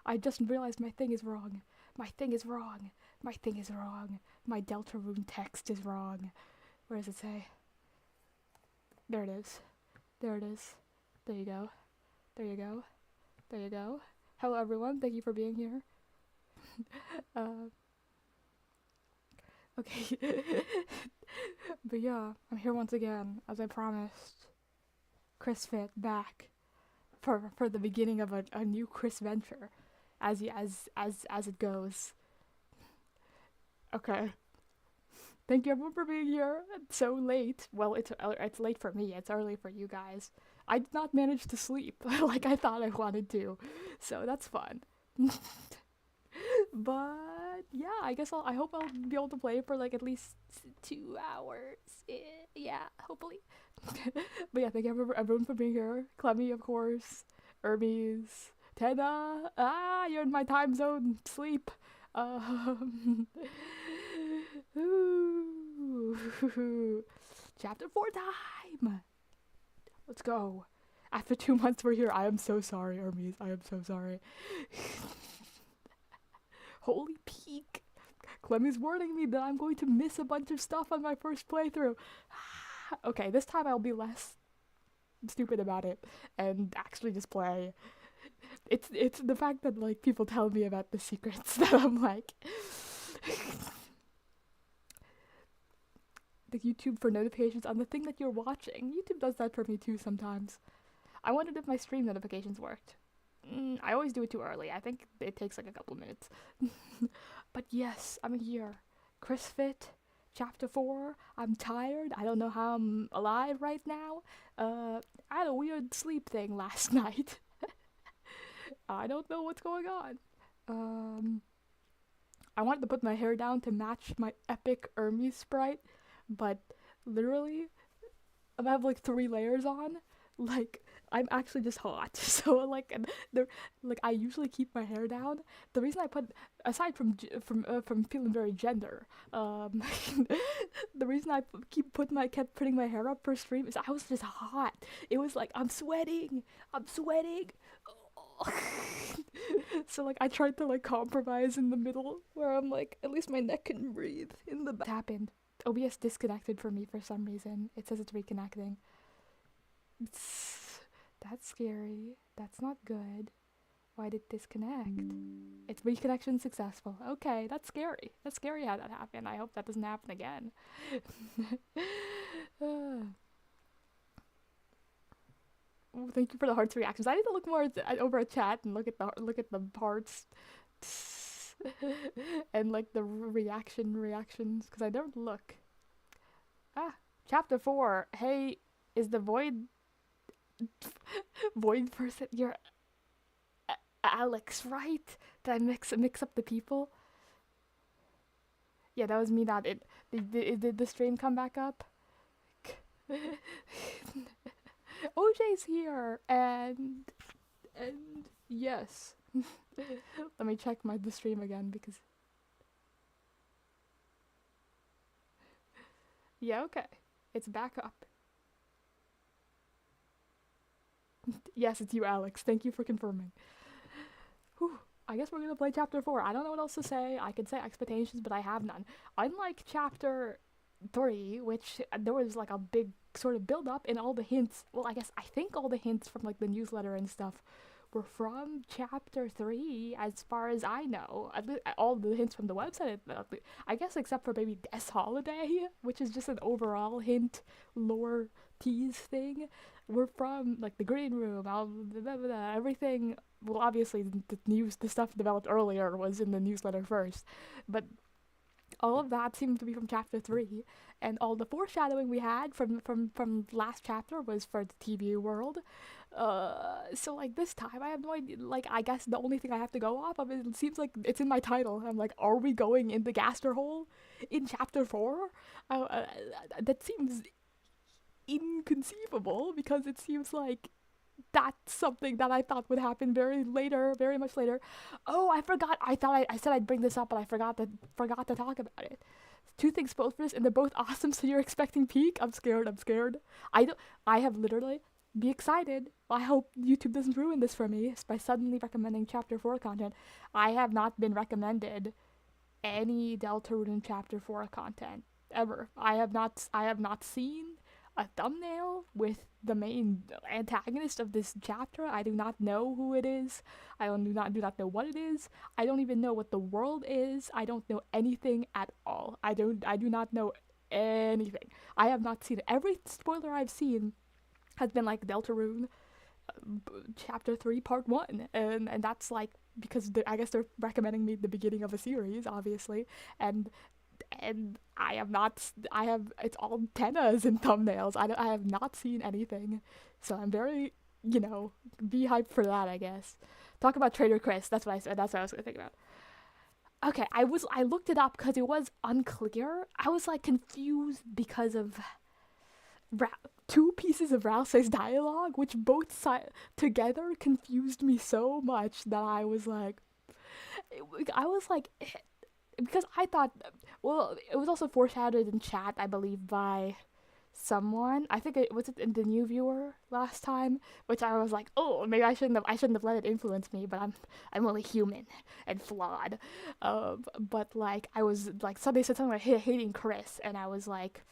I just realized my thing is wrong. My thing is wrong. My thing is wrong. My Deltarune text is wrong. Where does it say? There it is. There it is. There you go. There you go. There you go. Hello everyone, thank you for being here. Okay. But yeah, I'm here once again, as I promised. Chris Fit back for the beginning of a new Chris venture, as it goes. Okay. Thank you everyone for being here. It's so late. Well, it's late for me. It's early for you guys. I did not manage to sleep like I thought I wanted to, so that's fun. But yeah, I hope I'll be able to play for like at least 2 hours. Yeah, hopefully. But yeah, thank you everyone for being here. Clemmy, of course. Hermes. Tena. Ah, you're in my time zone. Sleep. Ooh. Chapter 4 time. Let's go. After 2 months we're here. I am so sorry, Hermes. I am so sorry. Holy peak. Clemmy's warning me that I'm going to miss a bunch of stuff on my first playthrough. Okay, this time I'll be less stupid about it and actually just play. It's the fact that like people tell me about the secrets that I'm like the YouTube for notifications on the thing that you're watching. YouTube does that for me too sometimes. I wondered if my stream notifications worked. I always do it too early. I think it takes like a couple minutes. But yes, I'm here. Chris Fit, Chapter 4. I'm tired. I don't know how I'm alive right now. I had a weird sleep thing last night. I don't know what's going on. I wanted to put my hair down to match my epic Hermes sprite, but literally, I have like 3 layers on. Like, I'm actually just hot. So like, I usually keep my hair down. The reason I put, aside from feeling very gender, the reason I kept putting my hair up for stream is I was just hot. It was like I'm sweating. So like I tried to like compromise in the middle where I'm like, at least my neck can breathe in the back. What happened? OBS disconnected for me for some reason. It says it's reconnecting. That's scary. That's not good. Why did it disconnect? It's reconnection successful. Okay, that's scary. That's scary how that happened. I hope that doesn't happen again. Oh, thank you for the hearts reactions. I need to look more over a chat and look at the hearts and like the reactions because I don't look. Chapter 4. Hey, is the void person? You're Alex, right? Did I mix up the people? Yeah, that was me. That it did the stream come back up? OJ's here, and yes. Let me check the stream again because yeah, okay, it's back up. Yes, it's you, Alex. Thank you for confirming. Whew. I guess we're gonna play Chapter 4. I don't know what else to say. I could say expectations, but I have none. Unlike Chapter 3, which there was like a big sort of build up and all the hints. Well, I think all the hints from like the newsletter and stuff were from Chapter 3, as far as I know. At least all the hints from the website, I guess, except for maybe Death Holiday, which is just an overall hint, lore tease thing. We're from like the green room, everything. Well, obviously the stuff developed earlier was in the newsletter first, but all of that seemed to be from Chapter 3, and all the foreshadowing we had from last chapter was for the TV world. So like this time I have no idea. Like, I guess the only thing I have to go off of is it seems like it's in my title. I'm like, are we going in the Gaster hole in Chapter 4? That seems inconceivable because it seems like that's something that I thought would happen very much later. Oh, I forgot. I said I'd bring this up, but I forgot to talk about it. 2 things both for this, and they're both awesome. So you're expecting peak? I'm scared. I have literally be excited. I hope YouTube doesn't ruin this for me by suddenly recommending Chapter 4 content. I have not been recommended any Deltarune Chapter 4 content ever. I have not seen a thumbnail with the main antagonist of this chapter. I do not know who it is. Do not know what it is. I don't even know what the world is. I don't know anything at all. I do not know anything. I have not seen it. Every spoiler I've seen has been like Deltarune chapter 3 part 1, and that's like because I guess they're recommending me the beginning of a series, obviously, and I have not. I have it's all tennas and thumbnails. I have not seen anything, so I'm very be hyped for that. I guess. Talk about Trader Chris. That's what I said. That's what I was gonna think about. Okay, I looked it up because it was unclear. I was like confused because of two pieces of Rousey's dialogue, which both together confused me so much that I was like, because I thought, well, it was also foreshadowed in chat, I believe, by someone. I think it was in the new viewer last time, which I was like, oh, maybe I shouldn't have let it influence me, but I'm only human and flawed. But like I was like, so they said something like hating Chris, and I was like,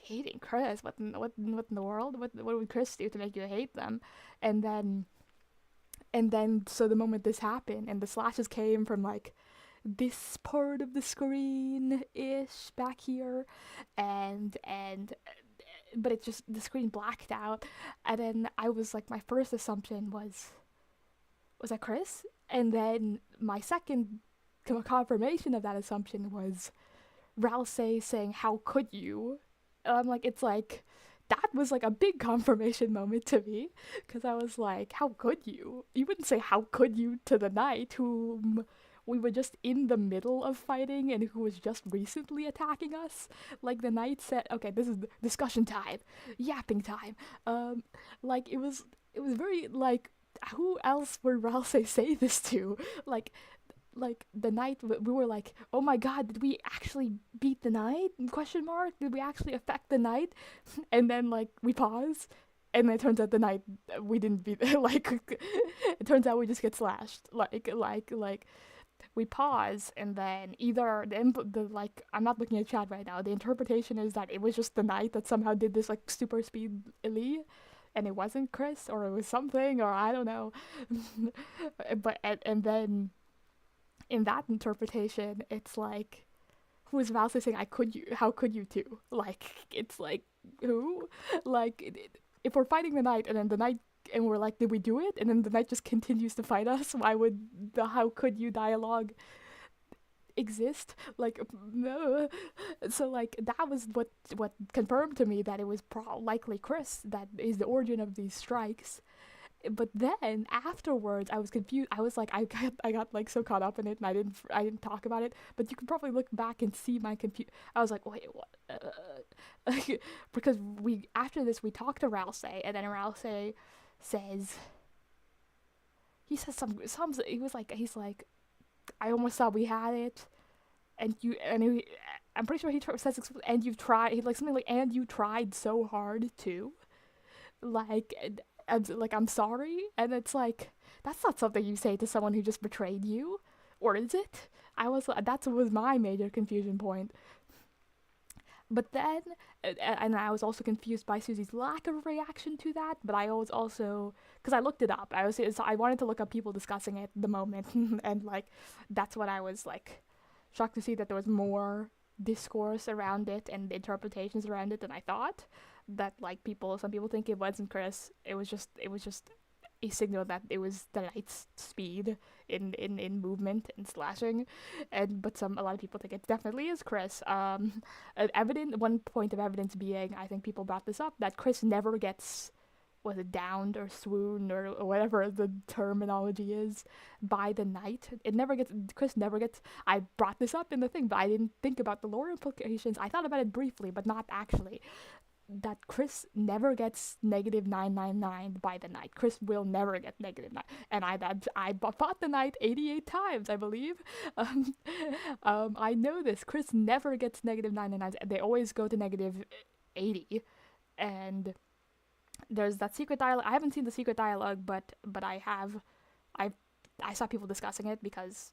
hating Chris. What in the world? What would Chris do to make you hate them? And then so the moment this happened and the slashes came from like this part of the screen ish back here, and but it just the screen blacked out, and then I was like, my first assumption was that Chris, and then my second confirmation of that assumption was Rousey saying, "How could you?" And I'm like, it's like that was like a big confirmation moment to me, because I was like, how could you? You wouldn't say how could you to the knight whom we were just in the middle of fighting and who was just recently attacking us. Like the knight said, okay, this is discussion time, yapping time. Like it was very like, who else would Rousey say this to? Like the knight, we were like, oh my god, did we actually beat the knight? Question mark. Did we actually affect the knight? And then like we pause, and then it turns out the knight, we didn't beat. Like it turns out we just get slashed. Like we pause, and then either the like, I'm not looking at chat right now, the interpretation is that it was just the knight that somehow did this like super speed elite, and it wasn't Chris, or it was something, or I don't know. But and then in that interpretation, it's like, who is Rousey saying, how could you two? Like, it's like, who? Like, if we're fighting the knight, and then the knight, and we're like, did we do it? And then the knight just continues to fight us, why would the how could you dialogue exist? Like, no. So like, that was what confirmed to me that it was likely Chris that is the origin of these strikes. But then afterwards, I was confused. I was like, I got like so caught up in it, and I didn't talk about it. But you can probably look back and see my I was like, wait, what? Because after this we talked to Rousey, and then Rousey says, he's like, I almost thought we had it, and I'm pretty sure he says, and you've tried, like something like, and you tried so hard too, like. I'm sorry, and it's like, that's not something you say to someone who just betrayed you, or is it? That was my major confusion point. But then, and I was also confused by Susie's lack of reaction to that, but I was also, because I looked it up, I wanted to look up people discussing it at the moment, and like, that's what I was like, shocked to see that there was more discourse around it and interpretations around it than I thought. That like some people think it wasn't Chris. It was just a signal that it was the knight's speed in movement and slashing, but a lot of people think it definitely is Chris. One point of evidence being, I think people brought this up, that Chris never gets, was it downed or swooned or whatever the terminology is, by the knight. Chris never gets, I brought this up in the thing, but I didn't think about the lore implications. I thought about it briefly, but not actually. That Chris never gets -999 by the knight. Chris will never get -9, and I fought the knight 88 times, I believe. I know this. Chris never gets -999. They always go to -80, and there's that secret dialogue. I haven't seen the secret dialogue, but I I saw people discussing it because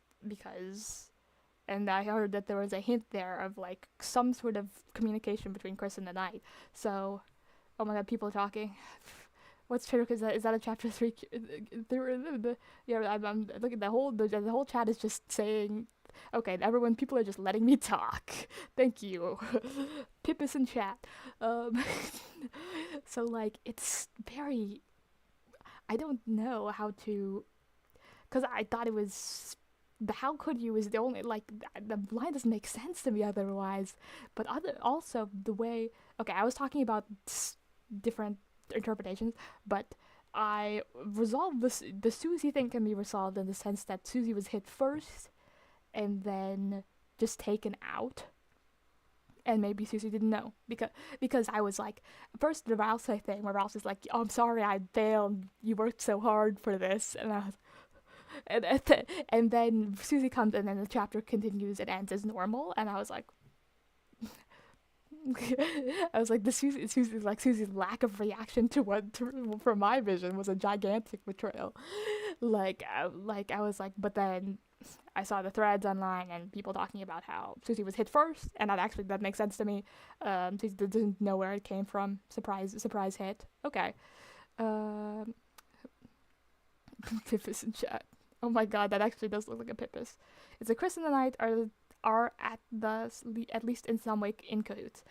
and I heard that there was a hint there of like some sort of communication between Chris and the Knight. So, oh my god, people are talking. What's true? Is that a chapter 3? Yeah, I'm look at the whole chat is just saying, okay, everyone, people are just letting me talk. Thank you, Pippus in chat. Um, so like it's very. I don't know how to, cause I thought it was. The how could you is the only like the line doesn't make sense to me otherwise. But also the way. Okay, I was talking about different interpretations, but I resolved this. The Susie thing can be resolved in the sense that Susie was hit first and then just taken out, and maybe Susie didn't know because I was like, first the Rouse thing where Rouse is like, oh, I'm sorry I failed, you worked so hard for this, and I was, and then Susie comes and then the chapter continues and ends as normal, and I was like, I was like, Susie's lack of reaction to from my vision was a gigantic betrayal. Like I was like, but then I saw the threads online and people talking about how Susie was hit first, and that makes sense to me. Susie doesn't know where it came from. Surprise hit. Okay. Um, Pippus in chat. Oh my god, that actually does look like a Pippus. It's a Chris and the Knight are at least in some way in cahoots.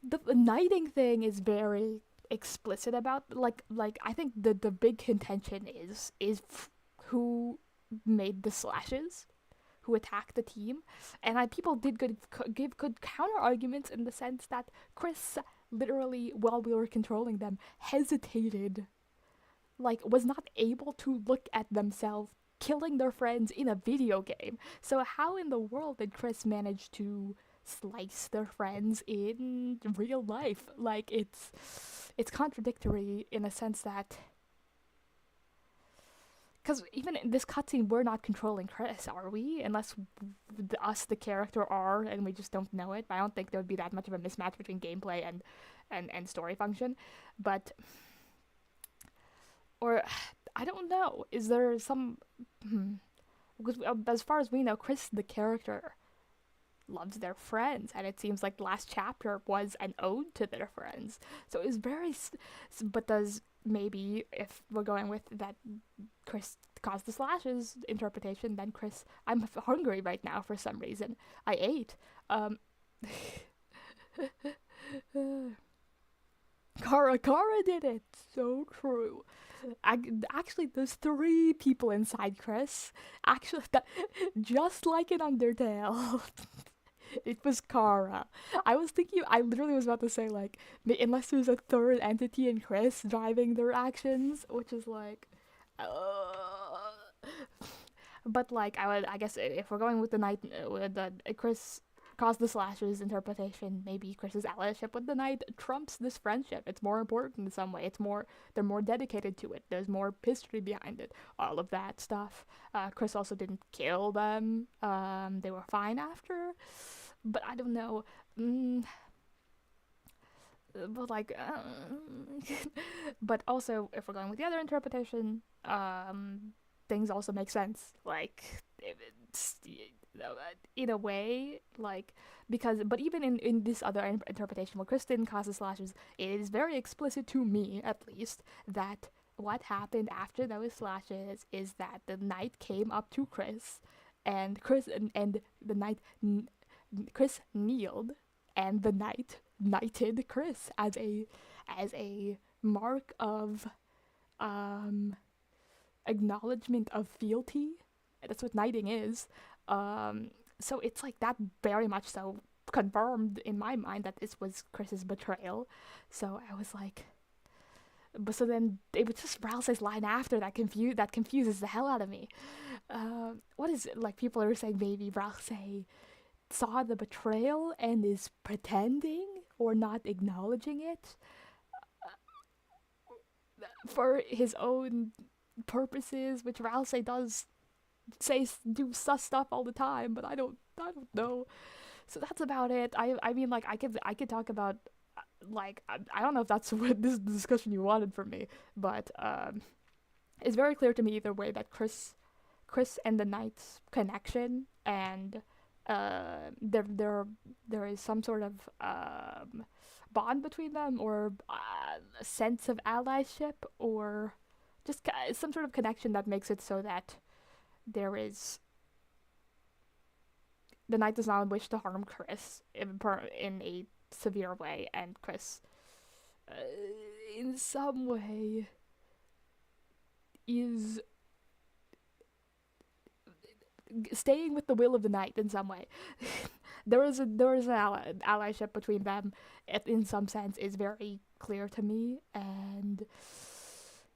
The knighting thing is very explicit about like I think the big contention is who made the slashes, who attacked the team, and people did give good counter arguments in the sense that Chris literally, while we were controlling them, hesitated, like was not able to look at themselves killing their friends in a video game. So how in the world did Chris manage to slice their friends in real life? Like it's contradictory in a sense that, because even in this cutscene, we're not controlling Chris, are we? Unless us, the character, are, and we just don't know it. But I don't think there would be that much of a mismatch between gameplay and story function. But, or, I don't know. Is there some... Because as far as we know, Chris, the character, loves their friends. And it seems like the last chapter was an ode to their friends. So it was very... But does... Maybe if we're going with that Chris caused the slashes interpretation, then Chris, I'm hungry right now for some reason. I ate. Kara did it. So true. Actually, there's 3 people inside Chris. Actually, just like in Undertale. It was Kara. I literally was about to say, like, unless there's a third entity in Chris driving their actions, which is like, but like, I guess if we're going with the Knight, with the Chris caused the slashes interpretation, maybe Chris's allyship with the Knight trumps this friendship. It's more important in some way. They're more dedicated to it. There's more history behind it. All of that stuff. Chris also didn't kill them. They were fine after. But I don't know. But like, but also if we're going with the other interpretation, things also make sense. Like, it's, in a way, like, but even in this other interpretation where Chris didn't cause the slashes, it is very explicit to me, at least, that what happened after those slashes is that the Knight came up to Chris, and the Knight. Chris kneeled, and the Knight knighted Chris as a mark of acknowledgement of fealty. That's what knighting is. So it's like that very much so confirmed in my mind that this was Chris's betrayal. So I was like, but so then it was just Ralsei's line after that confuses the hell out of me. What is it? Like, people are saying maybe Ralsei saw the betrayal and is pretending or not acknowledging it for his own purposes, which Ralsei does do sus stuff all the time, but I don't know. So that's about it. I mean, like, I could talk about like I don't know if that's what this discussion you wanted from me, but it's very clear to me either way that Chris and the Knight's connection, and there is some sort of bond between them, or a sense of allyship, or just some sort of connection that makes it so that there is the Knight does not wish to harm Chris in a severe way, and Chris, uh, in some way, is staying with the will of the Knight in some way. there is an allyship between them. It, in some sense, is very clear to me, and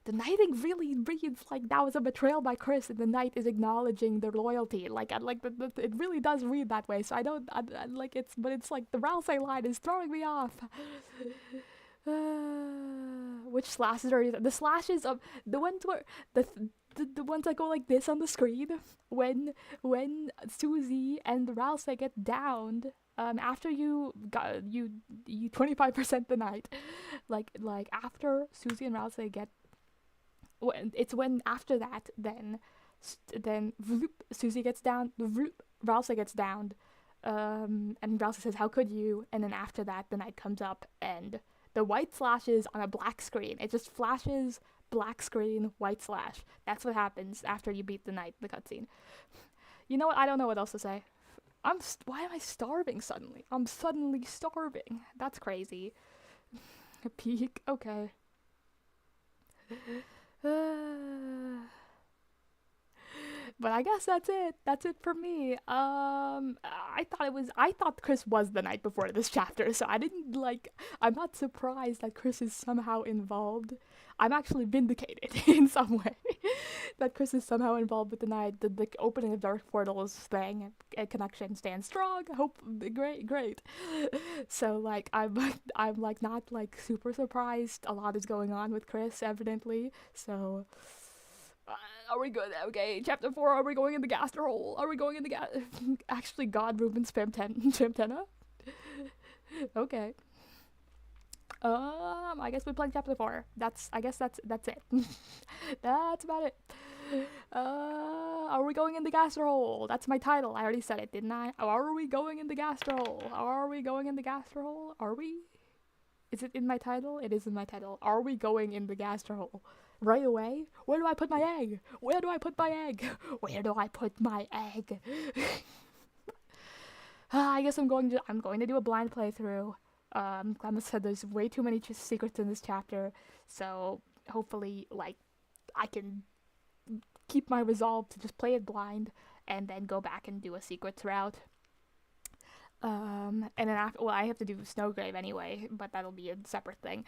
the Knighting really reads like that was a betrayal by Chris, and the Knight is acknowledging their loyalty. Like, it really does read that way. So I don't like it's, but it's like the Ralsei line is throwing me off. Which slashes are the slashes of the ones where the ones that go like this on the screen when Susie and Ralsei get downed after you 25% the Knight, like after Susie and Ralsei get, it's when after that then vroom, Susie gets down, vroom, Ralsei gets downed, and Ralsei says, "How could you?" And then after that, the Knight comes up, and the white slashes on a black screen. It just flashes black screen, white slash. That's what happens after you beat the Knight, the cutscene. You know what? I don't know what else to say. Why am I starving suddenly? I'm suddenly starving. That's crazy. Peak. Okay. But I guess that's it. That's it for me. I thought Chris was the Knight before this chapter, so I'm not surprised that Chris is somehow involved. I'm actually vindicated in some way that Chris is somehow involved with the Knight. The opening of Dark Portals thing and connection stands strong. Great. So like I'm like not like super surprised. A lot is going on with Chris, evidently. So. Are we good? Okay, chapter 4, are we going in the Gaster hole? Are we going in the actually, God, Ruben's Spamtena? Okay. I guess we're playing chapter 4. I guess that's it. That's about it. Are we going in the Gaster hole? That's my title. I already said it, didn't I? Are we going in the Gaster hole? Are we going in the Gaster hole? Are we? Is it in my title? It is in my title. Are we going in the Gaster hole? Right away? Where do I put my egg? Where do I put my egg? Where do I put my egg? I guess I'm going to do a blind playthrough. Clemens said there's way too many secrets in this chapter, so hopefully, like, I can keep my resolve to just play it blind and then go back and do a secrets route. And then after, I have to do Snowgrave anyway, but that'll be a separate thing.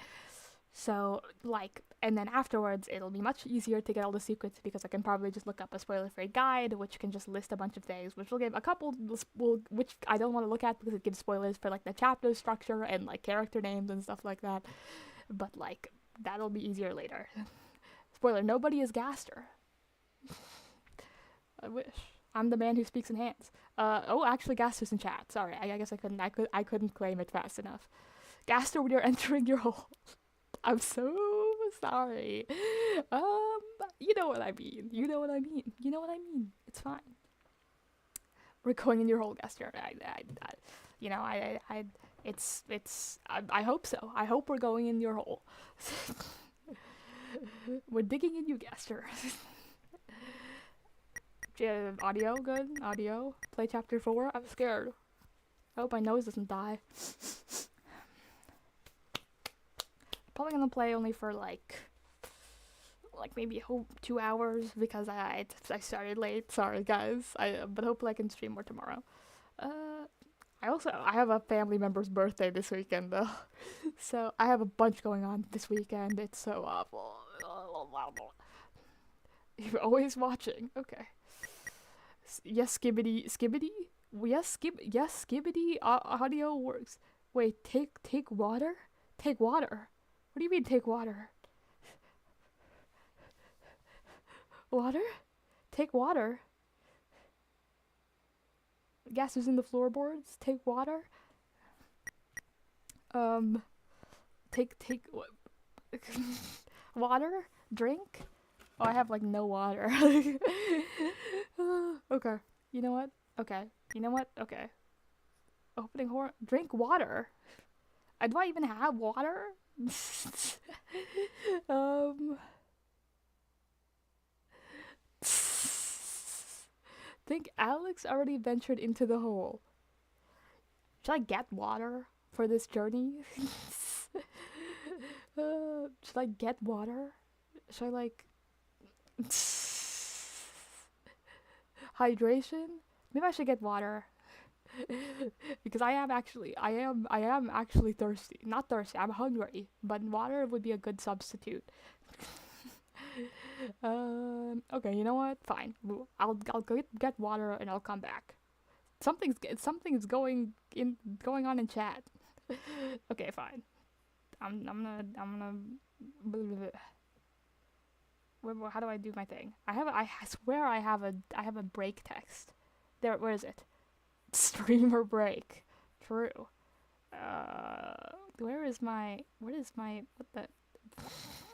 So, like, and then afterwards, it'll be much easier to get all the secrets because I can probably just look up a spoiler-free guide, which can just list a bunch of things, which will give a couple, which I don't want to look at because it gives spoilers for, like, the chapter structure and, like, character names and stuff like that. But, like, that'll be easier later. Spoiler, nobody is Gaster. I wish. I'm the man who speaks in hands. Actually, Gaster's in chat. Sorry, I guess I couldn't claim it fast enough. Gaster, when you're entering your hole. I'm so sorry. You know what I mean. It's fine. We're going in your hole, Gaster. I hope so. I hope we're going in your hole. We're digging in you, Gaster. Audio good? Audio? Play chapter 4? I'm scared. I hope my nose doesn't die. Probably gonna play only for like maybe 2 hours because I started late. Sorry guys. But hopefully I can stream more tomorrow. I have a family member's birthday this weekend though, so I have a bunch going on this weekend. It's so awful. You're always watching. Okay. Yes, skibbity. Yes, skibbity. Audio works. Wait, take water. Take water. What do you mean take water? Water? Take water? Gas is in the floorboards. Take water? Take water? Drink? Oh, I have like no water. Okay. You know what? Okay. You know what? Okay. Opening horn. Drink water. Do I even have water? um. Think Alex already ventured into the hole. Should I get water for this journey? Should I get water? Should I like hydration? Maybe I should get water. Because I am actually thirsty. Not thirsty, I'm hungry. But water would be a good substitute. Okay, you know what? Fine. I'll go get water and I'll come back. Something's going on in chat. Okay, fine. I'm gonna. How do I do my thing? I swear I have a break text. There, where is it? Streamer break. True. What the?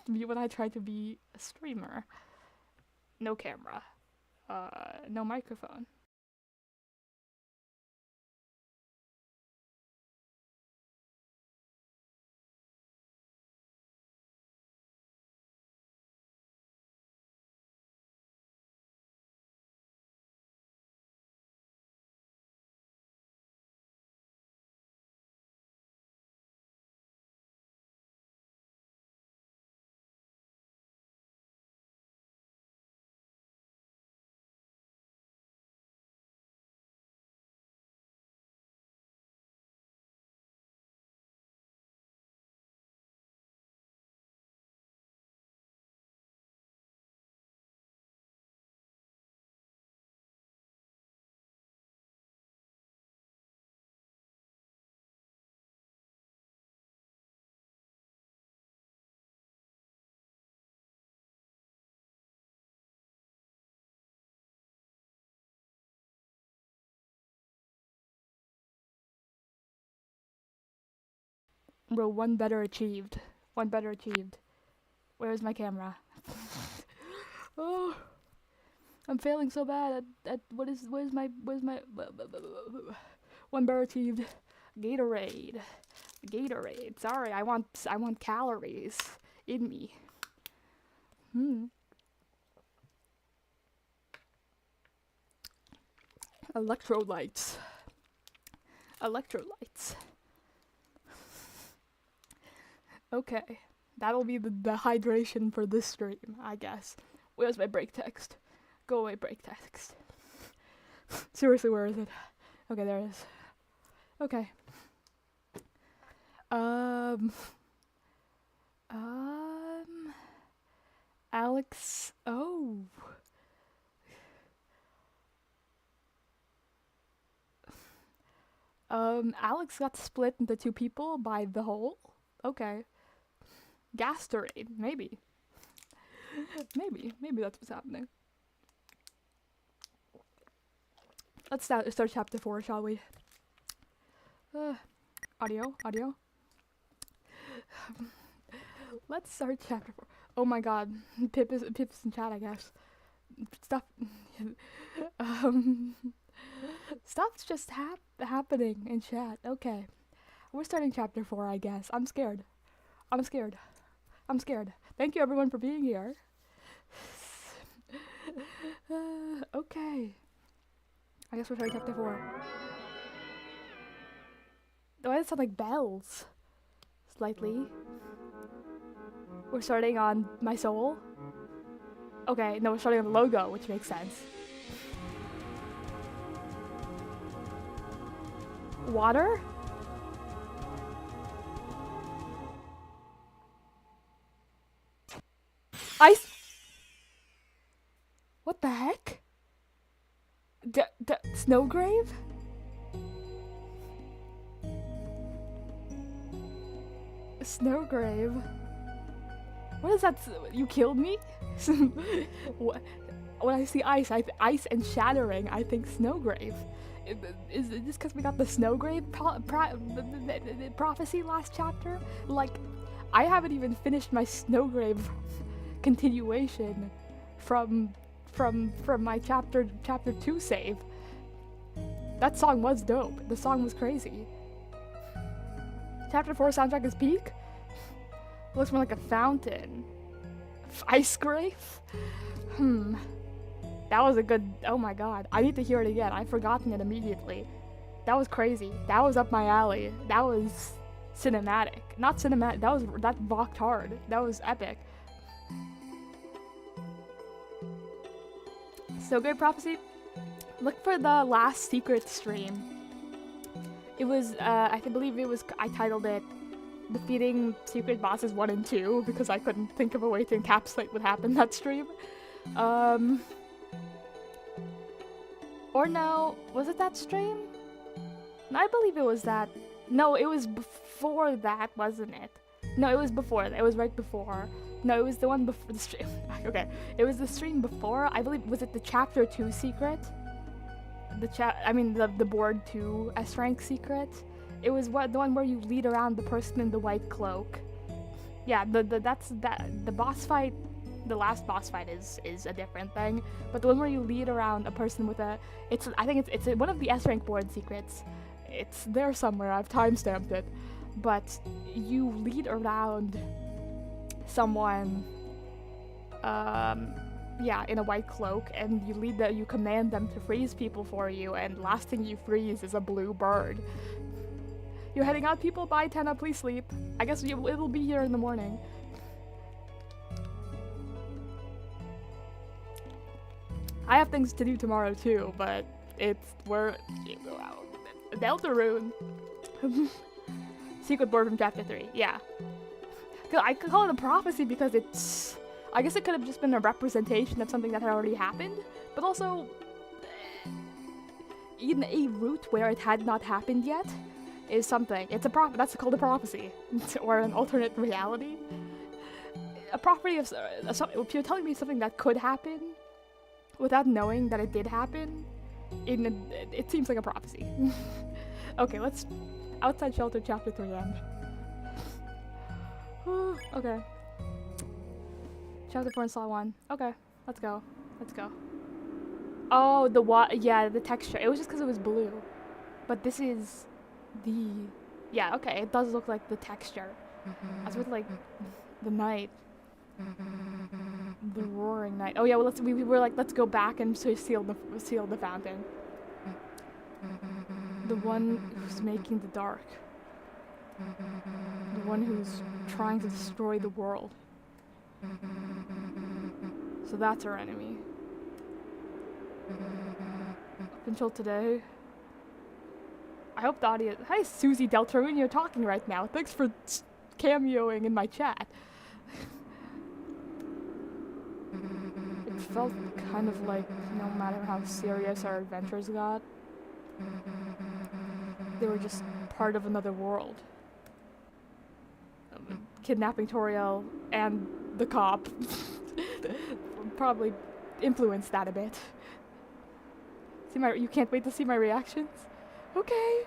When I try to be a streamer. No camera. No microphone. Bro, one better achieved. One better achieved. Where's my camera? Oh, I'm failing so bad at where's my one better achieved. Gatorade. Sorry, I want calories in me. Electrolytes. Okay, that'll be the hydration for this stream, I guess. Where's my break text? Go away, break text. Seriously, where is it? Okay, there it is. Okay. Alex. Oh. Alex got split into two people by the hole. Okay. Gasterade, maybe. maybe that's what's happening. Let's start chapter 4, shall we? Audio. Let's start chapter 4. Oh my god, Pip's in chat, I guess. Stuff's just happening in chat. Okay, we're starting chapter 4, I guess. I'm scared. Thank you everyone for being here. Okay. I guess we're starting chapter 4. Why does it sound like bells? Slightly. We're starting on my soul. Okay, no, we're starting on the logo, which makes sense. Water? Ice? What the heck? Snowgrave? Snowgrave? What is that? You killed me? What? When I see ice and shattering, I think Snowgrave. Is it just because we got the Snowgrave prophecy last chapter? Like, I haven't even finished my Snowgrave continuation from my chapter 2 save. That song was dope. The song was crazy. Chapter 4 soundtrack is peak. Looks more like a fountain. Ice grave? That was a good... Oh my god. I need to hear it again. I've forgotten it immediately. That was crazy. That was up my alley. That was cinematic. Not cinematic. That rocked hard. That was epic. So good prophecy. Look for the last secret stream. It was, I believe it was, I titled it Defeating Secret Bosses 1 and 2 because I couldn't think of a way to encapsulate what happened in that stream. Or no, was it that stream? No, I believe it was that. No, it was before that, wasn't it? No, it was before that. It was right before. No, it was the one before the stream. Okay, it was the stream before. I believe, was it the Chapter 2 secret? The Board 2 S rank secret. It was the one where you lead around the person in the white cloak. Yeah, the boss fight. The last boss fight is a different thing, but the one where you lead around a person with a, I think it's one of the S rank board secrets. It's there somewhere. I've timestamped it, but you lead around someone, yeah, in a white cloak, and you command them to freeze people for you, and last thing you freeze is a blue bird. You're heading out, people? Bye, Tenna, please sleep. I guess it'll be here in the morning. I have things to do tomorrow too, but we're Deltarune. Secret board from chapter 3, yeah. I could call it a prophecy because I guess it could have just been a representation of something that had already happened, but also in a route where it had not happened yet is something. It's a that's called a prophecy, or an alternate reality. A property of if you're telling me something that could happen without knowing that it did happen, it seems like a prophecy. Okay, let's outside shelter chapter 3 end. Okay. Chapter 4 and Saw 1. Okay, let's go. Let's go. Oh, yeah, the texture. It was just because it was blue. But this is the... Yeah, okay, it does look like the texture. As with, like, the night. The roaring night. Oh yeah, well we were like, let's go back and seal the fountain. The one who's making the dark. The one who's trying to destroy the world. So that's our enemy. Up until today. I hope the audience... Hi, Susie Deltarune, you're talking right now. Thanks for cameoing in my chat. It felt kind of like no matter how serious our adventures got, they were just part of another world. Kidnapping Toriel and the cop probably influenced that a bit. You can't wait to see my reactions? Okay,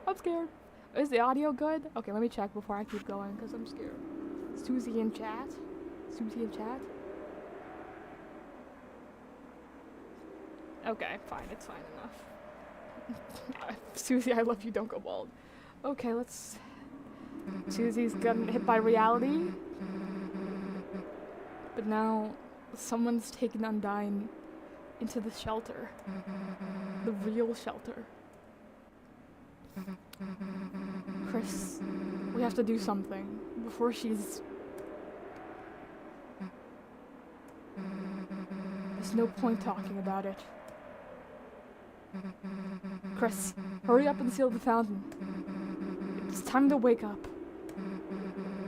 I'm scared. Is the audio good? Okay, let me check before I keep going because I'm scared. Susie in chat? Susie in chat? Okay, fine, it's fine enough. Susie, I love you, don't go bald. Okay, let's... Susie's gotten hit by reality. But now, someone's taken Undyne into the shelter. The real shelter. Chris, we have to do something before she's... There's no point talking about it. Chris, hurry up and seal the fountain. It's time to wake up.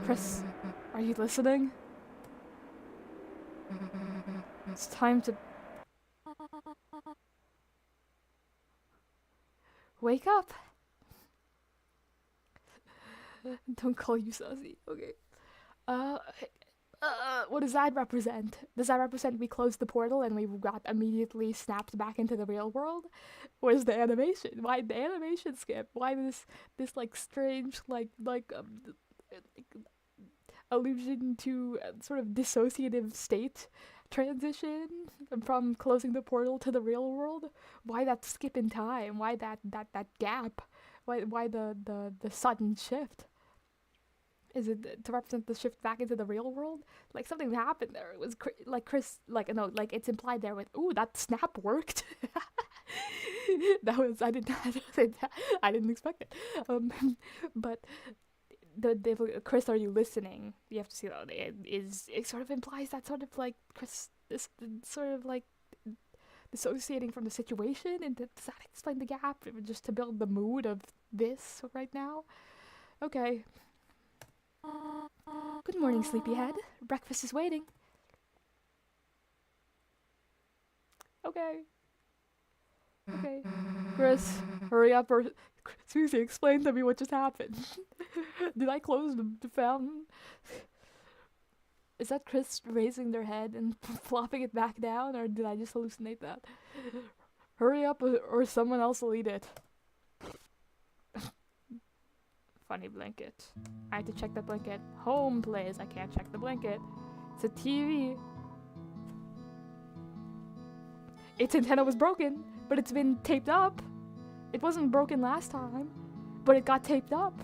Chris, are you listening? It's time to... Wake up! Don't call you Susie, okay. What does that represent? Does that represent we closed the portal and we got immediately snapped back into the real world? Where's the animation? Why the animation skip? Why this like strange allusion to sort of dissociative state transition from closing the portal to the real world? Why that skip in time? Why that gap? Why the sudden shift? Is it to represent the shift back into the real world? Like something happened there. It was like Chris, like no, like it's implied there with, ooh, that snap worked. That was I didn't expect it. But Chris, are you listening? You have to see that it sort of implies that sort of like Chris, this sort of like dissociating from the situation, and does that explain the gap? Just to build the mood of this right now. Okay. Good morning, sleepyhead. Breakfast is waiting. Okay. Okay. Chris, hurry up, or Susie, explain to me what just happened. Did I close the fountain? Is that Chris raising their head and flopping it back down, or did I just hallucinate that? Hurry up, or someone else will eat it. Funny blanket. I have to check the blanket. Home plays. I can't check the blanket. It's a TV. Its antenna was broken, but it's been taped up. It wasn't broken last time, but it got taped up.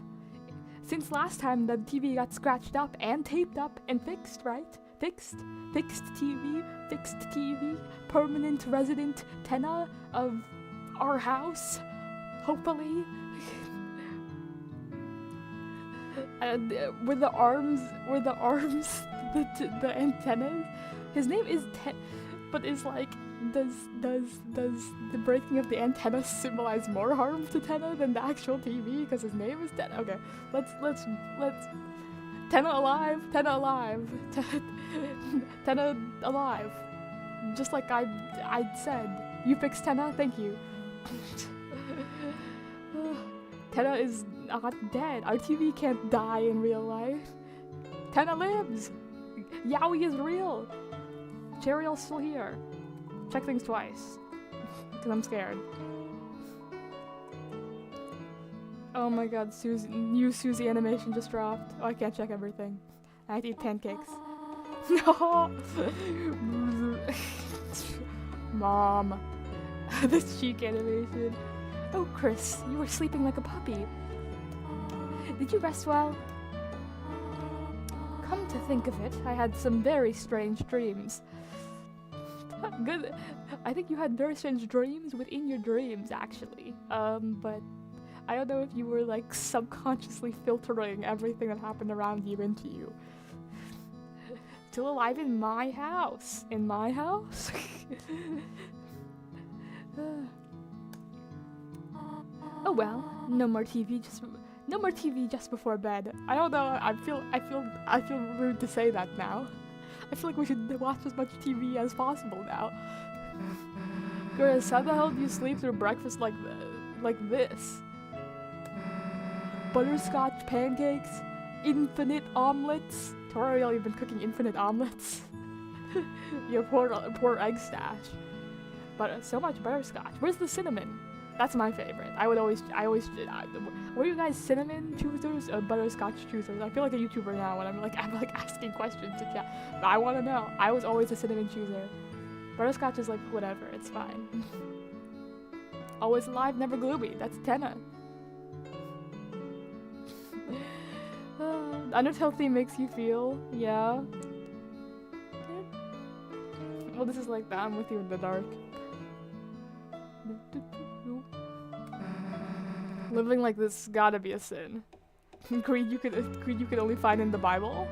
Since last time, the TV got scratched up and taped up and fixed, right? Fixed TV, permanent resident antenna of our house, hopefully. Were the arms, the antennas? His name is but is like, does the breaking of the antenna symbolize more harm to Tenna than the actual TV? Because his name is Tenna. Okay, let's Tenna alive, Tenna alive. Just like I said, you fixed Tenna. Thank you. Tenna is not dead. Our TV can't die in real life. Tenna lives. Yowie is real. Cheeriel's still here. Check things twice, because I'm scared. Oh my god, new Susie animation just dropped. Oh, I can't check everything. I have to eat pancakes. No! Mom. This cheek animation. Oh, Chris, you were sleeping like a puppy. Did you rest well? Come to think of it, I had some very strange dreams. Good. I think you had very strange dreams within your dreams, actually. But I don't know if you were like subconsciously filtering everything that happened around you into you. Still alive in my house. In my house? Oh well, no more TV just before bed. I don't know. I feel rude to say that now. I feel like we should watch as much TV as possible now. Chris, how the hell do you sleep through breakfast like this? Butterscotch pancakes, infinite omelets. Toriel, you've been cooking infinite omelets. Your poor egg stash. But so much butterscotch. Where's the cinnamon? That's my favorite. Were you guys cinnamon choosers or butterscotch choosers? I feel like a YouTuber now when I'm like asking questions to chat. But I want to know. I was always a cinnamon chooser. Butterscotch is like whatever. It's fine. Always alive, never gloomy. That's Tenna. Undertale theme makes you feel, yeah. Well, this is like that. I'm with you in the dark. Living like this gotta be a sin. Greed you could only find in the Bible.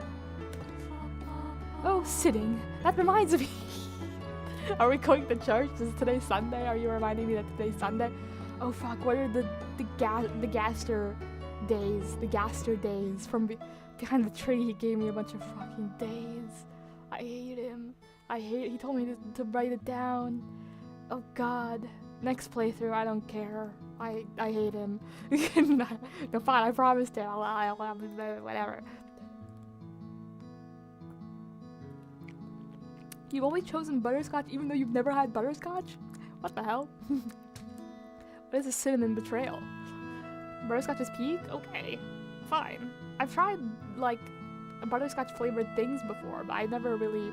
Oh, sitting. That reminds me. Are we going to church? Is today Sunday? Are you reminding me that today's Sunday? Oh fuck! What are the GASTER days? The GASTER days from behind the tree. He gave me a bunch of fucking days. I hate him. He told me to write it down. Oh god. Next playthrough, I don't care. I hate him. No, fine, I promised him. I'll whatever. You've always chosen butterscotch even though you've never had butterscotch? What the hell? What is a cinnamon betrayal? Butterscotch is peak? Okay, fine. I've tried, like, butterscotch flavored things before, but I never really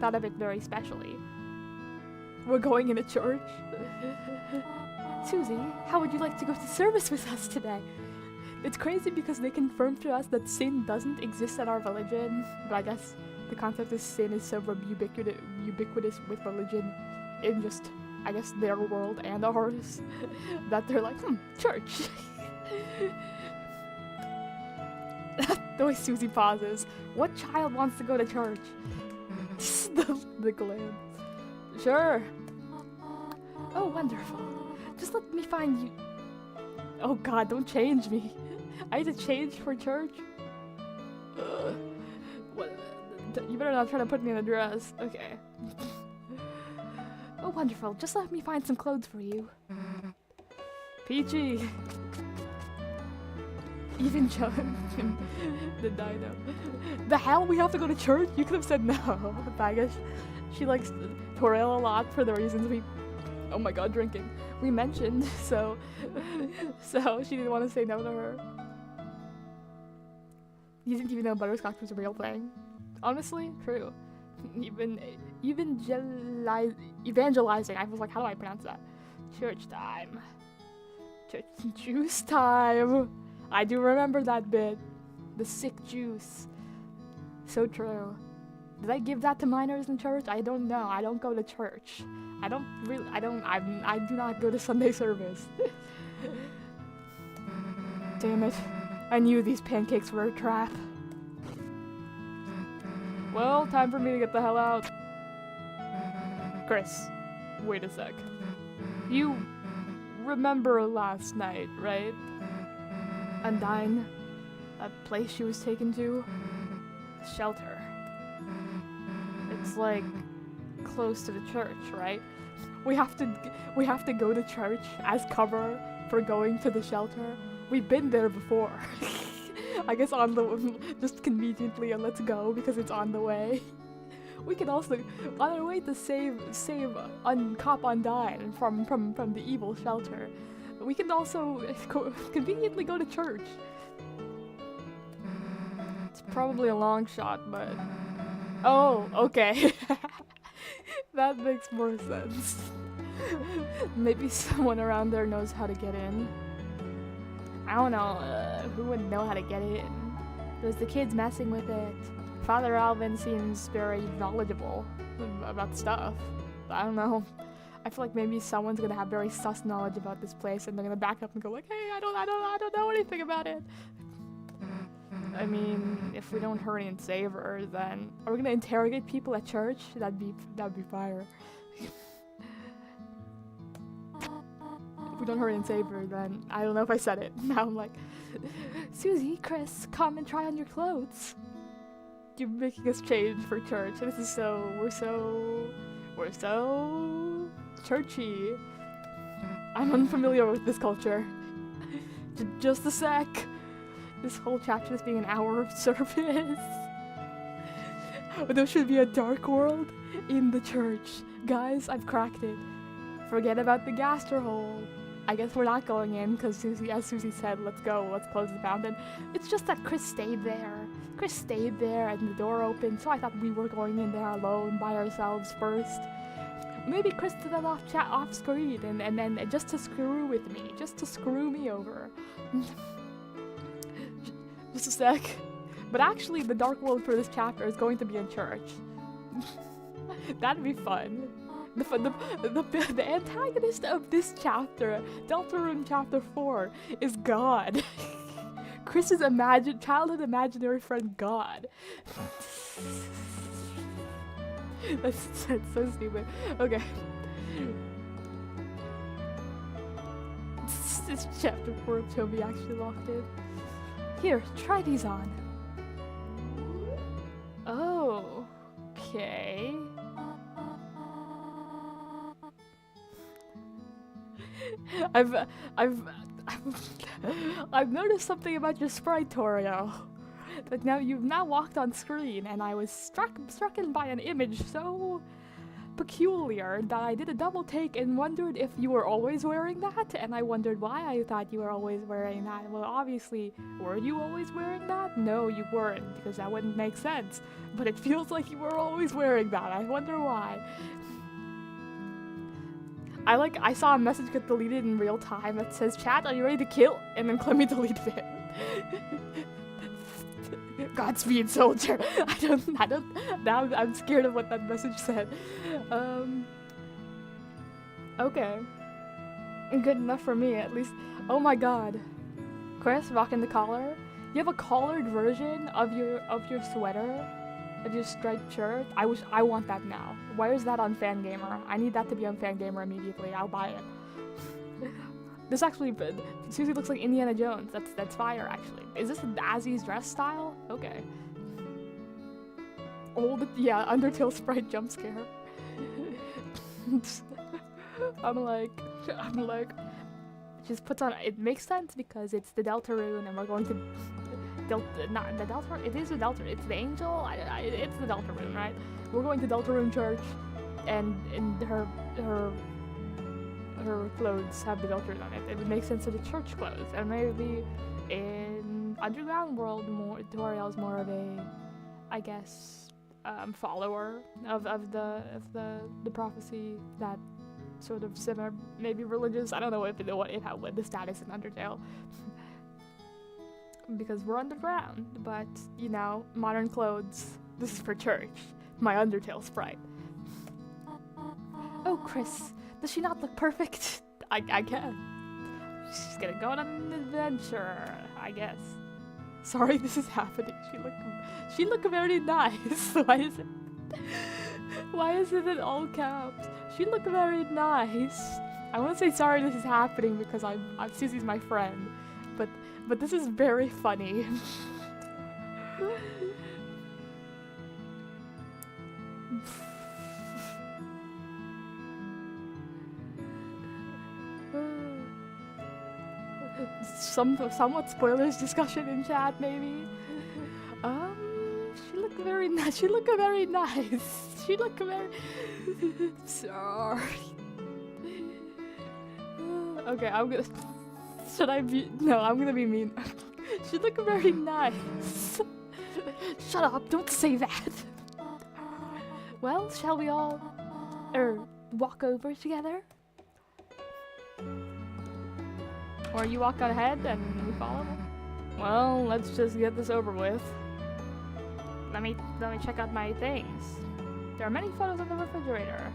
thought of it very specially. We're going in a church. Susie, how would you like to go to service with us today? It's crazy because they confirmed to us that sin doesn't exist in our religion, but I guess the concept of sin is so ubiquitous with religion in just, I guess, their world and ours, that they're like, church. The way Susie pauses. What child wants to go to church? the glance. Sure. Oh, wonderful. Just let me find you. Oh god, don't change me. I need to change for church? What? You better not try to put me in a dress. Okay. Oh, wonderful. Just let me find some clothes for you. Peachy. Even John. The dino. The hell? We have to go to church? You could have said no. I guess she likes Toril a lot for the reasons we... Oh my god, drinking. We mentioned, so she didn't want to say no to her. You didn't even know butterscotch was a real thing. Honestly, true. Evangelizing. I was like, how do I pronounce that? Church time. Church juice time. I do remember that bit. The sick juice. So true. Did I give that to minors in church? I don't know. I don't go to church. I do not go to Sunday service. Damn it. I knew these pancakes were a trap. Well, time for me to get the hell out. Chris, wait a sec. You remember last night, right? Undyne, that place she was taken to? Shelter. It's like close to the church, right? We have to go to church as cover for going to the shelter. We've been there before. I guess on the just conveniently let's go because it's on the way. We can also on our way to save Cop Undyne from the evil shelter. We can also conveniently go to church. It's probably a long shot, but oh, okay. That makes more sense. Maybe someone around there knows how to get in. I don't know, who would know how to get in? There's the kids messing with it. Father Alvin seems very knowledgeable about stuff. I don't know. I feel like maybe someone's gonna have very sus knowledge about this place and they're gonna back up and go like, hey, I don't know anything about it. I mean, if we don't hurry and save her, then are we gonna interrogate people at church? That'd be fire. If we don't hurry and save her, then I don't know if I said it. Now I'm like, Susie, Chris, come and try on your clothes. You're making us change for church. This is we're so churchy. I'm unfamiliar with this culture. Just a sec. This whole chapter is being an hour of service. There should be a dark world in the church. Guys, I've cracked it. Forget about the Gaster hole. I guess we're not going in because as Susie said, let's go, let's close the fountain. It's just that Chris stayed there. Chris stayed there and the door opened, so I thought we were going in there alone by ourselves first. Maybe Chris did that off screen and then just to screw with me, just to screw me over. Just a sec. But actually, the dark world for this chapter is going to be in church. That'd be fun. The antagonist of this chapter, Deltarune Chapter 4, is God. Chris's childhood imaginary friend, God. That's so stupid. Okay. This chapter 4 of Toby actually locked in. Here, try these on. Oh, okay. I've noticed something about your sprite, Torio. That you've now walked on screen, and I was struck by an image so peculiar that I did a double take and wondered if you were always wearing that, and I wondered why I thought you were always wearing that. Well, obviously, were you always wearing that? No, you weren't, because that wouldn't make sense. But it feels like you were always wearing that. I wonder why. I saw a message get deleted in real time that says, "Chat, are you ready to kill?" And then Clemmy deleted it. Godspeed, soldier. Now I'm scared of what that message said. Okay. Good enough for me, at least. Oh my god. Chris, rocking the collar. You have a collared version of your sweater? Of your striped shirt? I want that now. Why is that on Fangamer? I need that to be on Fangamer immediately. I'll buy it. This actually, Susie looks like Indiana Jones. That's fire, actually. Is this Azzy's dress style? Okay. Old, yeah, Undertale sprite jump scare. I'm like, just puts on. It makes sense because it's the Deltarune, and we're going to. Not the Deltarune. It is the Deltarune. It's the angel. It's the Deltarune, right? We're going to Deltarune Church, and her clothes have the Deltarune on it. It would make sense to the church clothes, and maybe in Underground World, Toriel is more of a, I guess, follower of the prophecy that sort of similar, maybe religious. I don't know what the status in Undertale. Because we're underground, but you know, modern clothes. This is for church. My Undertale sprite. Oh, Chris, does she not look perfect? I guess. She's gonna go on an adventure, I guess. Sorry, this is happening. She look very nice. Why is it in all caps? She look very nice. I want to say sorry this is happening because I'm Susie's my friend, but this is very funny. Somewhat spoilers discussion in chat, maybe. She look very nice. She look very nice. She look very. Sorry. Okay, I'm gonna. Should I be? No, I'm gonna be mean. She look very nice. Shut up! Don't say that. Well, shall we all, walk over together? Or you walk ahead and we follow? Well, let's just get this over with. Let me check out my things. There are many photos on the refrigerator.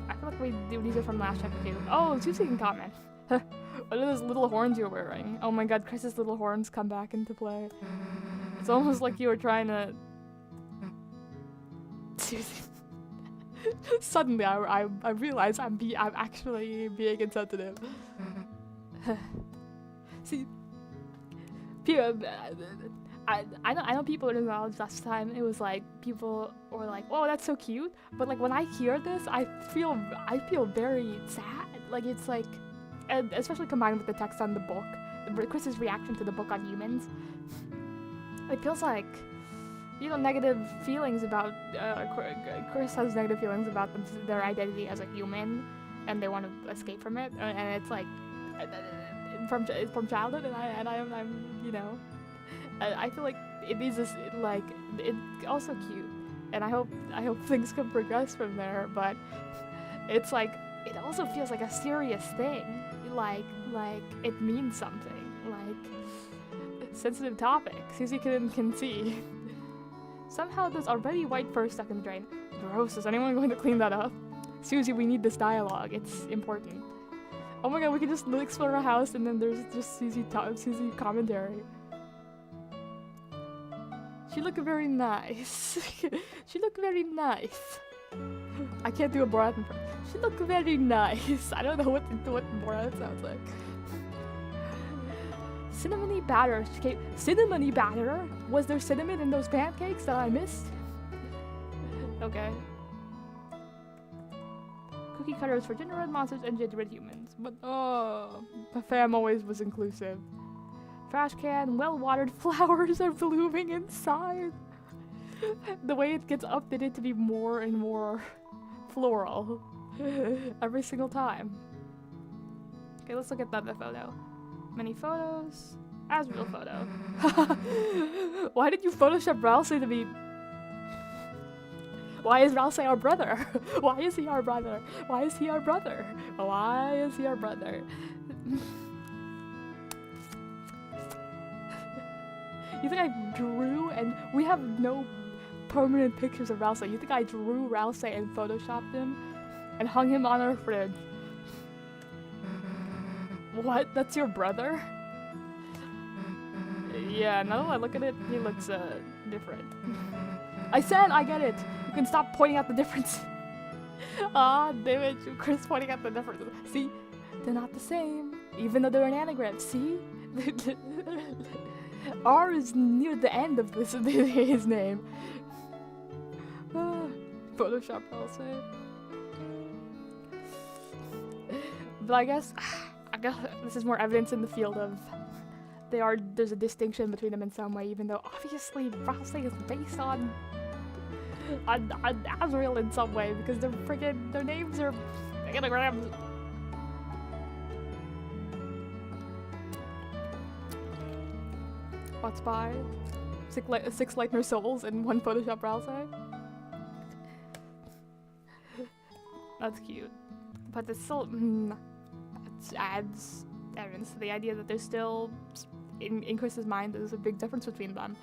I feel like these are from last chapter too. Oh, Susie can comment. What are those little horns you're wearing? Oh my god, Chris's little horns come back into play. It's almost like you were trying to... Susie. Suddenly I realize I'm actually being insensitive. See, I know people in the knowledge last time. It was like people were like, "Oh, that's so cute," but like when I hear this, I feel very sad. Like it's like, and especially combined with the text on the book, Chris's reaction to the book on humans. It feels like, you know, negative feelings about. Chris has negative feelings about their identity as a human, and they want to escape from it. And it's like. From childhood, and I'm you know, I feel like it is this, like it's also cute, and I hope things can progress from there. But it's like it also feels like a serious thing, like it means something, like sensitive topic. Susie can see. Somehow there's already white fur stuck in the drain. Gross. Is anyone going to clean that up? Susie, we need this dialogue. It's important. Oh my god, we can just explore a house and then there's just Susie commentary. She look very nice. She look very nice. I can't do a Borat impression. She look very nice. I don't know what Borat sounds like. Cinnamony batter. Cinnamony batter? Was there cinnamon in those pancakes that I missed? Okay. Cookie cutters for gingerbread monsters and gingerbread humans. But the fam always was inclusive. Trash can, well-watered flowers are blooming inside. The way it gets updated to be more and more floral. Every single time. Okay, let's look at the other photo. Many photos. As real photo. Why did you Photoshop Ralsei to be... Why is Ralsei our brother? Why is he our brother? Why is he our brother? Why is he our brother? You think I drew and we have no permanent pictures of Ralsei. You think I drew Ralsei and photoshopped him and hung him on our fridge? What? That's your brother? Yeah, now that I look at it, he looks different. I said I get it. You can stop pointing out the difference. Ah, damn it, Chris pointing out the difference. See? They're not the same, even though they're an anagram. See? R is near the end of this his name. Photoshop, I'll say. But I guess this is more evidence in the field of there's a distinction between them in some way, even though obviously Ralsei is based on Azrael in some way, because their names are anagrams. What's by? 6 Lightner souls and 1 Photoshop Ralsei. That's cute. But it's still that adds evidence to the idea that there's still in Chris's mind there's a big difference between them.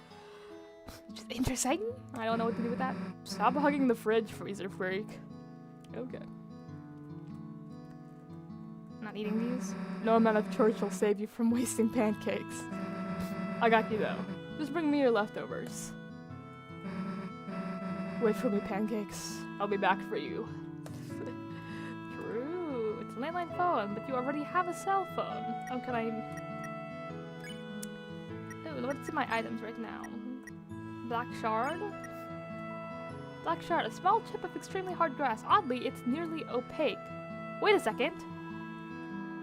Which is interesting. I don't know what to do with that. Stop hugging the fridge, freezer freak. Okay. Not eating these? No amount of church will save you from wasting pancakes. I got you though. Just bring me your leftovers. Wait for me, pancakes. I'll be back for you. True. It's a landline phone, but you already have a cell phone. How can I... Ooh, what's in my items right now? Black shard? Black shard, a small chip of extremely hard glass. Oddly, it's nearly opaque. Wait a second.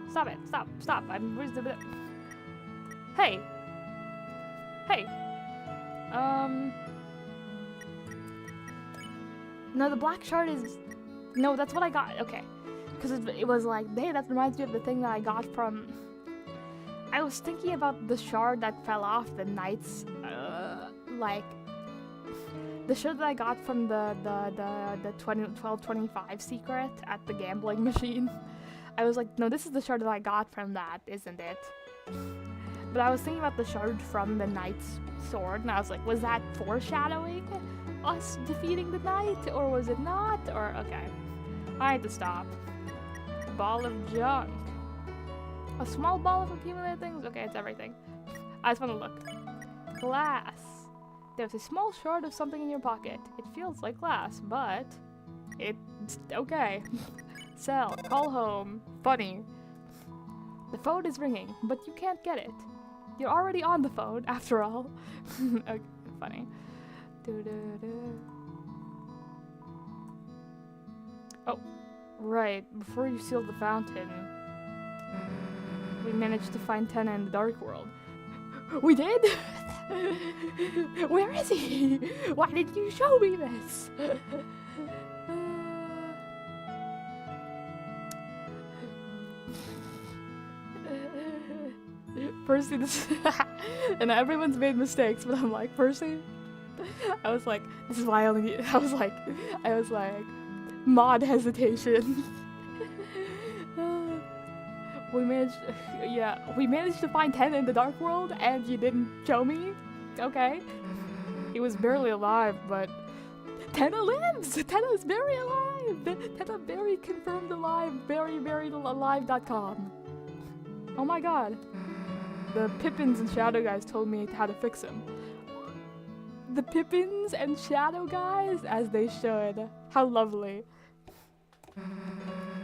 Stop it. Stop. Where's the... Hey. Hey. No, the black shard is... No, that's what I got. Okay. Because it was like, hey, that reminds me of the thing that I got from... I was thinking about the shard that fell off the knight's, like... The shard that I got from the 1225 secret at the gambling machine. I was like, no, this is the shard that I got from that, isn't it? But I was thinking about the shard from the knight's sword, and I was like, was that foreshadowing us defeating the knight, or was it not? Or, okay. I had to stop. Ball of junk. A small ball of accumulated things? Okay, it's everything. I just want to look. Glass. There's a small shard of something in your pocket. It feels like glass, but it's okay. Sell. Call home. Funny. The phone is ringing, but you can't get it. You're already on the phone, after all. Okay, funny. Oh, right. Before you sealed the fountain, we managed to find Tenna in the Dark World. We did? Where is he? Why didn't you show me this? Percy, this and everyone's made mistakes, but I'm like, Percy, I was like, this is why I only I was like, mod hesitation. We managed to find Tenna in the Dark World, and you didn't show me? Okay. He was barely alive, but Tenna lives! Tenna is very alive! Tenna very confirmed alive, very alive.com. Oh my god. The Pippins and Shadow guys told me how to fix him. The Pippins and Shadow guys, as they should. How lovely.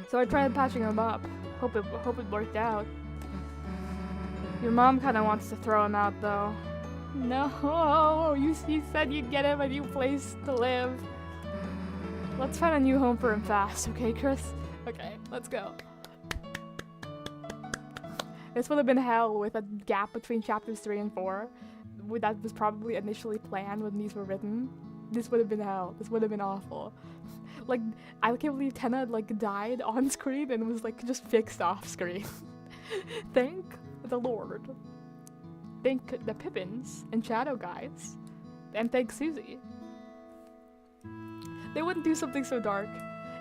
So I tried patching him up. Hope it worked out. Your mom kind of wants to throw him out, though. No, you said you'd get him a new place to live. Let's find a new home for him fast, okay, Chris? Okay, let's go. This would have been hell with a gap between chapters 3 and 4. That was probably initially planned when these were written. This would have been hell. This would have been awful. Like, I can't believe Tenna, like, died on screen and was, like, just fixed off screen. Thank the Lord. Thank the Pippins and Shadow Guys. And thank Susie. They wouldn't do something so dark.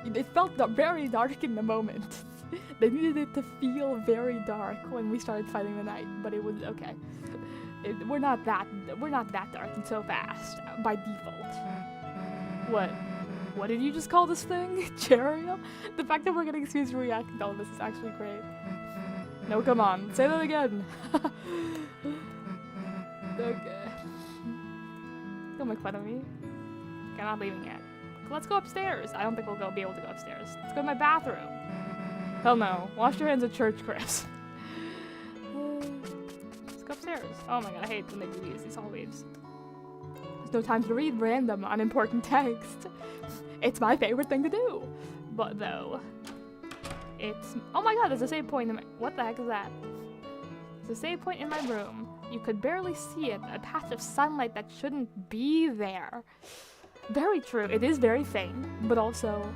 It felt very dark in the moment. They needed it to feel very dark when we started fighting the knight, but it was okay. We're not that dark and so fast by default. What did you just call this thing? Cheerio? The fact that we're getting Susie reacting to all this is actually great. No, come on, say that again. Okay. Don't make fun of me. Okay, I'm not leaving yet. Let's go upstairs. I don't think we'll be able to go upstairs. Let's go to my bathroom. Hell no. Wash your hands at church, Chris. Let's go upstairs. Oh my god, I hate when they do these all leaves. There's no time to read random, unimportant text. It's my favorite thing to do. But though, it's... Oh my god, there's a save point in my... What the heck is that? There's a save point in my room. You could barely see it. A patch of sunlight that shouldn't be there. Very true. It is very faint, but also...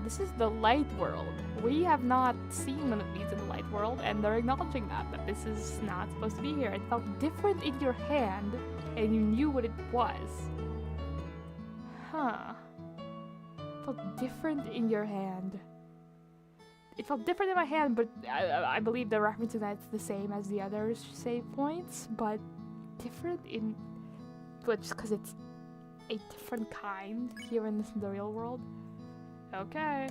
This is the light world. We have not seen one of these in the light world, and they're acknowledging that this is not supposed to be here. It felt different in your hand, and you knew what it was. Huh. It felt different in your hand. It felt different in my hand, but I believe the reference to that's the same as the other save points, but different in... But just because it's a different kind here in the real world. Okay.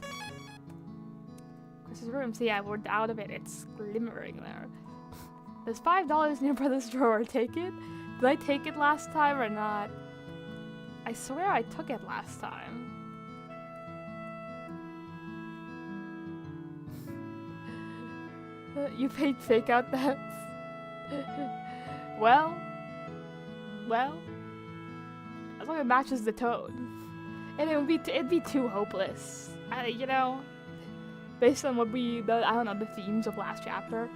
Chris's room. So yeah, we're out of it. It's glimmering there. There's $5 in your brother's drawer. Take it? Did I take it last time or not? I swear I took it last time. You paid fake out that. Well, as long as it matches the tone. And it'd be too hopeless, you know, based on what I don't know, the themes of last chapter.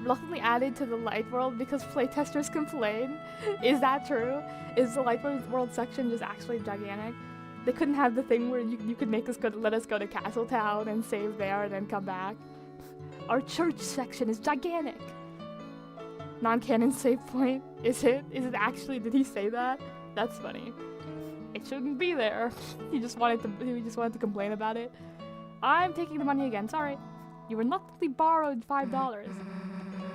Reluctantly added to the light world because playtesters complain. Is that true? Is the light world section just actually gigantic? They couldn't have the thing where you could let us go to Castletown and save there and then come back. Our church section is gigantic. Non-canon save point. Is it? Is it actually? Did he say that? That's funny. It shouldn't be there. He just wanted to complain about it. I'm taking the money again. Sorry. You reluctantly borrowed $5.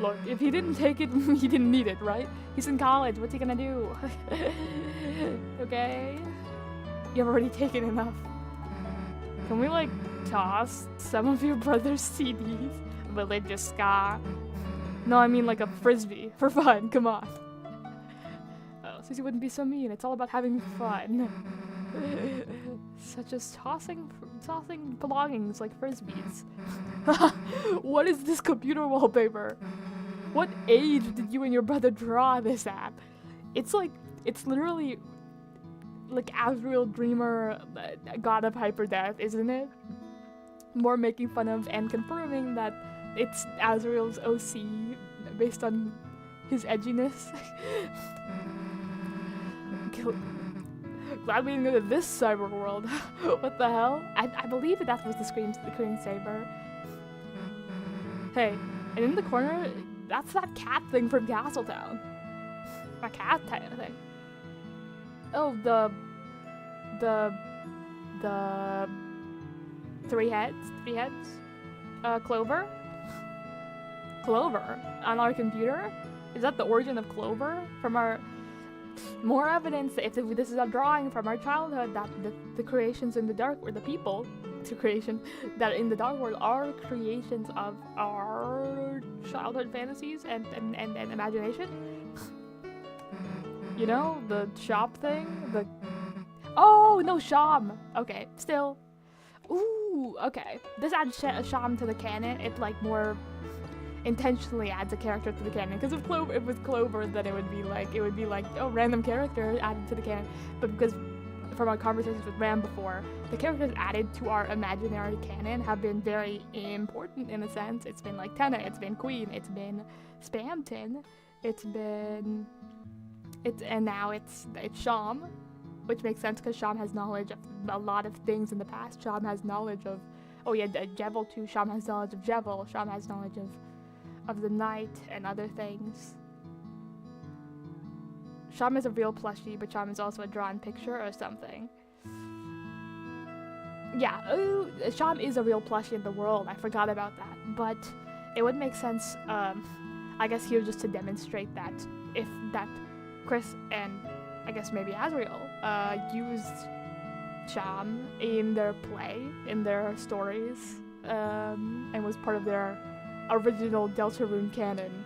Look, if he didn't take it, he didn't need it, right? He's in college. What's he gonna do? Okay. You've already taken enough. Can we, like, toss some of your brother's CDs? Religious ska. No, I mean like a frisbee. For fun, come on. Oh, Susie wouldn't be so mean. It's all about having fun. Such as tossing belongings like frisbees. What is this computer wallpaper? What age did you and your brother draw this at? It's literally like Azrael Dreamer, God of Hyperdeath, isn't it? More making fun of and confirming that it's Azrael's OC based on his edginess. Glad we didn't go to this cyber world. What the hell? I believe that was the screensaver. Hey, and in the corner, that's that cat thing from Castletown. A cat thing. Oh, the three heads? Clover on our computer? Is that the origin of Clover? From our... More evidence that if this is a drawing from our childhood, that the creations in the dark, or the people that are in the dark world are creations of our childhood fantasies and imagination. You know, the shop thing? Oh, no, Sham! Okay, still. Ooh, okay. This adds Sham to the canon. It, like, more intentionally adds a character to the canon. Because if it was Clover, then it would be like, oh, random character added to the canon. But because, from our conversations with Ram before, the characters added to our imaginary canon have been very important in a sense. It's been, like, Tenna, it's been Queen, it's been Spamton, and now it's Sham. which makes sense because Sham has knowledge of a lot of things in the past. Sham has knowledge of, oh yeah, Jevil too. Sham has knowledge of Jevil. Sham has knowledge of the night and other things. Sham is a real plushie, but Sham is also a drawn picture or something. Yeah, Sham is a real plushie in the world. I forgot about that, but it would make sense. I guess here just to demonstrate that if that Chris and I guess maybe Azrael used Sham in their play, in their stories, and was part of their original Deltarune canon.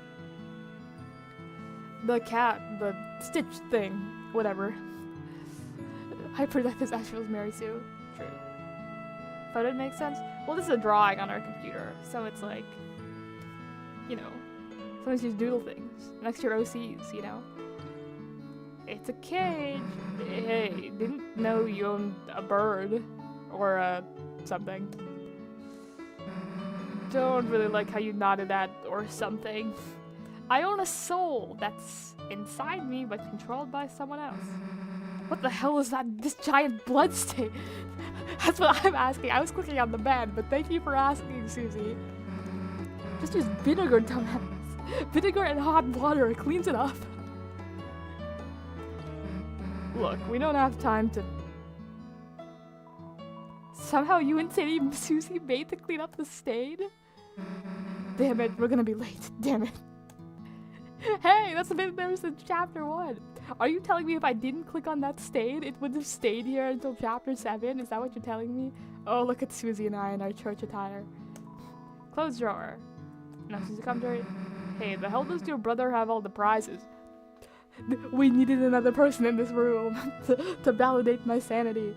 The cat, the Stitch thing, whatever. Hyperdeath is Azrael's Mary Sue. True. But it makes sense. Well, this is a drawing on our computer, so it's like, you know, sometimes you just doodle things next to your OCs, you know? It's a cage. Hey, didn't know you owned a bird or something. Don't really like how you nodded at or something. I own a soul that's inside me but controlled by someone else. What the hell is that? This giant blood stain? That's what I'm asking. I was clicking on the bed, but thank you for asking, Susie. Just use vinegar, dumbass. Vinegar and hot water cleans it up. Look, we don't have time to... Somehow you and Sadie Susie made to clean up the stain? Damn it, we're gonna be late. Damn it. Hey, that's the bit there was in chapter 1. Are you telling me if I didn't click on that stain, it would have stayed here until chapter 7? Is that what you're telling me? Oh, look at Susie and I in our church attire. Clothes drawer. No, Susie, come to it. Hey, the hell does your brother have all the prizes? We needed another person in this room to validate my sanity.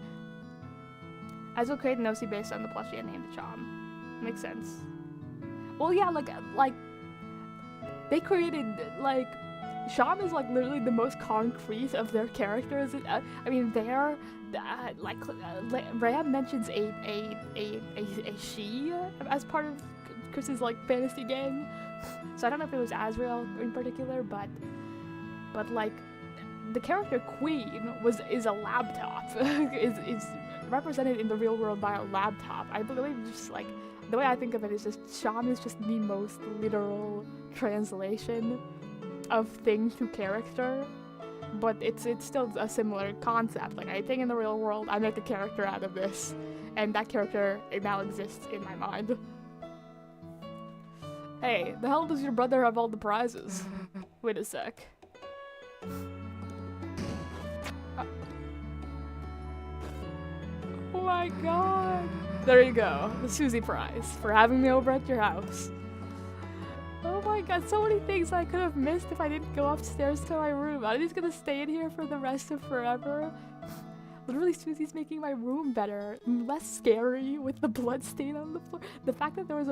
As we'll create an OC based on the plushie and named it Sham. Makes sense. Well, yeah, like they created, like, Sham is, like, literally the most concrete of their characters. I mean, they're, Ram mentions a she as part of Chris's, like, fantasy gang. So I don't know if it was Azrael in particular, but like, the character Queen is a laptop. is represented in the real world by a laptop. I believe just, like, the way I think of it is just Sham is just the most literal translation of thing to character, but it's still a similar concept. Like, I think in the real world I make a character out of this, and that character now exists in my mind. Hey, the hell does your brother have all the prizes? Wait a sec. Oh my god! There you go, the Susie prize for having me over at your house. Oh my god, so many things I could have missed if I didn't go upstairs to my room. I'm just gonna stay in here for the rest of forever. Literally, Susie's making my room better, less scary with the blood stain on the floor. The fact that there was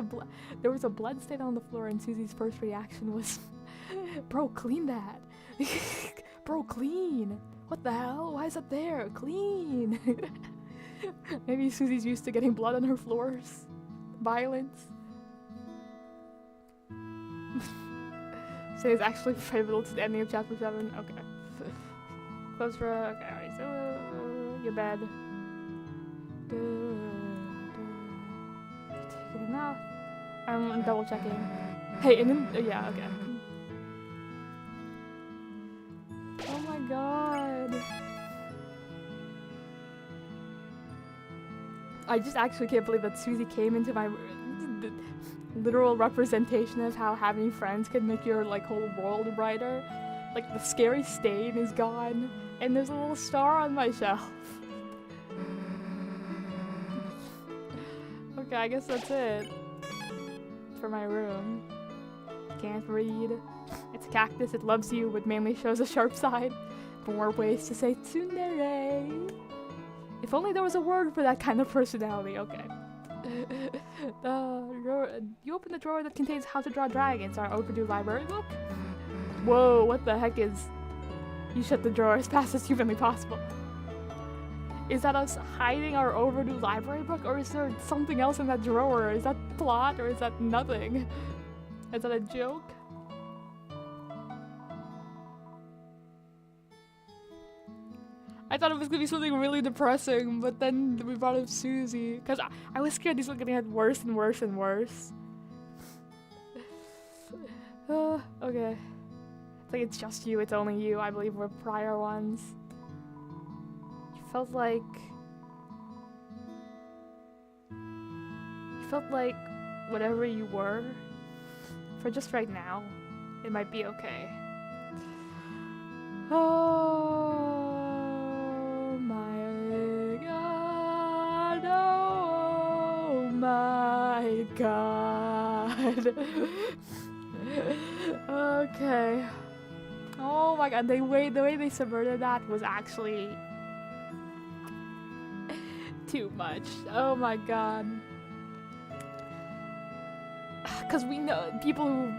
a blood stain on the floor and Susie's first reaction was, "Bro, clean that." Bro, clean. What the hell? Why is that there? Clean. Maybe Susie's used to getting blood on her floors. Violence. So it's actually pivotal to the ending of chapter 7. Okay. Close for okay, alright, so your bed. Taking enough. I'm double checking. Hey, and then yeah, okay. Oh my god. I just actually can't believe that Susie came into my literal representation of how having friends can make your, like, whole world brighter. Like, the scary stain is gone, and there's a little star on my shelf. Okay, I guess that's it for my room. Can't read. It's a cactus, it loves you, but mainly shows a sharp side. More ways to say tsundere. If only there was a word for that kind of personality. Okay. You open the drawer that contains How to Draw Dragons, our overdue library book. Whoa, what the heck is... You shut the drawer as fast as humanly possible. Is that us hiding our overdue library book, or is there something else in that drawer? Is that plot, or is that nothing? Is that a joke? thought it was gonna be something really depressing, but then we brought up Susie. Because I was scared these were gonna get worse and worse and worse. Okay. It's like it's just you, it's only you. I believe we're prior ones. You felt like whatever you were, for just right now, it might be okay. Oh my god, oh my god. Okay. Oh my god, the way they subverted that was actually too much. Oh my god. Because we know people who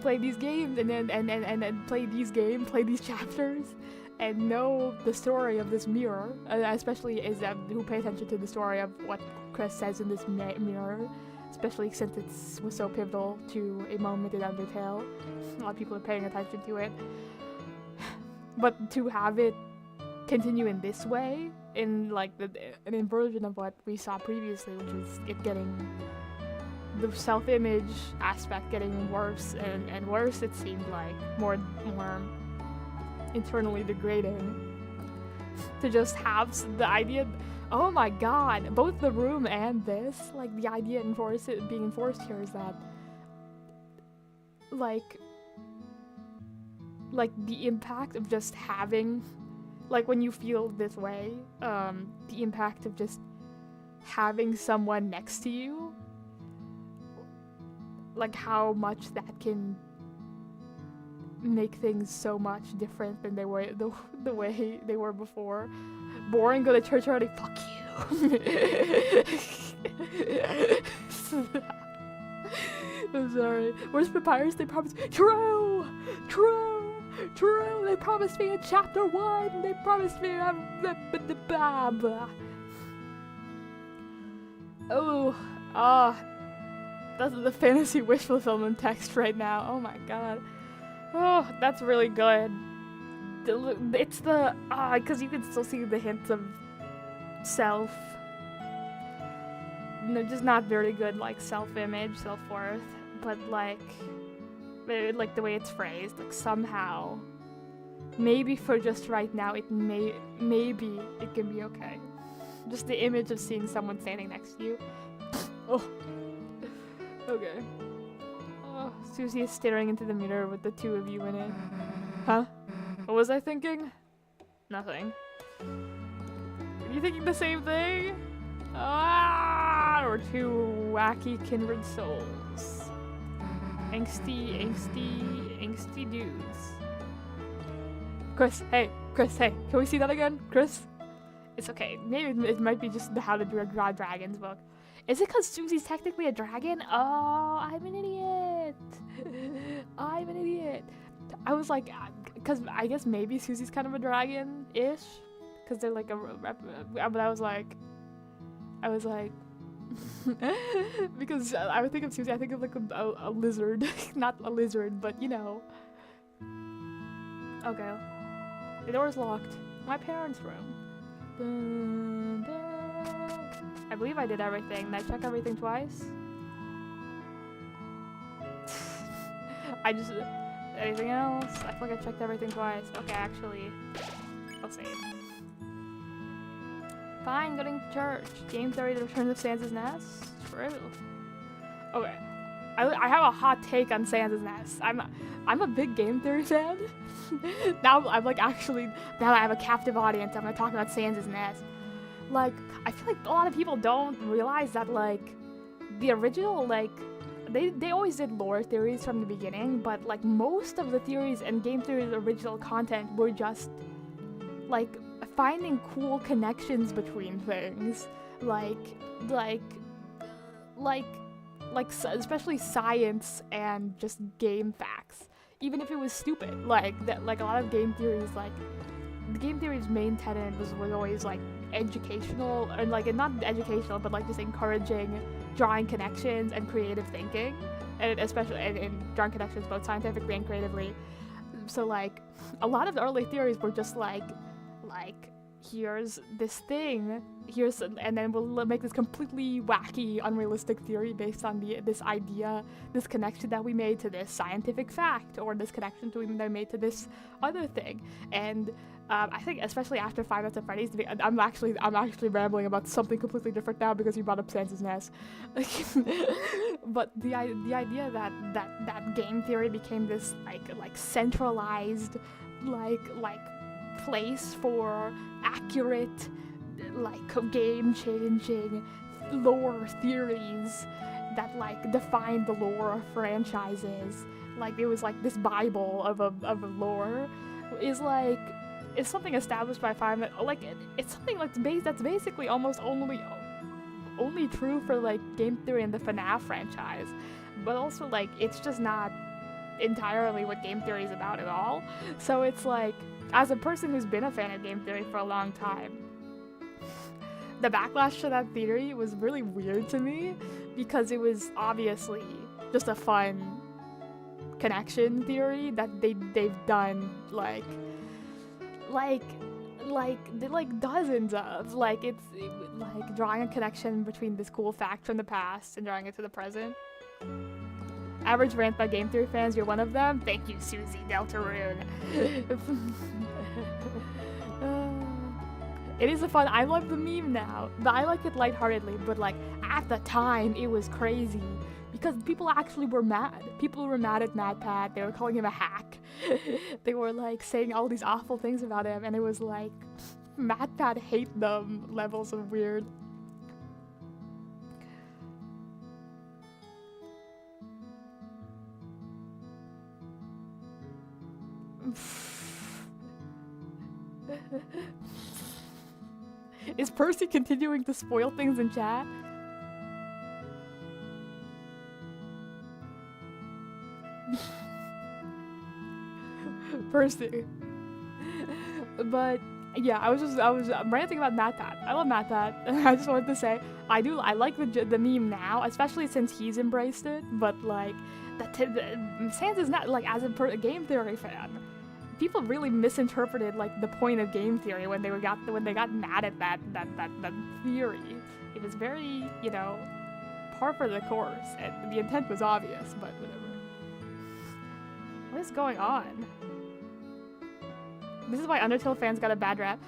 play these games and then play these chapters and know the story of this mirror, especially who pay attention to the story of what Chris says in this mirror, especially since it was so pivotal to a moment in Undertale. A lot of people are paying attention to it. But to have it continue in this way, in like an inversion of what we saw previously, which is it getting the self-image aspect getting worse and worse, it seemed like more internally degrading. To just have the idea, oh my god, both the room and this, like the idea being enforced here is that like the impact of just having, like when you feel this way, the impact of just having someone next to you, like how much that can make things so much different than they were the way they were before. Boring, go to church already, fuck you. I'm sorry. Where's Papyrus? They promised true! They promised me in chapter 1. They promised me that's the fantasy wish fulfillment text right now. Oh my god. Oh, that's really good. It's the because you can still see the hints of self. No, just not very good, like self-image, self-worth, but like the way it's phrased, like somehow, maybe for just right now, maybe it can be okay. Just the image of seeing someone standing next to you. Oh. Okay. Oh, Susie is staring into the mirror with the two of you in it. Huh? What was I thinking? Nothing. Are you thinking the same thing? Ah, we're two wacky kindred souls. Angsty dudes. Chris, hey, can we see that again? Chris? It's okay. Maybe it might be just the How to Draw Dragons book. Is it because Susie's technically a dragon? Oh, I'm an idiot. I was like, because I guess maybe Susie's kind of a dragon-ish. Because they're like but I was like, because I would think of Susie, I think of like a lizard. Not a lizard, but you know. Okay. The door's locked. My parents' room. Dun, dun. I believe I did everything. Did I check everything twice? Anything else? I feel like I checked everything twice. Okay, actually, I'll save. Fine, going to church. Game theory, The Return of Sans' Nest? True. Okay. I have a hot take on Sans' Nest. I'm a big game theory fan. Now I'm like actually, now that I have a captive audience, I'm gonna talk about Sans' Nest. Like, I feel like a lot of people don't realize that, like, the original, like, they always did lore theories from the beginning, but, like, most of the theories and game theory's original content were just, like, finding cool connections between things. Especially science and just game facts. Even if it was stupid. Like a lot of game theories, like, the game theory's main tenet was always, like, educational, and like not educational, but like just encouraging drawing connections and creative thinking, and especially in drawing connections both scientifically and creatively. So like a lot of the early theories were just like here's this thing, and then we'll make this completely wacky, unrealistic theory based on this idea, this connection that we made to this scientific fact, or this connection that we made to this other thing. And I think especially after Five Nights at Freddy's, I'm actually rambling about something completely different now because you brought up Santa's Nest. But the idea that game theory became this like centralized like place for accurate like game-changing lore theories that like defined the lore of franchises, like it was like this bible of a lore, is something established by Five Nights. Like it's something that's basically almost only true for like game theory in the FNAF franchise, but also like it's just not entirely what game theory is about at all. So it's like, as a person who's been a fan of game theory for a long time, the backlash to that theory was really weird to me, because it was obviously just a fun connection theory that they've done like dozens of, like it's like drawing a connection between this cool fact from the past and drawing it to the present. Average rant by game theory fans, you're one of them. Thank you, Susie Deltarune. It is a fun. I love the meme now, but I like it lightheartedly. But like at the time, it was crazy because people actually were mad. People were mad at MatPat. They were calling him a hack. They were like saying all these awful things about him, and it was like MatPat hate them levels of weird. Is Percy continuing to spoil things in chat? Percy. But yeah, I was ranting about MatPat. I love MatPat. I just wanted to say I like the meme now, especially since he's embraced it. But like Sans is not like, as a game theory fan, people really misinterpreted like the point of game theory when they got mad at that theory. It was very, you know, par for the course, and the intent was obvious, but whatever. What is going on? This is why Undertale fans got a bad rap.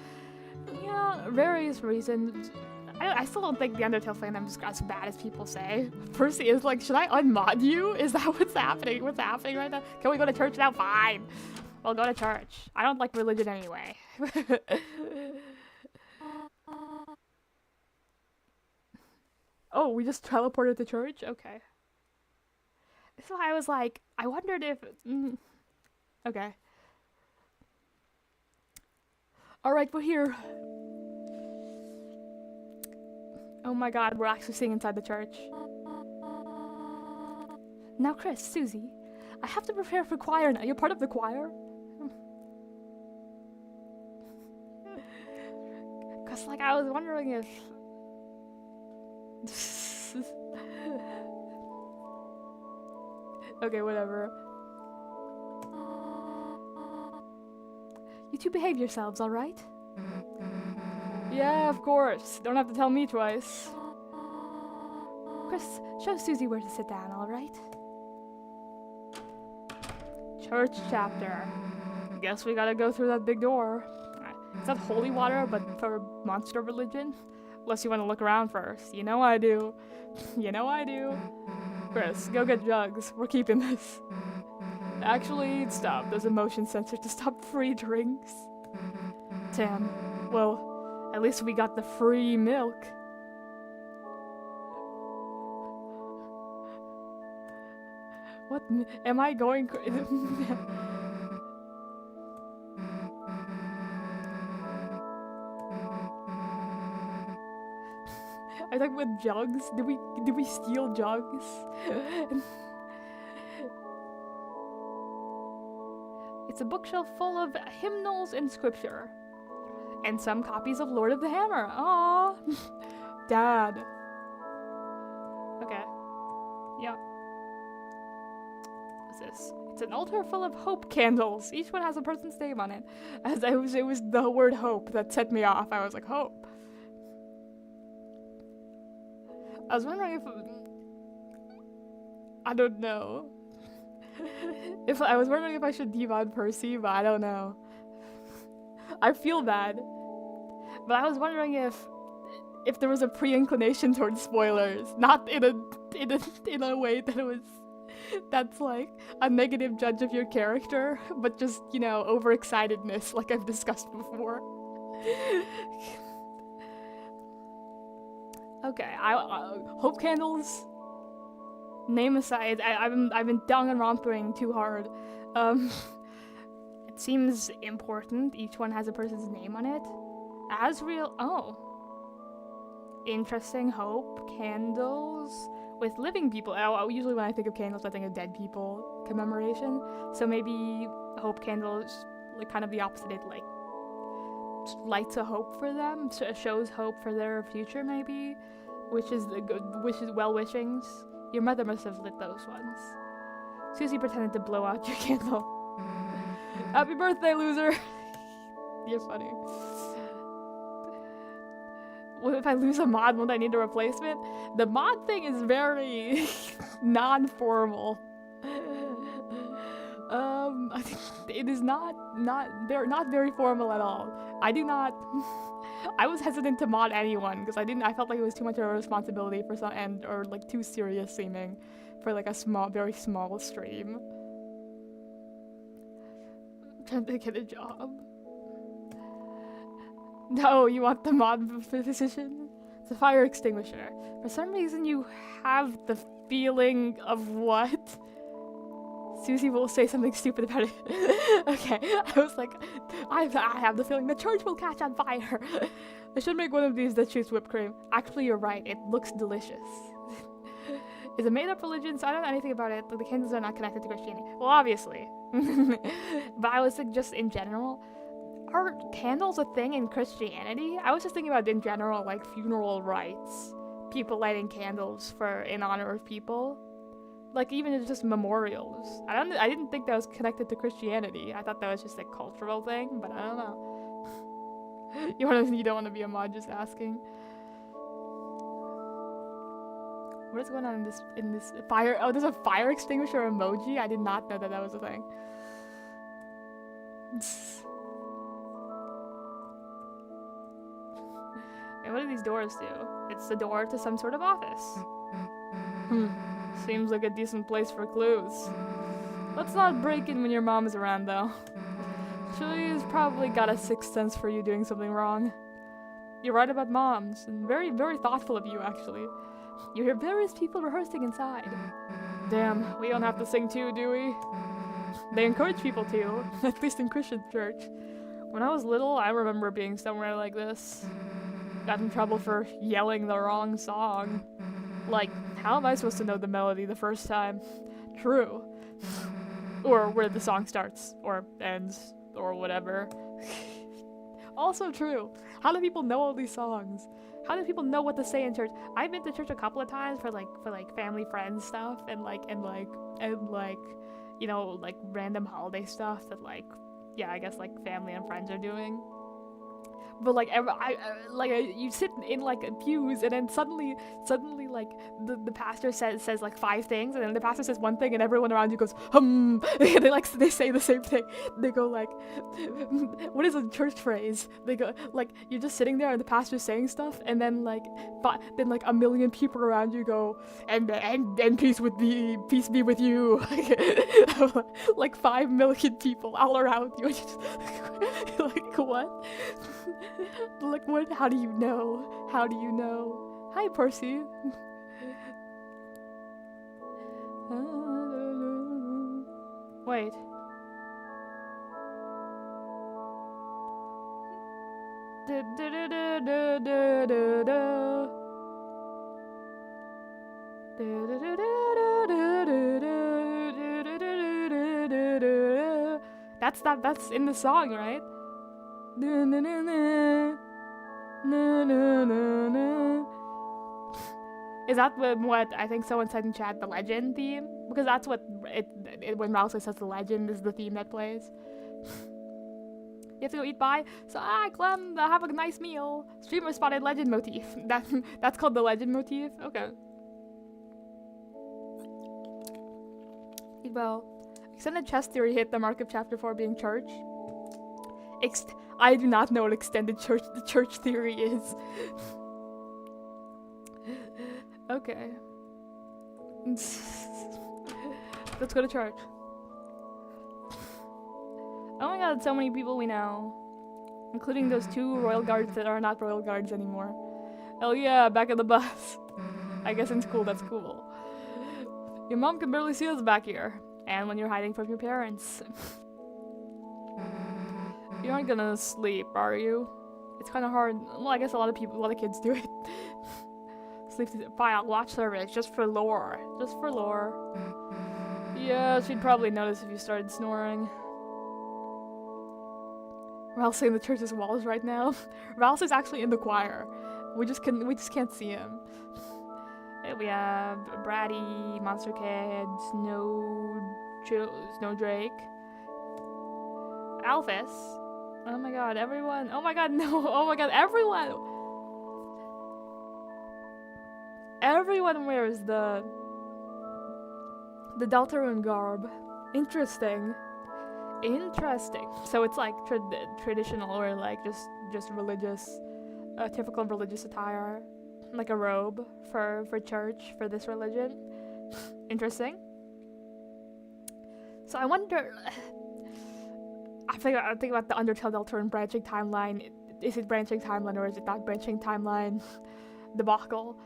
Yeah, various reasons. I still don't think the Undertale fandom is as bad as people say. Percy is like, should I unmod you? Is that what's happening? What's happening right now? Can we go to church now? Fine. We'll go to church. I don't like religion anyway. Oh, we just teleported to church? Okay. So I was like, I wondered if... Okay. Alright, we're here. Oh my god, we're actually sitting inside the church. Now Chris, Susie, I have to prepare for choir now. You're part of the choir? Cause like I was wondering if... Okay, whatever. You two behave yourselves, alright? Yeah, of course. Don't have to tell me twice. Chris, show Susie where to sit down, alright? Church chapter. Guess we gotta go through that big door. It's not holy water, but for monster religion. Unless you want to look around first. You know I do. You know I do. Chris, go get jugs. We're keeping this. Actually, stop. There's a motion sensor to stop free drinks. Damn. Well, at least we got the free milk. What? Am I going crazy? I talk about jugs. Did we steal jugs? It's a bookshelf full of hymnals and scripture, and some copies of Lord of the Hammer. Aww, Dad. Okay. Yep. is this? It's an altar full of hope candles. Each one has a person's name on it. As it was the word hope that set me off. I was like, hope. I was wondering if... I don't know. I was wondering if I should demon Percy, but I don't know. I feel bad. But I was wondering if there was a pre-inclination towards spoilers. Not in a way that's like a negative judge of your character, but just, you know, overexcitedness like I've discussed before. Okay, hope candles. Name aside, I've been danganronping too hard. It seems important. Each one has a person's name on it. Asriel. Oh, interesting. Hope candles with living people. Oh, usually when I think of candles, I think of dead people commemoration. So maybe hope candles, like kind of the opposite. It like lights a hope for them, shows hope for their future, maybe, which is well wishings. Your mother must have lit those ones. Susie pretended to blow out your candle. Happy birthday, loser! You're funny. Well, if I lose a mod, won't I need a replacement? The mod thing is very non-formal. I think it is not very formal at all. I was hesitant to mod anyone because I felt like it was too much of a responsibility for some or like too serious seeming for like a very small stream. I'm trying to get a job. No, you want the mod position? It's a fire extinguisher. For some reason you have the feeling of what? Susie will say something stupid about it. Okay, I was like, I have the feeling the church will catch on fire. I should make one of these that shoots whipped cream. Actually, you're right. It looks delicious. It's a made-up religion, so I don't know anything about it. But the candles are not connected to Christianity. Well, obviously. But I was like, just in general, are candles a thing in Christianity? I was just thinking about in general, like funeral rites, people lighting candles in honor of people. Like, even just memorials. I didn't think that was connected to Christianity. I thought that was just a cultural thing, but I don't know. You don't want to be a mod, just asking. What is going on in this fire? Oh, there's a fire extinguisher emoji? I did not know that was a thing. And what do these doors do? It's the door to some sort of office. Seems like a decent place for clues. Let's not break in when your mom is around, though. She's probably got a sixth sense for you doing something wrong. You're right about moms, and very, very thoughtful of you, actually. You hear various people rehearsing inside. Damn, we don't have to sing too, do we? They encourage people to, at least in Christian church. When I was little, I remember being somewhere like this. Got in trouble for yelling the wrong song. Like, how am I supposed to know the melody the first time? True. Or where the song starts, or ends, or whatever. Also true. How do people know all these songs? How do people know what to say in church? I've been to church a couple of times for family friends stuff and you know, like random holiday stuff that I guess like family and friends are doing. But you sit in like pews, and then suddenly like the pastor says like 5 things, and then the pastor says one thing, and everyone around you goes and they say the same thing. They go like, what is a church phrase? They go like, you're just sitting there and the pastor's saying stuff, and then like a million people around you go and peace be with you. Like 5 million people all around you. Like what? Like what? How do you know? How do you know? Hi, Percy. Wait. That's in the song, right? Na, na, na, na. Na, na, na, na. Is that what I think someone said in chat, the legend theme? Because that's what when Mouse says the legend is the theme that plays. You have to go eat bye. So Clem, have a nice meal. Streamer spotted legend motif. That's called the legend motif. Okay. Eat well. Extended chest theory hit the mark of chapter 4 being church. I do not know what extended church theory is. Okay. Let's go to church. Oh my god, so many people we know. Including those 2 royal guards that are not royal guards anymore. Hell yeah, back at the bus. I guess in school that's cool. Your mom can barely see us back here. And when you're hiding from your parents. You aren't gonna sleep, are you? It's kinda hard. Well, I guess a lot of kids do it. Sleep file, watch service, just for lore. Just for lore. Yeah, she'd probably notice if you started snoring. Ralph's in the church's walls right now. Ralph is actually in the choir. We just can't see him. We have Bratty, Monster Kid, Snowdrake, Alphys. Oh my god, everyone. Oh my god, no. Oh my god, everyone. Everyone wears the Deltarune garb. Interesting. So it's like traditional or like just religious, typical religious attire, like a robe for church for this religion. Interesting. So I wonder. I think about the Undertale Deltarune branching timeline. Is it branching timeline or is it not branching timeline? Debacle.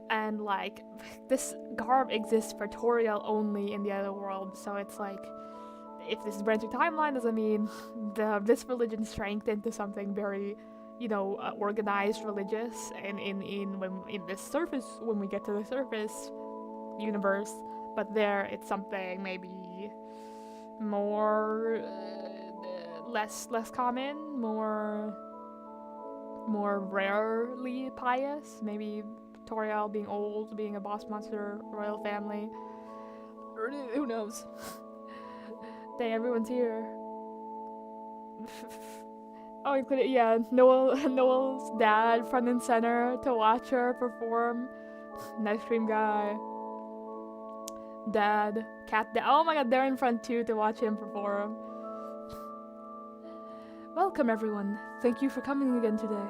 And like this garb exists for Toriel only in the other world, so it's like. If this is branching timeline, does that mean this religion strengthened to something very, organized religious, and in this surface, when we get to the surface universe, but there it's something maybe more less common, more rarely pious. Maybe Toriel being old, being a boss monster, royal family. Who knows? Dang, everyone's here. Oh, including, yeah, Noel's dad front and center to watch her perform. Nice cream guy. Dad, cat dad. Oh my god, they're in front too to watch him perform. Welcome everyone. Thank you for coming again today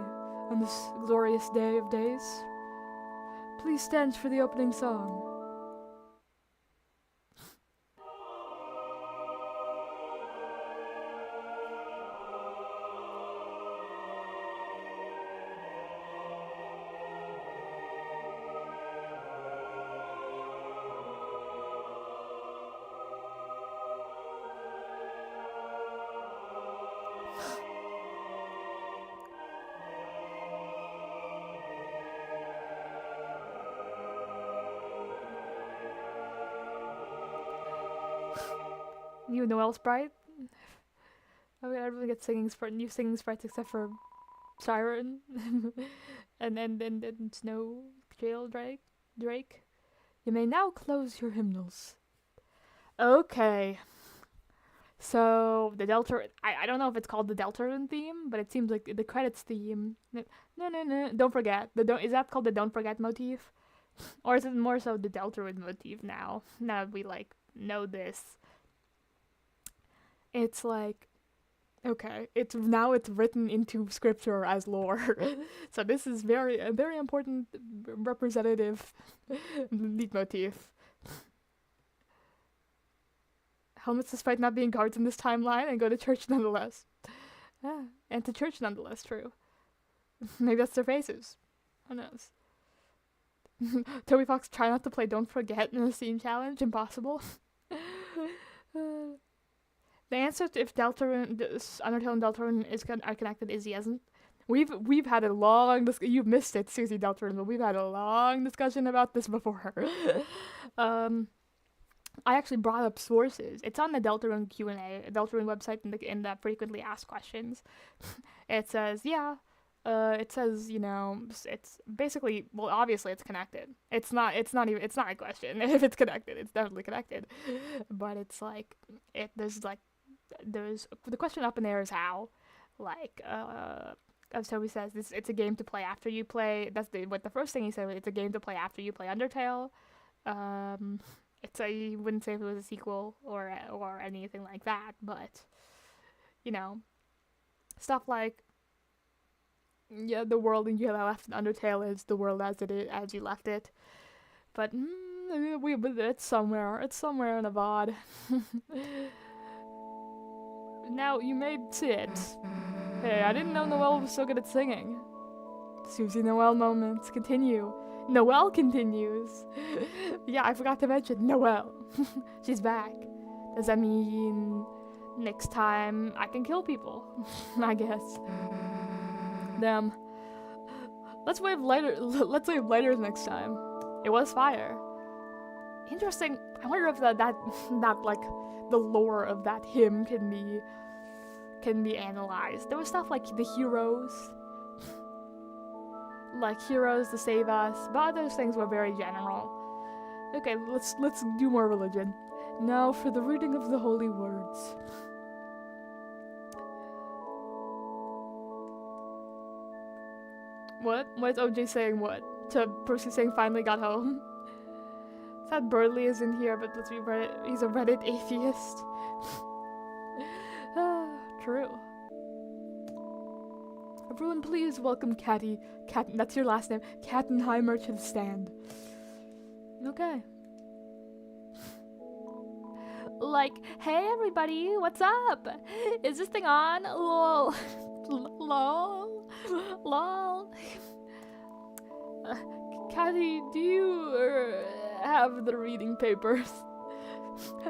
on this glorious day of days. Please stand for the opening song. New Noel sprite. I mean, everyone gets new singing sprites except for Siren and Snow Jail Drake. You may now close your hymnals. Okay. So the Deltarune, I don't know if it's called the Deltarune theme, but it seems like the credits theme. No. Don't forget. Is that called the Don't Forget motif? Or is it more so the Deltarune motif now? Now that we know this. It's like, okay, it's written into scripture as lore. So this is a very important representative leitmotif. Helmets despite not being guards in this timeline and go to church nonetheless. And to church nonetheless, true. Maybe that's their faces. Who knows? Toby Fox try not to play Don't Forget in a scene challenge. Impossible. The answer to if Undertale and Deltarune are connected is yes. We've had a long you've missed it, Susie Deltarune, but we've had a long discussion about this before. I actually brought up sources. It's on the Deltarune Q&A, Deltarune website in the frequently asked questions. It says, yeah, It says, you know, it's basically, well, obviously it's connected. It's not a question if it's connected. It's definitely connected. But it's like, there's the question up in there is how, like, as Toby says, it's a game to play after you play. What the first thing he said. It's a game to play after you play Undertale. You wouldn't say if it was a sequel or anything like that, but you know, stuff like, yeah, the world you left in Undertale is the world as it is as you left it. But it's somewhere in a VOD. Now you may see it. Hey, I didn't know Noelle was so good at singing. Susie Noelle moments continue. Noelle continues. Yeah, I forgot to mention Noelle. She's back. Does that mean next time I can kill people? I guess. Damn. Let's wave lighters next time. It was fire. Interesting. I wonder if that like the lore of that hymn can be analyzed. There was stuff like the heroes. Like heroes to save us, but those things were very general. Okay, let's do more religion. Now for the reading of the holy words. What? Why is OJ saying what? To Percy saying finally got home? Sad Birdley is in here, but let's be Reddit. He's a Reddit atheist. True. Everyone, please welcome Catty. That's your last name. Kattenheimer to the stand. Okay. Like, hey everybody, what's up? Is this thing on? Lol. Lol. Lol. Catty, do you have the reading papers?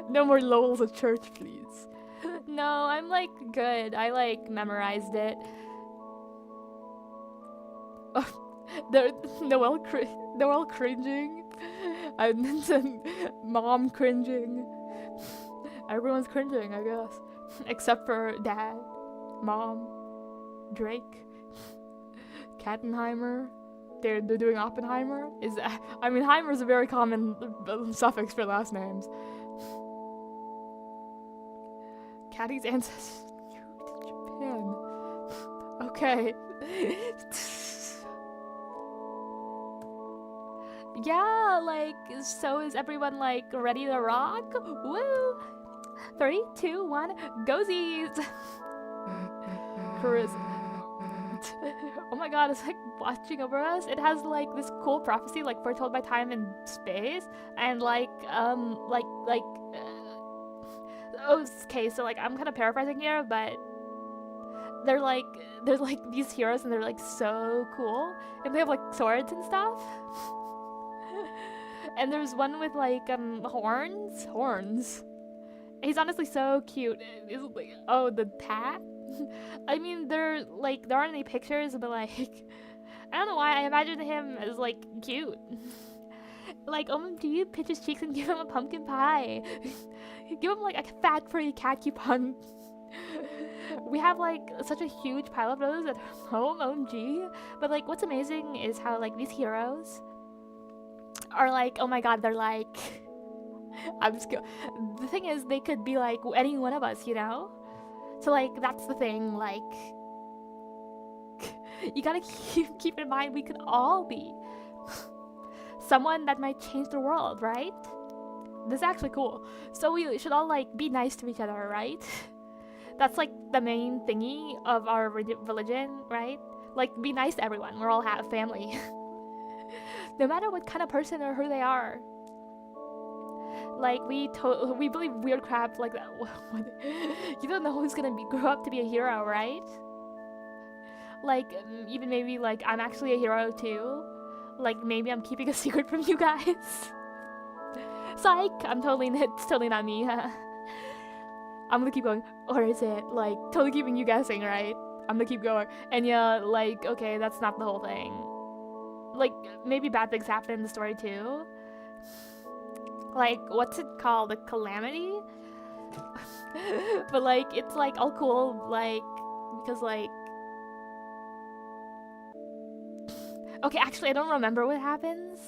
No more lols at church, please. No, I'm like good. I like memorized it. Noelle cringing. Mom cringing. Everyone's cringing, I guess. Except for Dad, Mom, Drake, Kattenheimer. They're doing Oppenheimer. Heimer is a very common suffix for last names. Caddy's ancestors. Japan. Okay. Yeah, like, so is everyone, like, ready to rock? Woo! 3, 2, 1, gozies! Chris. Oh my god, it's like watching over us. It has, like, this cool prophecy, like, foretold by time and space, and, like, okay, so, like, I'm kind of paraphrasing here, but there's like, these heroes, and they're, like, so cool, and they have, like, swords and stuff. And there's one with like horns. He's honestly so cute. Like, oh, the hat. I mean, there aren't any pictures, but like, I don't know why I imagine him as like cute. Like, OMG, pinch his cheeks and give him a pumpkin pie. Give him like a fat furry cat coupon. We have like such a huge pile of those at home, OMG. But like, what's amazing is how like these heroes are like, oh my god, they're like, the thing is, they could be like any one of us, you know? So like, that's the thing, like, you gotta keep in mind we could all be someone that might change the world, right? This is actually cool. So we should all like be nice to each other, right? That's like the main thingy of our religion, right? Like, be nice to everyone. We're all family. No matter what kind of person or who they are. Like, we believe weird crap like that. You don't know who's gonna grow up to be a hero, right? Like, even maybe, like, I'm actually a hero too. Like, maybe I'm keeping a secret from you guys. Psych! It's totally not me. I'm gonna keep going. Or is it, like, totally keeping you guessing, right? I'm gonna keep going. And yeah, like, okay, that's not the whole thing. Like, maybe bad things happen in the story too. Like, what's it called? A calamity? But like, it's like all cool, like, because like, Okay, actually, I don't remember what happens.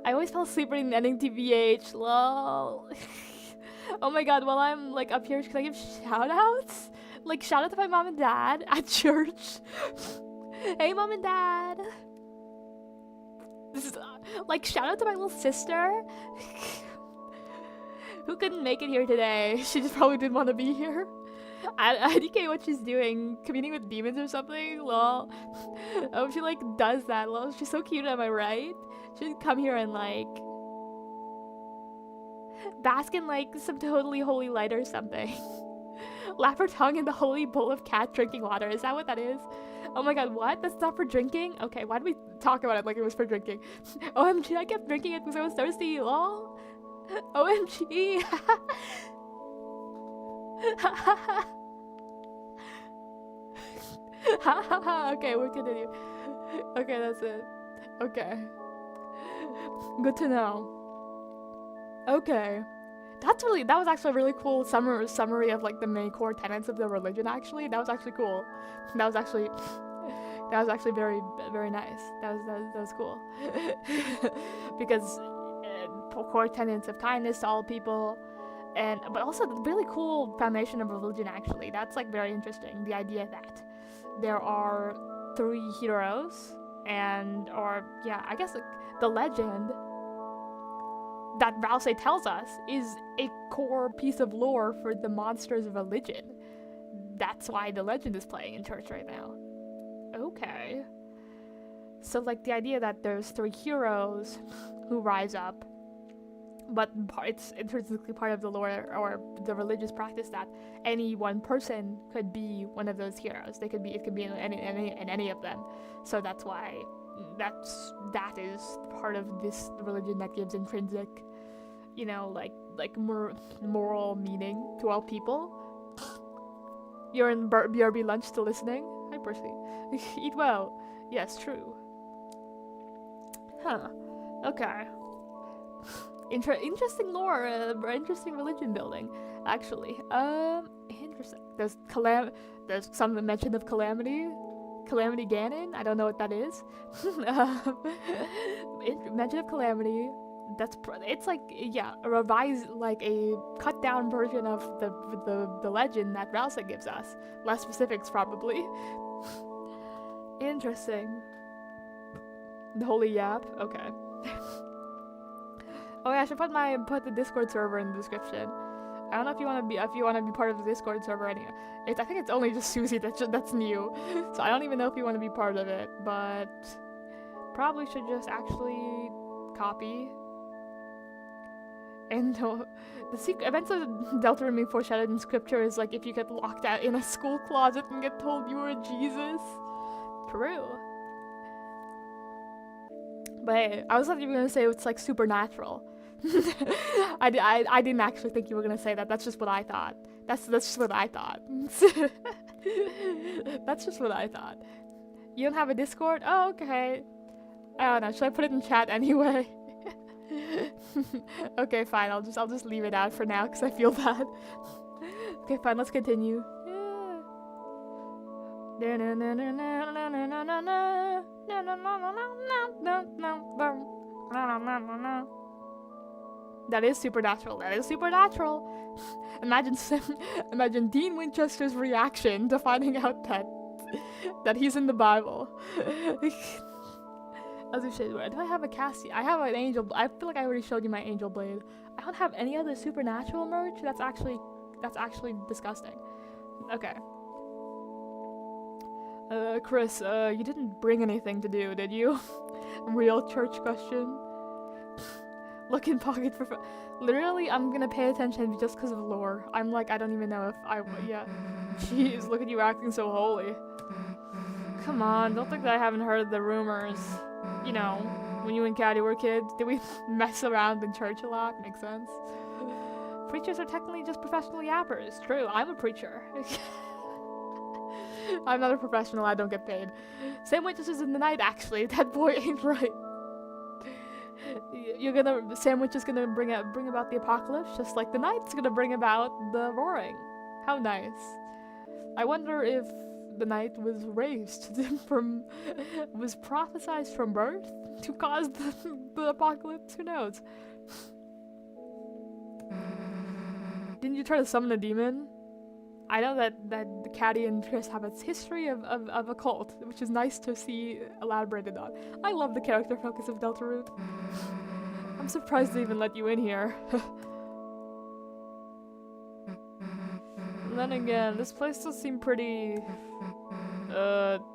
I always fell asleep reading the ending TBH. Lol. Oh my god, while I'm like up here, can I give shout outs? Like, shout out to my mom and dad at church. Hey, mom and dad. This is like, shout out to my little sister who couldn't make it here today. She just probably didn't want to be here. I DK what she's doing, communing with demons or something. Lol. Oh, she like does that. Lol, she's so cute. Am I right? She'd come here and like bask in like some totally holy light or something. Lap her tongue in the holy bowl of cat drinking water. Is that what that is? Oh my god, what? That's not for drinking? Okay, why did we talk about it like it was for drinking? OMG, I kept drinking it because I was thirsty. Lol. OMG. Okay, we'll continue. Okay, that's it. Okay. Good to know. Okay. That was actually a really cool summary of like the main core tenets of the religion actually. That was actually cool. That was actually very, very nice. That was cool. Because core tenets of kindness to all people, but also the really cool foundation of religion actually. That's like very interesting. The idea that there are 3 heroes I guess like, the legend that Rousey tells us is a core piece of lore for the monsters of religion. That's why the legend is playing in church right now. Okay. So like the idea that there's 3 heroes who rise up, but it's intrinsically part of the lore or the religious practice that any one person could be one of those heroes. It could be in any of them. So that's why that is part of this religion that gives intrinsic, like moral meaning to all people. You're in BRB lunch still listening? Hi, Percy. Eat well. Yes, true. Huh. Okay. Interesting lore, interesting religion building, actually. Interesting. There's some mention of Calamity Ganon. I don't know what that is. Mention of Calamity. It's like a revised, like a cut down version of the legend that Rousey gives us. Less specifics probably. Interesting. The Holy Yap. Okay. Oh yeah, I should put the Discord server in the description. I don't know if you want to be part of the Discord server anyway. I think it's only just Susie that's new, so I don't even know if you want to be part of it. But probably should just actually copy. And the secret events of Deltarune being foreshadowed in scripture is like if you get locked out in a school closet and get told you were Jesus. True. But hey, I was thought you were gonna say it's like supernatural. I didn't actually think you were gonna say that. That's just what I thought. That's just what I thought. That's just what I thought. You don't have a Discord? Oh, okay. I don't know. Should I put it in chat anyway? Okay, fine. I'll just leave it out for now because I feel bad. Okay, fine. Let's continue. That is supernatural. That is supernatural. Imagine Dean Winchester's reaction to finding out that he's in the Bible. As I said, do I have a Cassie? I have an angel. I feel like I already showed you my angel blade. I don't have any other supernatural merch. That's actually disgusting. Okay. Chris, you didn't bring anything to do, did you? Real church question. Look in pocket for literally, I'm gonna pay attention just because of lore. I'm like, I don't even know if Jeez, look at you acting so holy. Come on, don't think that I haven't heard the rumors. You know, when you and Caddy were kids, did we mess around in church a lot? Makes sense. Preachers are technically just professional yappers. True, I'm a preacher. I'm not a professional, I don't get paid. Same waitresses in the night, actually. That boy ain't right. Sandwich is gonna bring about the apocalypse, just like the night's gonna bring about the roaring. How nice. I wonder if the night was raised was prophesized from birth to cause the apocalypse. Who knows? Didn't you try to summon a demon? I know that Caddy and Chris have a history of a cult, which is nice to see elaborated on. I love the character focus of Deltarune. I'm surprised they even let you in here. And then again, this place does seem pretty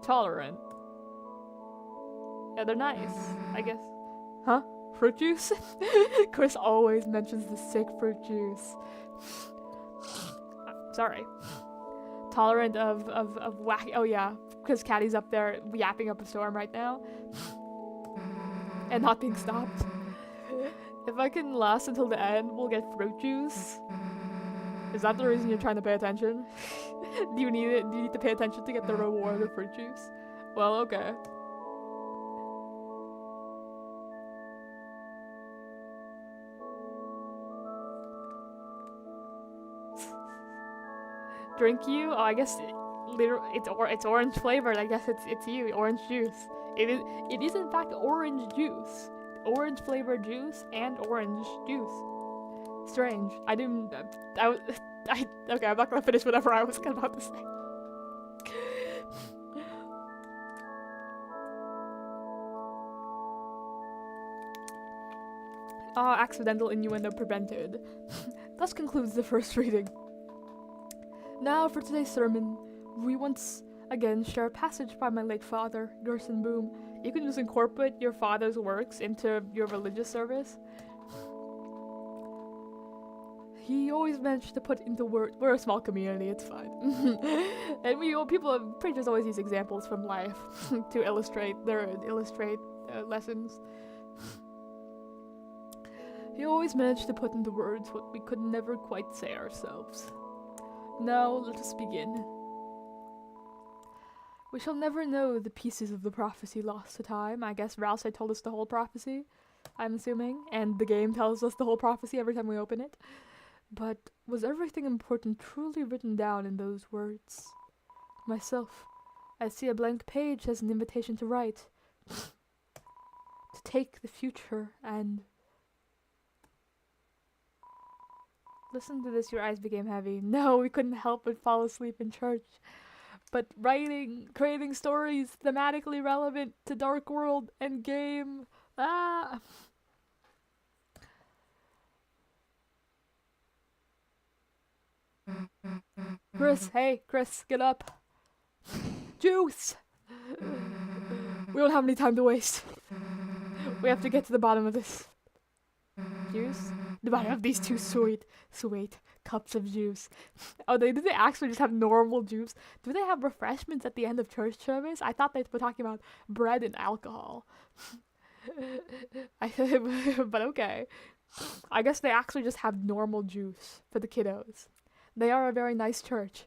tolerant. Yeah, they're nice, I guess. Huh? Fruit juice? Chris always mentions the sick fruit juice. Sorry. Tolerant of whack. Oh yeah, because Caddy's up there yapping up a storm right now. And not being stopped. If I can last until the end, we'll get fruit juice. Is that the reason you're trying to pay attention? Do you need it? Do you need to pay attention to get the reward of fruit juice? Well, okay. Drink you? Oh, I guess it's orange flavored. I guess it's you, orange juice. It is in fact orange juice, orange flavored juice and orange juice. Strange. Okay, I'm not gonna finish whatever I was about to say. Accidental innuendo prevented. Thus concludes the first reading. Now for today's sermon, we once again share a passage by my late father, Gerson Boom. You can just incorporate your father's works into your religious service. He always managed to put into words. We're a small community, it's fine. And preachers always use examples from life to illustrate lessons. He always managed to put into words what we could never quite say ourselves. Now let us begin. We shall never know the pieces of the prophecy lost to time. I guess Ralsei told us the whole prophecy, I'm assuming, and the game tells us the whole prophecy every time we open it. But was everything important truly written down in those words? Myself, I see a blank page as an invitation to write, to take the future and... Listen to this, your eyes became heavy. No, we couldn't help but fall asleep in church. But creating stories thematically relevant to Dark World and game. Chris, hey, Chris, get up. Juice! We don't have any time to waste. We have to get to the bottom of this. Juice? The bottom of these two sweet cups of juice. Oh, do they actually just have normal juice? Do they have refreshments at the end of church service? I thought they were talking about bread and alcohol. But okay. I guess they actually just have normal juice for the kiddos. They are a very nice church.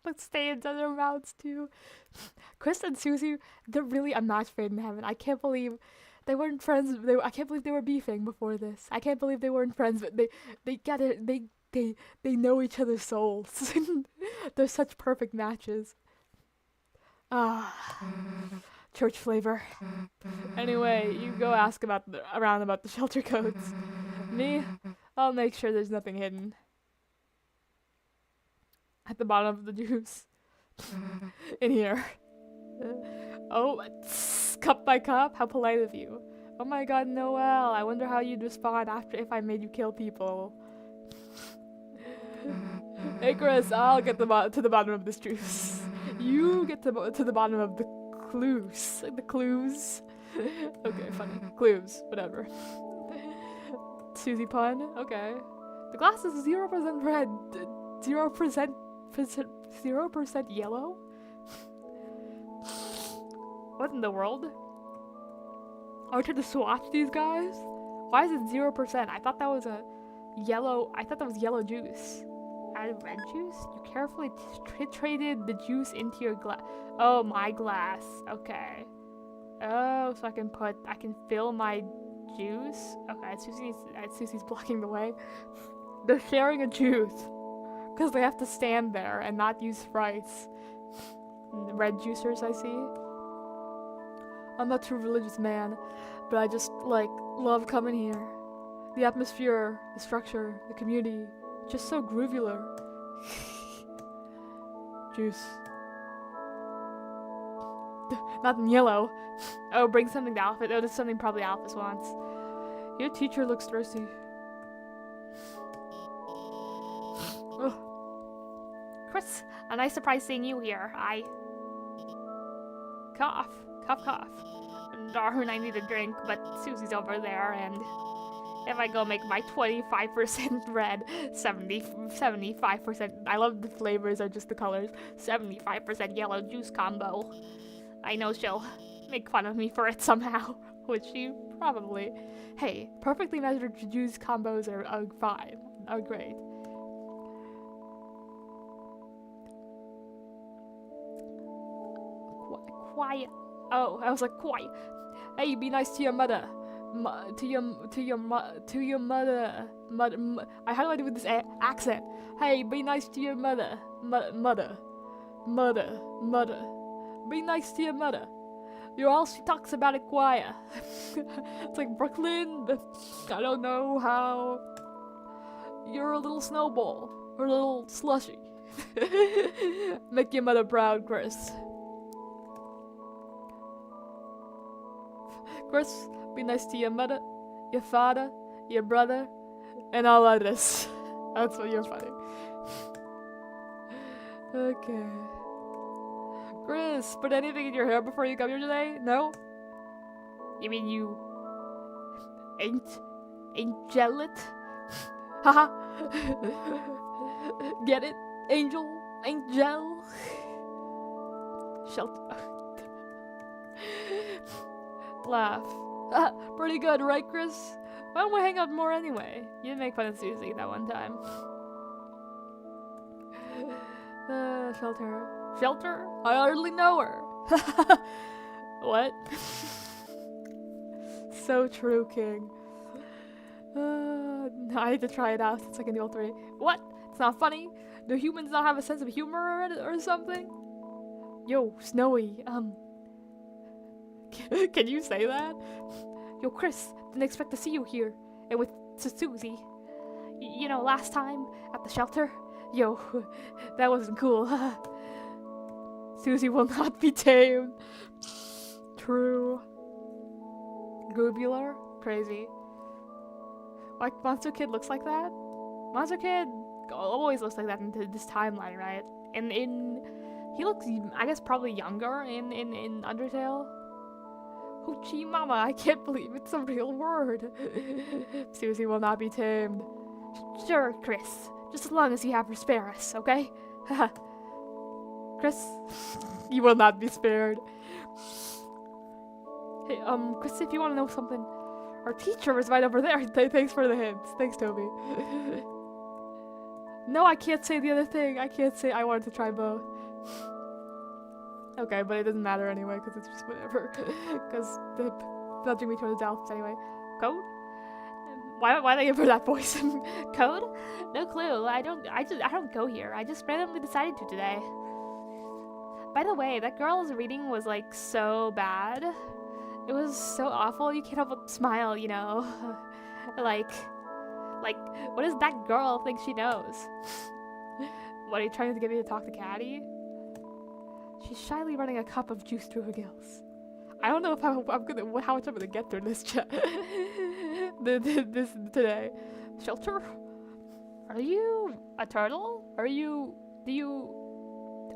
But stains on their mouths too. Chris and Susie, they're really a match made in heaven. I can't believe they weren't friends. I can't believe they were beefing before this. I can't believe they weren't friends, but they know each other's souls. They're such perfect matches. Church flavor. Anyway, you go ask around about the shelter codes. Me, I'll make sure there's nothing hidden. At the bottom of the juice. In here. Oh, cup by cup? How polite of you. Oh my god, Noelle, I wonder how you'd respond if I made you kill people. Hey Chris, I'll get to the bottom of this juice. You get to the bottom of the clues. The clues. Okay, funny. Clues, whatever. Susie pun, okay. The glass is 0% red, 0% yellow? What in the world? Are we trying to swatch these guys? Why is it 0%? I thought that was yellow juice. Added red juice? You carefully traded the juice into your glass. Oh, my glass. Okay. Oh, so I can fill my juice? Okay, Susie's blocking the way. They're sharing a juice. Because they have to stand there and not use sprites. Red juicers, I see. I'm not a true religious man, but I just, like, love coming here. The atmosphere, the structure, the community. Just so groovular. Juice. Not in yellow. Oh, bring something to Alphys. Oh, this is something probably Alphys wants. Your teacher looks thirsty. Ugh. Chris, a nice surprise seeing you here. I... Cough. Cough, cough. Darn, I need a drink, but Susie's over there, and... If I go make my 25% red, 75%... I love the flavors are just the colors. 75% yellow juice combo. I know she'll make fun of me for it somehow, which she probably... Hey, perfectly measured juice combos are fine, are great. Quiet. Oh, I was like, quiet. Hey, be nice to your mother. To your mother. How do I do with this accent? Hey, be nice to your mother. Mother. Be nice to your mother. You're all she talks about it quiet. It's like Brooklyn. I don't know how. You're a little snowball. Or a little slushy. Make your mother proud, Chris. Chris, be nice to your mother, your father, your brother, and all others. That's what you're funny. Okay. Chris, put anything in your hair before you come here today? No? You mean you... Angel it? Haha. Get it? Angel? Shelter. Laugh. Pretty good, right, Chris? Why don't we hang out more anyway? You didn't make fun of Susie that one time. Shelter. Shelter? I hardly know her. What? So true, King. I need to try it out since I can do all three. What? It's not funny? Do humans not have a sense of humor or something? Yo, Snowy, can you say that? Yo, Chris, didn't expect to see you here. And with Susie. You know, last time at the shelter? Yo, that wasn't cool. Susie will not be tamed. True. Goobular? Crazy. Like, Monster Kid looks like that? Monster Kid always looks like that in this timeline, right? And he looks, I guess, probably younger in Undertale. Hoochie mama, I can't believe it's a real word. Susie will not be tamed. Sure, Chris. Just as long as you have her spare us, okay? Chris, you will not be spared. Hey, Chris, if you want to know something, our teacher is right over there. Thanks for the hints. Thanks, Toby. No, I can't say the other thing. I can't say I wanted to try both. Okay, but it doesn't matter anyway, because it's just whatever. Because the nudging me towards Alphys anyway. Code? Why did I give her that voice? Code? No clue. I don't go here. I just randomly decided to today. By the way, that girl's reading was like so bad. It was so awful. You can't help but smile, you know. like, what does that girl think she knows? What, are you trying to get me to talk to Caddy? She's shyly running a cup of juice through her gills. I don't know if how much I'm gonna get through this this today. Shelter? Are you a turtle? Are you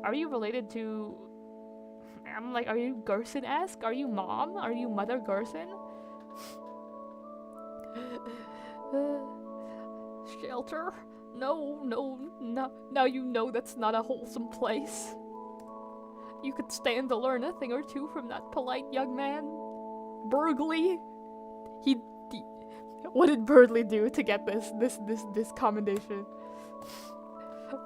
related to... I'm like, are you Gerson-esque? Are you mom? Are you Mother Gerson? Shelter? No. Now you know that's not a wholesome place. You could stand to learn a thing or two from that polite young man. Burgley. What did Birdley do to get this commendation?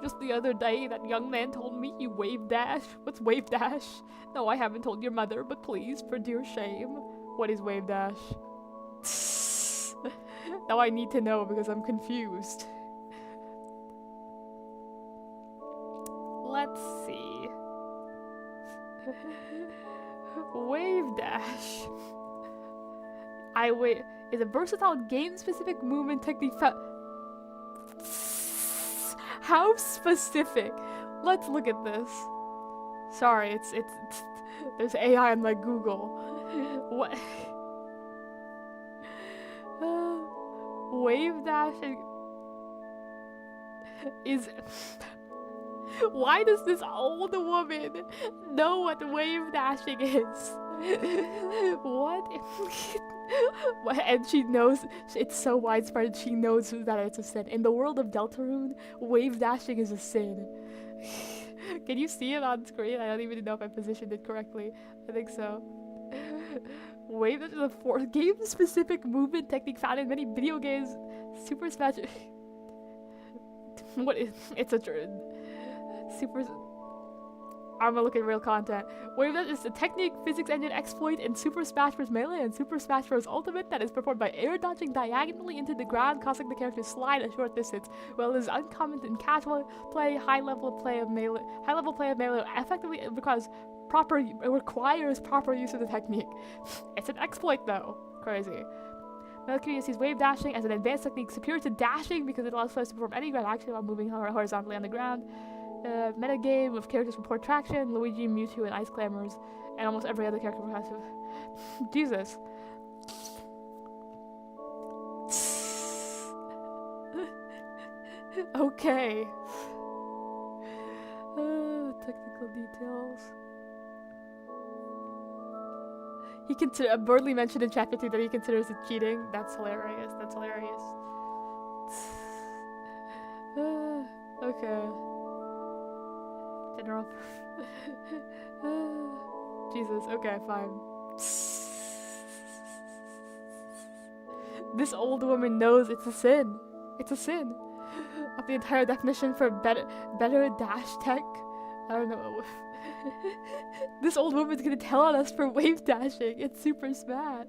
Just the other day, that young man told me you wave dash. What's wave dash? No, I haven't told your mother, but please, for dear shame. What is wave dash? Now I need to know because I'm confused. Let's see. Wave dash. Is a versatile game-specific movement technique how specific? Let's look at this. Sorry, it's there's AI on my Google. What? Wave dashing is. Why does this old woman know what wave dashing is? What? And she knows it's so widespread. She knows that it's a sin. In the world of Deltarune, wave dashing is a sin. Can you see it on screen? I don't even know if I positioned it correctly. I think so. Wave dash is a game-specific movement technique found in many video games. Super Smash. What is? It's a super. I'm gonna look at real content. Wave dash is a technique, physics engine exploit in Super Smash Bros. Melee and Super Smash Bros. Ultimate that is performed by air dodging diagonally into the ground, causing the character to slide a short distance. Well, it is uncommon in casual play, high level play of melee effectively because it requires proper use of the technique. It's an exploit though. Crazy. Melee community sees wave dashing as an advanced technique superior to dashing because it allows players to perform any ground action while moving horizontally on the ground. Metagame of characters with poor traction, Luigi, Mewtwo, and Ice Clambers, and almost every other character has to. Jesus. Okay. Technical details. Burnley mentioned in chapter 2 that he considers it cheating. That's hilarious. That's hilarious. Okay. General. Jesus, okay, fine. This old woman knows it's a sin. It's a sin. Of the entire definition for better dash tech. I don't know. This old woman's gonna tell on us for wave dashing. It's Super Smash.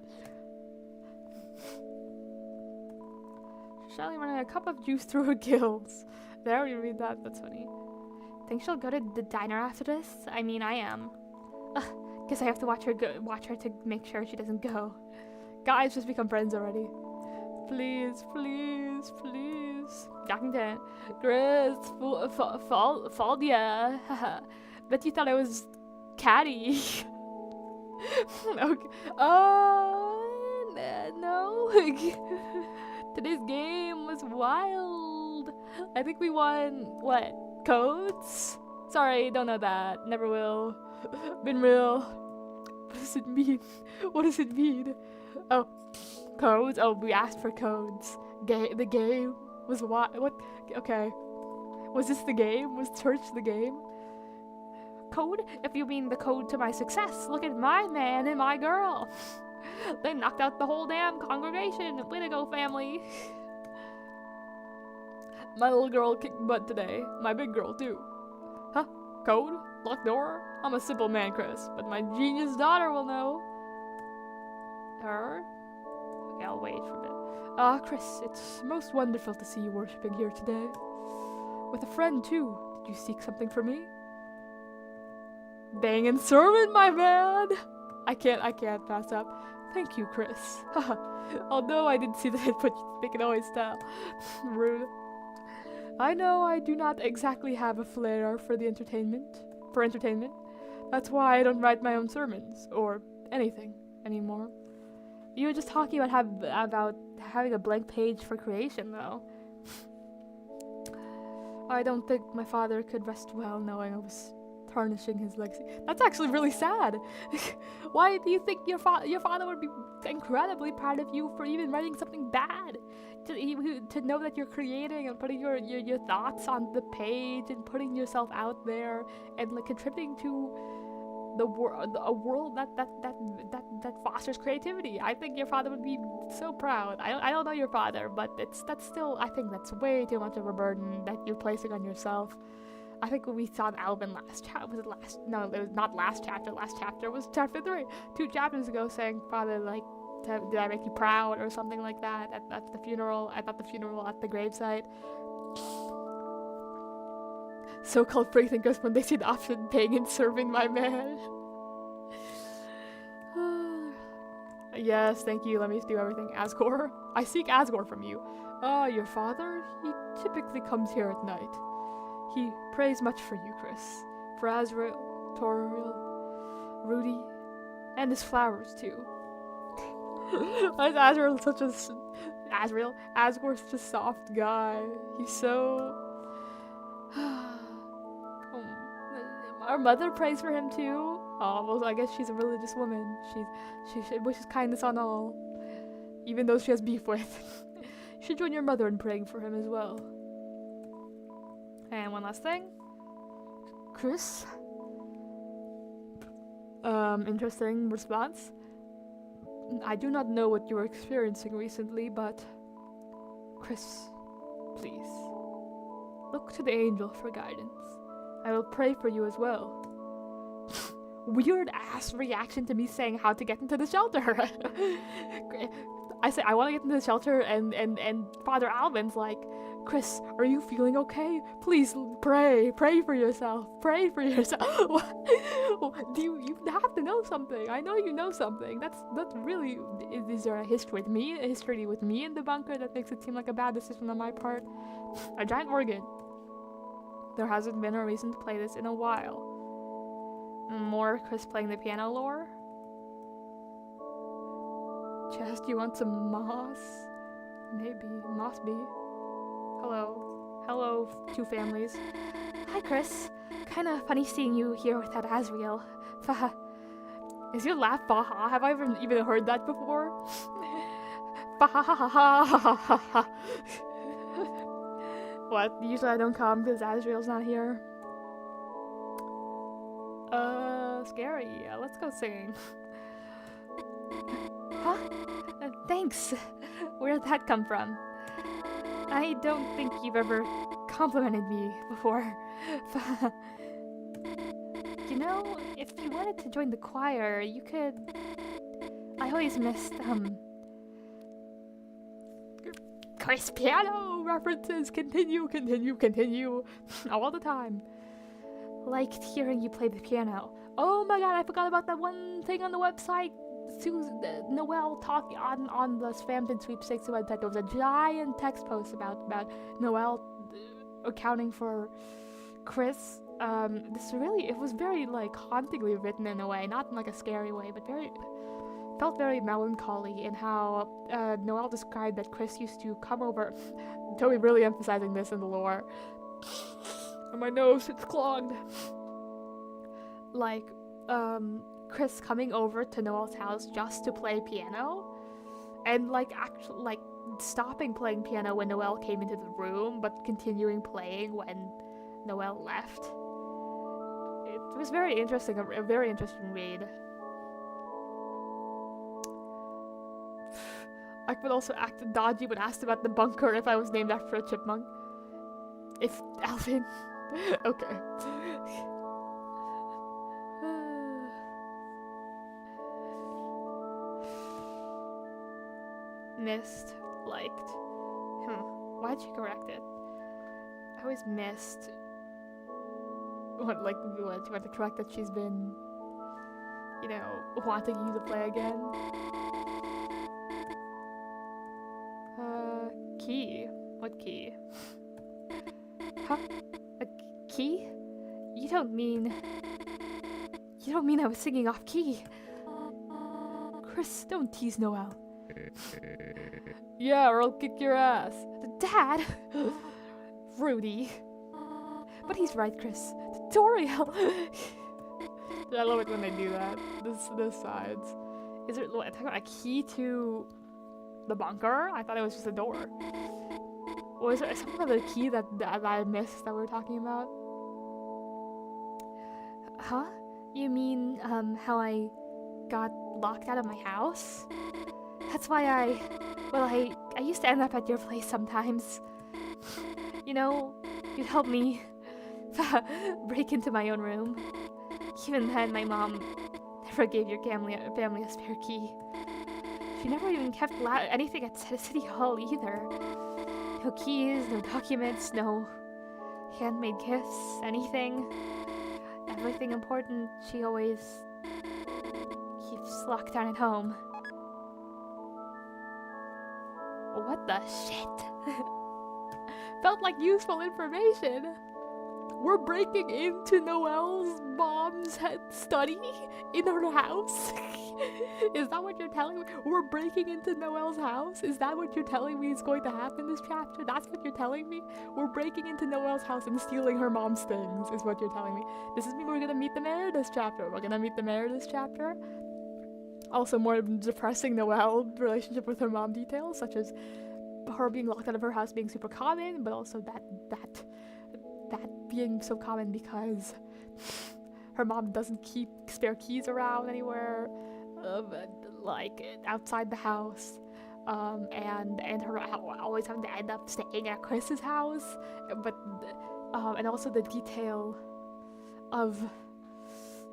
Shelly running a cup of juice through her gills. Did I already read that? That's funny. Think she'll go to the diner after this? I mean, I am. Guess I have to watch her to make sure she doesn't go. Guys, just become friends already. Please, please, please. Dockington. Chris, Faldia. Bet you thought I was catty. Okay. No. Today's game was wild. I think we won, what? Codes? Sorry, don't know that. Never will. Been real. What does it mean? What does it mean? Oh, codes? Oh, we asked for codes. The game was what? Okay. Was this the game? Was church the game? Code? If you mean the code to my success, look at my man and my girl. They knocked out the whole damn congregation. Way to go, family. My little girl kicked butt today. My big girl, too. Huh? Code? Locked door? I'm a simple man, Chris, but my genius daughter will know. Her? Okay, I'll wait for a bit. Chris, it's most wonderful to see you worshipping here today. With a friend, too. Did you seek something from me? Bangin' sermon, my man! I can't pass up. Thank you, Chris. Although I did see that it put you to speak an always style. Rude. I know I do not exactly have a flair for entertainment. That's why I don't write my own sermons, or anything, anymore. You were just talking about having a blank page for creation, though. I don't think my father could rest well knowing I was tarnishing his legacy. That's actually really sad. Why do you think your father would be incredibly proud of you for even writing something bad? To know that you're creating and putting your thoughts on the page and putting yourself out there and like contributing to a world that fosters creativity. I think your father would be so proud. I don't know your father, but that's still, I think that's way too much of a burden that you're placing on yourself. I think when we saw Alvin last chapter, it was not last chapter. Last chapter was chapter 3. 2 chapters ago, saying, Father, like, Did I make you proud or something like that at the funeral? At the funeral, at the gravesite. So-called free thinkers when they see the option paying and serving my man. Yes, thank you. Let me do everything. Asgore. I seek Asgore from you. Your father? He typically comes here at night. He prays much for you, Chris. For Azrael, Toriel, Rudy, and his flowers, too. Why is Azrael such a... Asgore's such a soft guy. He's so... Our mother prays for him, too. Oh, well, I guess she's a religious woman. She wishes kindness on all. Even those she has beef with. You should join your mother in praying for him as well. And one last thing. Chris? Interesting response. I do not know what you were experiencing recently, but... Chris, please. Look to the angel for guidance. I will pray for you as well. Weird ass reaction to me saying how to get into the shelter. I say I want to get into the shelter, and Father Alvin's like, Chris, are you feeling okay? Please pray for yourself. Pray for yourself. Do you have to know something? I know you know something. That's really. Is there a history with me in the bunker that makes it seem like a bad decision on my part? A giant organ. There hasn't been a reason to play this in a while. More Chris playing the piano lore. Chest, you want some moss? Maybe. Moss bee. Hello. Hello, two families. Hi, Chris. Kinda funny seeing you here without Azrael. Faha. Is your laugh Faha? Have I even heard that before? Faha. What? Usually I don't come because Azrael's not here. Scary. Let's go singing. Huh? Thanks. Where'd that come from? I don't think you've ever complimented me before. You know, if you wanted to join the choir, you could... I always missed, Chris piano references. Continue all the time. Liked hearing you play the piano. Oh my god, I forgot about that one thing on the website. Noelle talking on the Spamton Sweepstakes website. There was a giant text post about Noelle accounting for Chris. It was very like hauntingly written in a way, not in like a scary way, but felt very melancholy in how Noelle described that Chris used to come over. Toby really emphasizing this in the lore. And my nose, it's clogged. Like, Chris coming over to Noelle's house just to play piano, and like actually like stopping playing piano when Noelle came into the room, but continuing playing when Noelle left. It was very interesting, a very interesting read. I would also act dodgy when asked about the bunker if I was named after a chipmunk. If Alvin. Okay. Missed. Liked. Why'd you correct it? I always missed. What, you want to correct that she's been, wanting you to play again? Key? What key? Huh? A key? You don't mean I was singing off key. Chris, don't tease Noelle. Yeah, or I'll kick your ass. Dad! Rudy. But he's right, Chris. Tutorial! I love it when they do that. This sides. Is there a key to the bunker? I thought it was just a door. Or is there some other key that I missed that we were talking about? Huh? You mean, how I got locked out of my house? That's why I used to end up at your place sometimes. You'd help me break into my own room. Even then, my mom never gave your family a spare key. She never even kept anything at City Hall either. No keys, no documents, no handmade gifts, anything. Everything important she always keeps locked down at home. What the shit? Felt like useful information. We're breaking into Noelle's mom's study in her house? Is that what you're telling me? We're breaking into Noelle's house? Is that what you're telling me is going to happen this chapter? That's what you're telling me? We're breaking into Noelle's house and stealing her mom's things, is what you're telling me. Does this mean we're gonna meet the mayor this chapter? We're gonna meet the mayor this chapter? Also, more depressing Noelle relationship with her mom details, such as her being locked out of her house being super common, but also that being so common because her mom doesn't keep spare keys around anywhere, like outside the house, and her always having to end up staying at Chris's house, but and also the detail of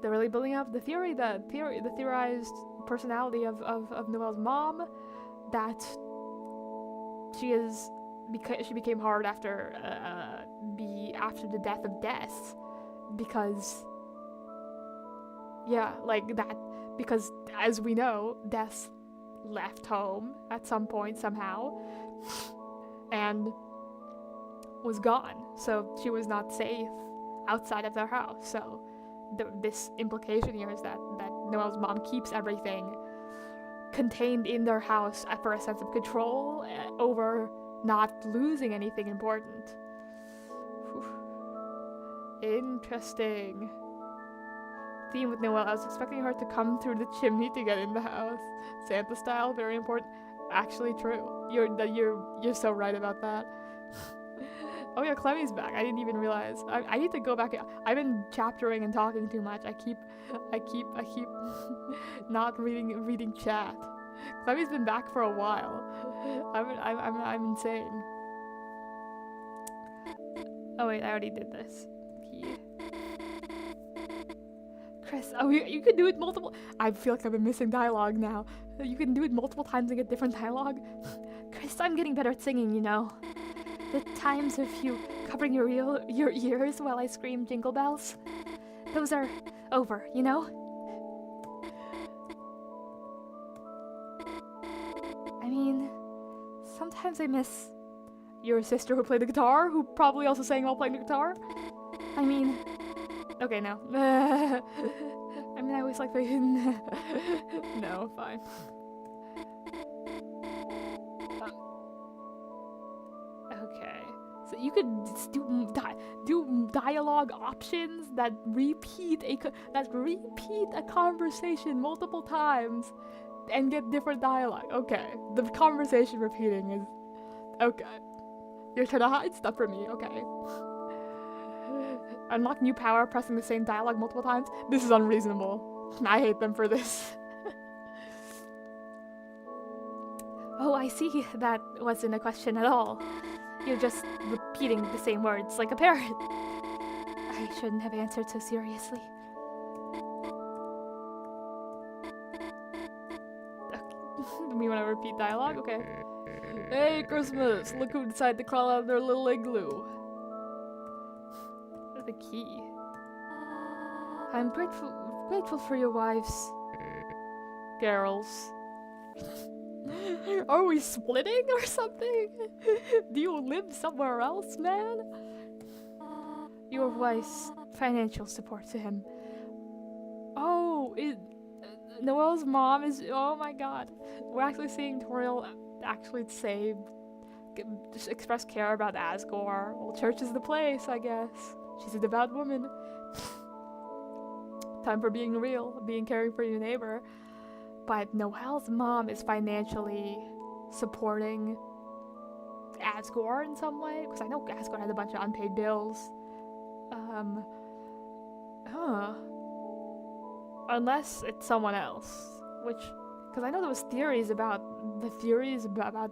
they're really building up the theorized personality of Noelle's mom, that she became hard after the death of Des, because because as we know, Des left home at some point somehow and was gone, so she was not safe outside of their house. So this implication here is that Noelle's mom keeps everything contained in their house for a sense of control over not losing anything important. Whew. Interesting. Theme with Noelle. I was expecting her to come through the chimney to get in the house. Santa style, very important. Actually true. You're so right about that. Oh yeah, Clemmy's back. I didn't even realize. I need to go back. I've been chaptering and talking too much. I keep not reading chat. Clemmy's been back for a while. I'm insane. Oh wait, I already did this. Chris, oh you can do it multiple. I feel like I've been missing dialogue now. You can do it multiple times and get different dialogue. Chris, I'm getting better at singing, you know. The times of you covering your ears while I scream jingle bells, those are over, you know? I mean, sometimes I miss your sister who played the guitar, who probably also sang while playing the guitar. I mean, okay, no. I mean, I always like playing. No, fine. Okay, so you could do dialogue options that repeat a conversation multiple times and get different dialogue. Okay, the conversation repeating is okay. You're trying to hide stuff from me. Okay. Unlock new power, pressing the same dialogue multiple times. This is unreasonable. I hate them for this. Oh, I see. That wasn't a question at all. You're just repeating the same words like a parrot. I shouldn't have answered so seriously. Okay. We want to repeat dialogue? Okay. Hey, Christmas! Look who decided to crawl out of their little igloo. The key. I'm grateful for your wives, girls. Are we splitting or something? Do you live somewhere else, man? Your wife's financial support to him. Oh, Noelle's mom is. Oh my god. We're actually seeing Toriel actually just express care about Asgore. Well, church is the place, I guess. She's a devout woman. Time for being real, being caring for your neighbor. But Noelle's mom is financially supporting Asgore in some way, because I know Asgore had a bunch of unpaid bills. Unless it's someone else, because I know there was theories about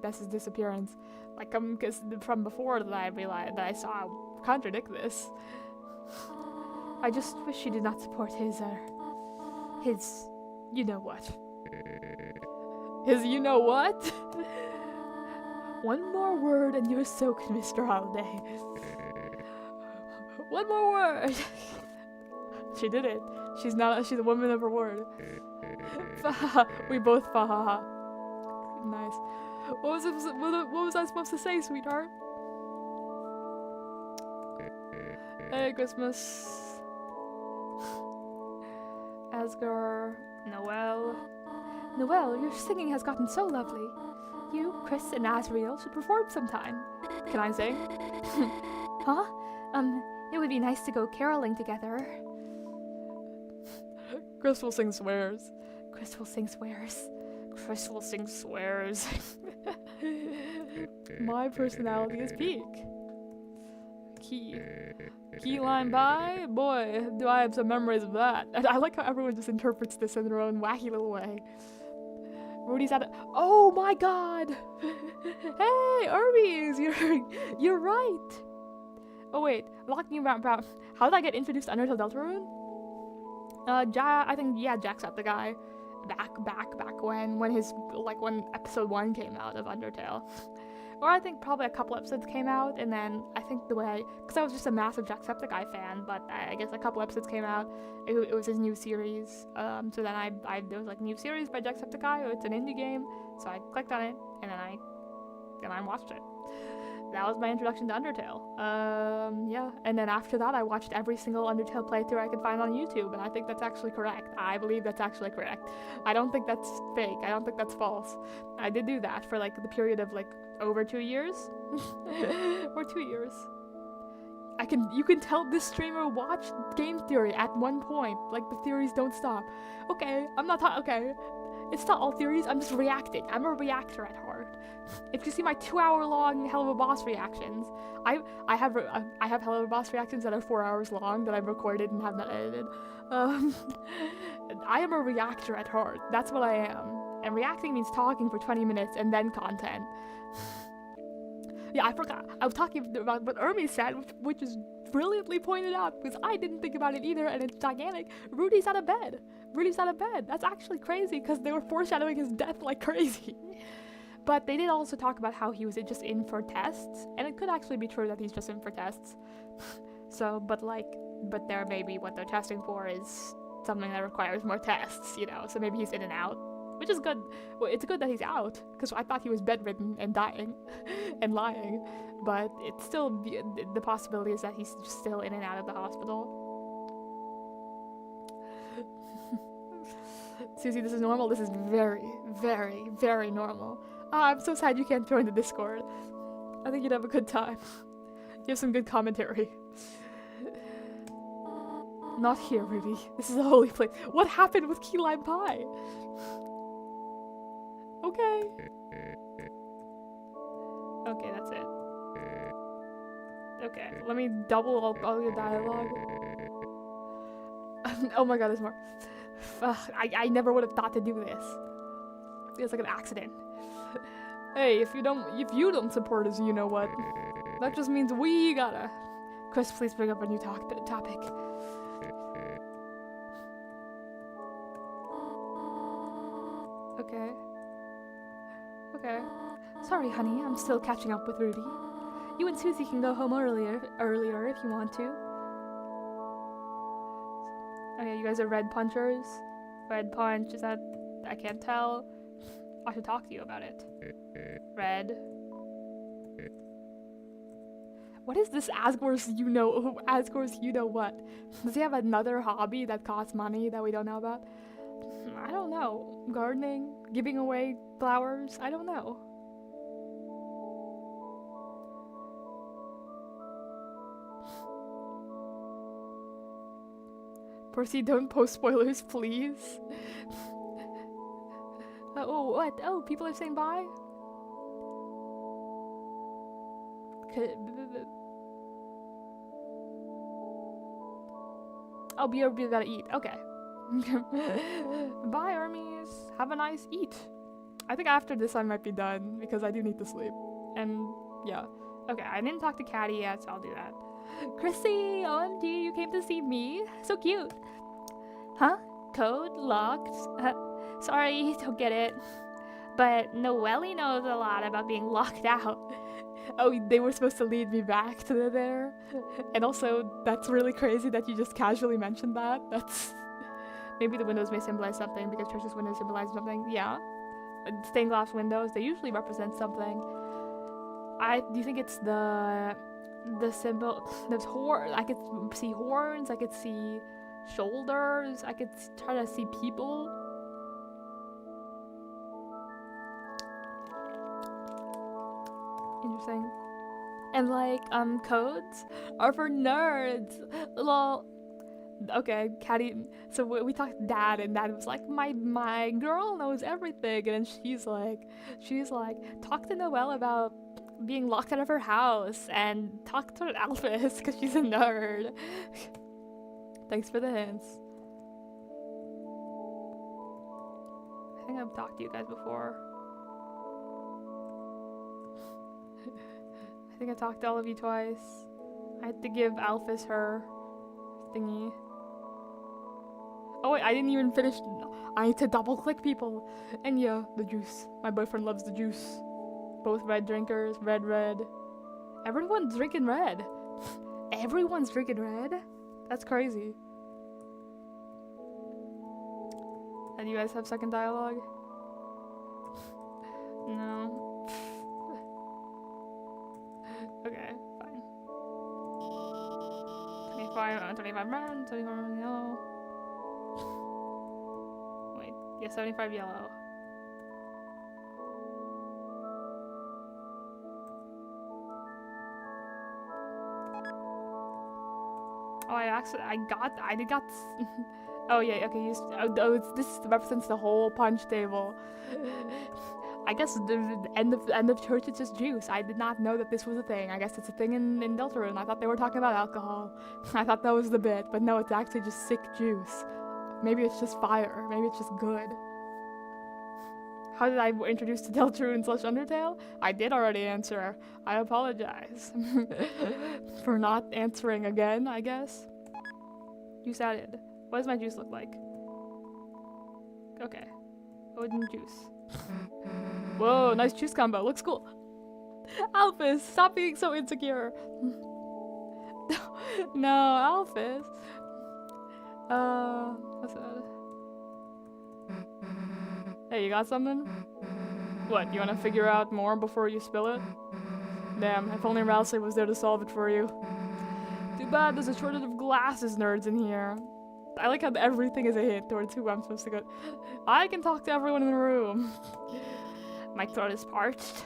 Des's disappearance, like because from before that I realized that I saw contradict this. I just wish she did not support his you know what. His you know what? One more word and you're soaked, Mr. Holiday. One more word. She did it. She's a woman of her word. We both fa ha ha. Nice. What was I supposed to say, sweetheart? Hey, Christmas. Asgar. Noel. Noel, your singing has gotten so lovely. You, Chris, and Asriel should perform sometime. Can I sing? Huh? It would be nice to go caroling together. Chris will sing swears. Chris will sing swears. Chris will sing swears. My personality is peak. Key line by? Boy, do I have some memories of that. And I like how everyone just interprets this in their own wacky little way. Rudy's at it. Oh my god! Hey, Hermes! You're right! Oh wait, talking about how did I get introduced to Undertale Deltarune? I think, yeah, Jacksepticeye the guy. Back when episode 1 came out of Undertale. Or I think probably a couple episodes came out, and then I think because I was just a massive Jacksepticeye fan, but I guess a couple episodes came out, it was his new series, so then there was like new series by Jacksepticeye, it's an indie game, so I clicked on it, and then I watched it. That was my introduction to Undertale. Yeah, and then after that I watched every single Undertale playthrough I could find on YouTube, and I think that's actually correct. I believe that's actually correct. I don't think that's fake. I don't think that's false. I did do that for like the period of like over 2 years. Or 2 years. You can tell this streamer watched game theory at one point. Like, the theories don't stop. Okay, I'm not okay. It's not all theories, I'm just reacting. I'm a reactor at heart. If you see my 2-hour-long Hell of a Boss reactions, I have Hell of a Boss reactions that are 4 hours long that I've recorded and have not edited. I am a reactor at heart. That's what I am. And reacting means talking for 20 minutes and then content. Yeah, I forgot. I was talking about what Hermes said, which is brilliantly pointed out, because I didn't think about it either, and it's gigantic. Rudy's out of bed. Rudy's out of bed. That's actually crazy, because they were foreshadowing his death like crazy. But they did also talk about how he was just in for tests, and it could actually be true that he's just in for tests. So, but there may be what they're testing for is something that requires more tests, you know, so maybe he's in and out. Which is good. Well, it's good that he's out, because I thought he was bedridden and dying and lying. But it's still, the possibility is that he's just still in and out of the hospital. Susie, this is normal? This is very, very, very normal. I'm so sad you can't join the Discord. I think you'd have a good time. You have some good commentary. Not here, Rudy. This is a holy place. What happened with key lime pie? Okay. Okay, that's it. Okay, let me double all your dialogue. Oh my god, there's more. I never would have thought to do this. It's like an accident. Hey, if you don't support us, you know what? That just means we gotta. Chris, please bring up a new topic. Okay. Okay. Sorry, honey, I'm still catching up with Rudy. You and Susie can go home earlier if you want to. Okay, you guys are red punchers. Red punch, is that... I can't tell. I should talk to you about it. Red. What is this Asgore's you know what? Does he have another hobby that costs money that we don't know about? I don't know. Gardening? Giving away flowers? I don't know. Percy, don't post spoilers, please. Oh, what? Oh, people are saying bye? Oh, we gotta eat. Okay. Bye, Hermes. Have a nice eat. I think after this I might be done, because I do need to sleep. And, yeah. Okay, I didn't talk to Caddy yet, so I'll do that. Chrissy, OMG, you came to see me? So cute. Huh? Code locked? Sorry, don't get it. But Noelle knows a lot about being locked out. Oh, they were supposed to lead me back to there. And also, that's really crazy that you just casually mentioned that. That's... Maybe the windows may symbolize something because church's windows symbolize something. Yeah. Stained glass windows, they usually represent something. Do you think it's the symbol? There's horns. I could see horns. I could see shoulders. I could try to see people. Interesting. And like codes are for nerds. Lol. Okay, Caddy. So we talked to Dad, and Dad was like, my girl knows everything, and then she's like, talk to Noelle about being locked out of her house, and talk to Alphys because she's a nerd. Thanks for the hints. I think I've talked to you guys before. I think I talked to all of you twice. I had to give Alphys her thingy. Oh wait, I didn't even finish. I need to double click people. And yeah, the juice. My boyfriend loves the juice. Both red drinkers, red. Everyone's drinking red. Everyone's drinking red? That's crazy. And you guys have second dialogue? No. Okay, fine. 25 red, 25 yellow. Wait, yeah, 75 yellow. Oh, I got. Oh yeah, okay. This represents the whole punch table. I guess the end of church is just juice. I did not know that this was a thing. I guess it's a thing in Deltarune. I thought they were talking about alcohol. I thought that was the bit, but no, it's actually just sick juice. Maybe it's just fire. Maybe it's just good. How did I introduce to Deltarune / Undertale? I did already answer. I apologize for not answering again, I guess. Juice added. What does my juice look like? Okay. Wooden juice. Whoa, nice juice combo. Looks cool. Alphys, stop being so insecure. No, Alphys. What's that? Hey, you got something? What, you wanna figure out more before you spill it? Damn, if only Ralsei was there to solve it for you. Too bad there's a shortage of glasses nerds in here. I like how everything is a hint towards who I'm supposed to go. I can talk to everyone in the room. My throat is parched.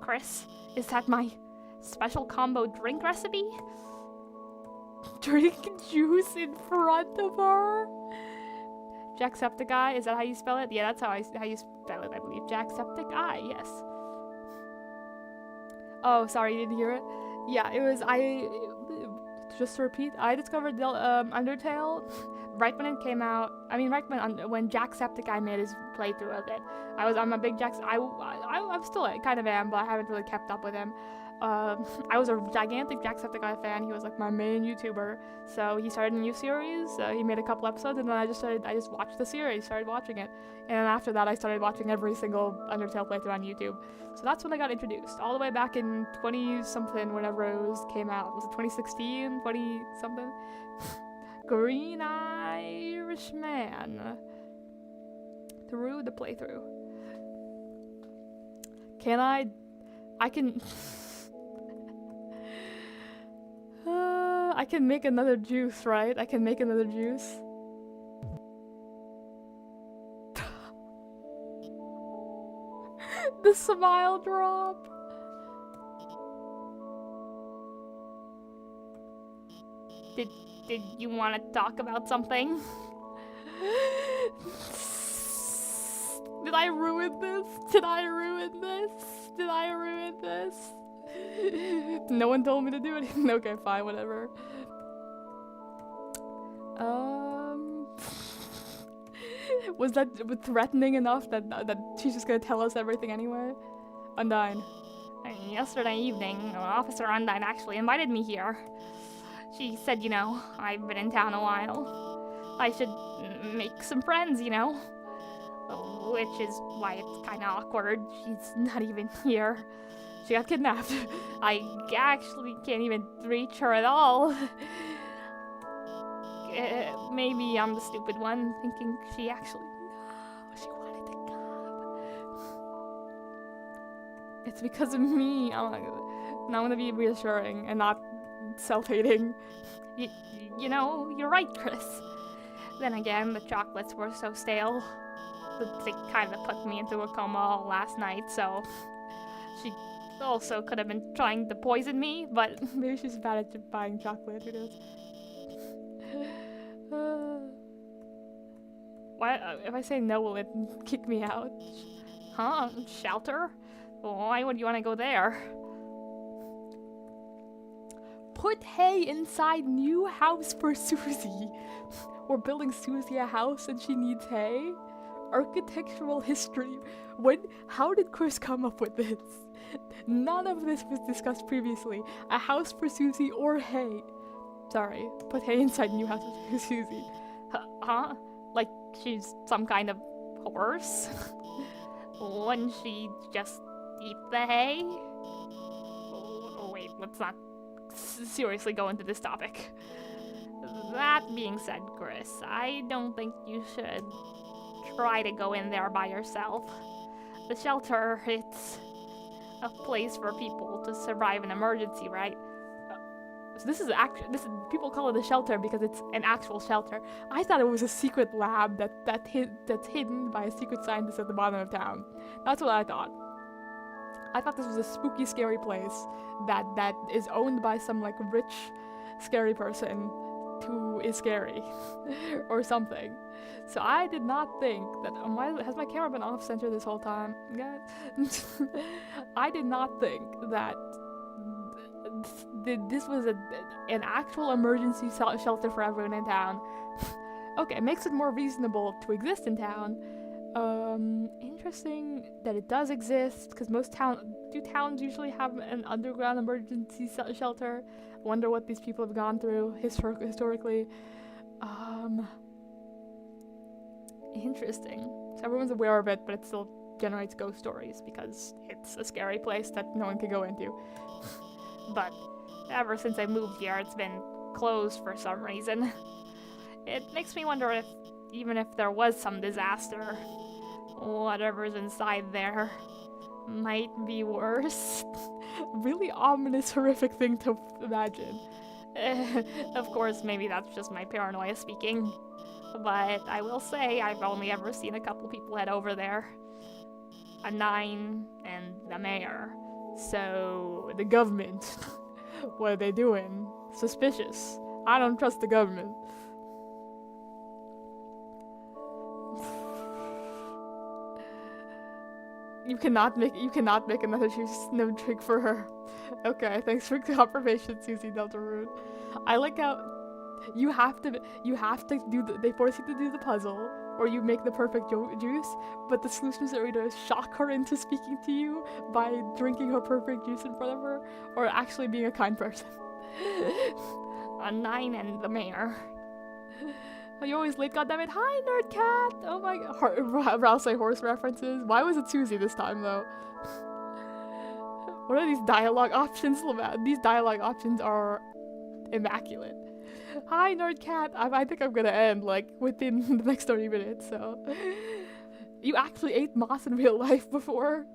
Chris, is that my special combo drink recipe? Drink juice in front of her? Jacksepticeye, is that how you spell it? Yeah, that's how you spell it, I believe. Jacksepticeye, yes. Oh, sorry, you didn't hear it? Yeah, it was, just to repeat, I discovered Undertale right when it came out. I mean, right when Jacksepticeye made his playthrough of it. I'm a big I'm still kind of am, but I haven't really kept up with him. I was a gigantic Jacksepticeye fan. He was like my main YouTuber. So he started a new series. He made a couple episodes, and then I just watched the series, started watching it. And then after that, I started watching every single Undertale playthrough on YouTube. So that's when I got introduced, all the way back in 20-something, whenever it came out. Was it 2016? 20-something? Green Irishman. Through the playthrough. I can... I can make another juice, right? I can make another juice. The smile drop. Did you want to talk about something? Did I ruin this? Did I ruin this? Did I ruin this? No one told me to do it. Okay, fine, whatever. Was that threatening enough that she's just gonna tell us everything anyway? Undyne. Yesterday evening, Officer Undyne actually invited me here. She said, you know, I've been in town a while. I should make some friends, you know. which is why it's kind of awkward. She's not even here. She got kidnapped. I actually can't even reach her at all. Maybe I'm the stupid one, thinking she actually... No, she wanted to come. It's because of me. Now I'm gonna be reassuring and not self-hating. You know, you're right, Chris. Then again, the chocolates were so stale that they kind of put me into a coma all last night, so... She also could have been trying to poison me, but maybe she's bad at buying chocolate, who knows? Why, if I say no, will it kick me out? Huh? Shelter? Why would you want to go there? Put hay inside new house for Susie. We're building Susie a house and she needs hay? Architectural history. How did Chris come up with this? None of this was discussed previously. A house for Susie or hay. Sorry, put hay inside new house for Susie. Huh? Like she's some kind of horse? Wouldn't she just eat the hay? Oh, wait, let's not seriously go into this topic. That being said, Chris, I don't think you should try to go in there by yourself. The shelter, it's a place for people to survive an emergency, right? So this is people call it a shelter because it's an actual shelter. I thought it was a secret lab that's hidden by a secret scientist at the bottom of town. That's what I thought. I thought this was a spooky, scary place that is owned by some like rich, scary person who is scary or something. So I did not think that. Why has my camera been off center this whole time? Yeah. I did not think that this was an actual emergency shelter for everyone in town. Okay, it makes it more reasonable to exist in town. Interesting that it does exist, because towns usually have an underground emergency shelter? Wonder what these people have gone through historically. Interesting. So everyone's aware of it, but it still generates ghost stories because it's a scary place that no one can go into. But ever since I moved here, it's been closed for some reason. It makes me wonder if, even if there was some disaster, whatever's inside there might be worse. Really ominous, horrific thing to imagine. Of course, maybe that's just my paranoia speaking. But I will say, I've only ever seen a couple people head over there. A 9 and the mayor. So, the government. What are they doing? Suspicious. I don't trust the government. You cannot make another no trick for her. Okay, thanks for confirmation, Susie Deltarune. I like how you have to do they force you to do the puzzle, or you make the perfect juice, but the solutions are either shock her into speaking to you by drinking her perfect juice in front of her, or actually being a kind person. A 9 and the mayor. Oh, you're always late, goddammit. Hi, nerd cat! Oh my god. Rouse horse references. Why was it Susie this time, though? What are these dialogue options? These dialogue options are immaculate. Hi, nerd cat. I think I'm gonna end, like, within the next 30 minutes, so. You actually ate moss in real life before?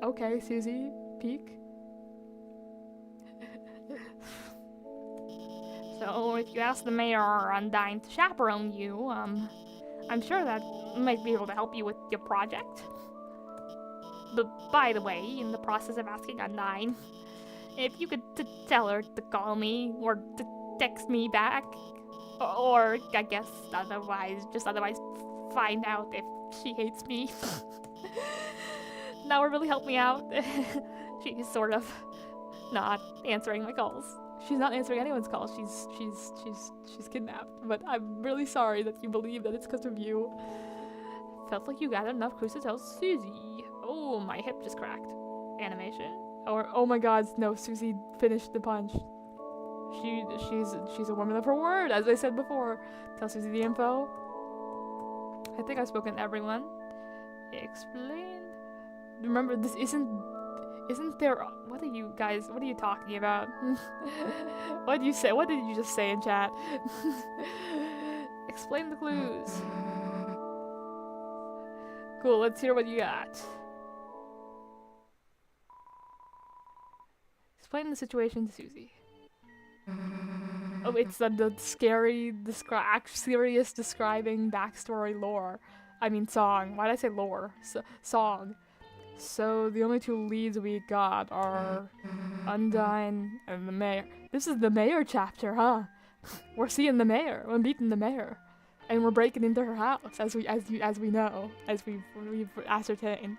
Okay, Susie. Peek. So, if you ask the mayor or Undyne to chaperone you, I'm sure that might be able to help you with your project. But by the way, in the process of asking Undyne, if you could tell her to call me, or to text me back, or I guess otherwise find out if she hates me. That would really help me out. She's sort of not answering my calls. She's not answering anyone's calls. She's kidnapped. But I'm really sorry that you believe that it's because of you. Felt like you got enough clues to tell Susie. Oh, my hip just cracked. Animation. Or oh my god, no, Susie finished the punch. She's a woman of her word, as I said before. Tell Susie the info. I think I've spoken to everyone. Explain. Remember, this isn't there. What are you guys? What are you talking about? What did you say? What did you just say in chat? Explain the clues. Cool, let's hear what you got. Explain the situation to Susie. Oh, it's the scary, serious describing backstory lore. I mean song. Why did I say lore? Song. So the only two leads we got are Undyne and the mayor. This is the mayor chapter, huh? We're seeing the mayor. We're meeting the mayor, and we're breaking into her house, as we've ascertained.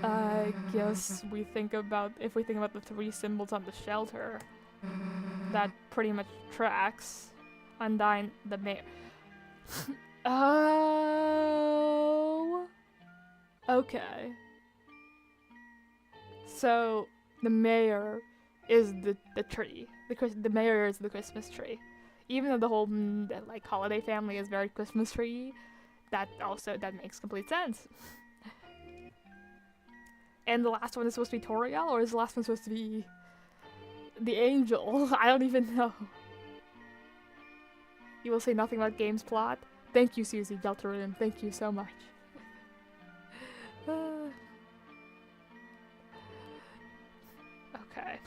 I guess if we think about the three symbols on the shelter, that pretty much tracks. Undyne, the mayor. Oh. Okay. So the mayor is the tree. The mayor is the Christmas tree. Even though the whole like holiday family is very Christmas tree, that makes complete sense. And the last one is supposed to be Toriel, or is the last one supposed to be the angel? I don't even know. You will say nothing about game's plot? Thank you, Susie Deltarune. Thank you so much. Okay.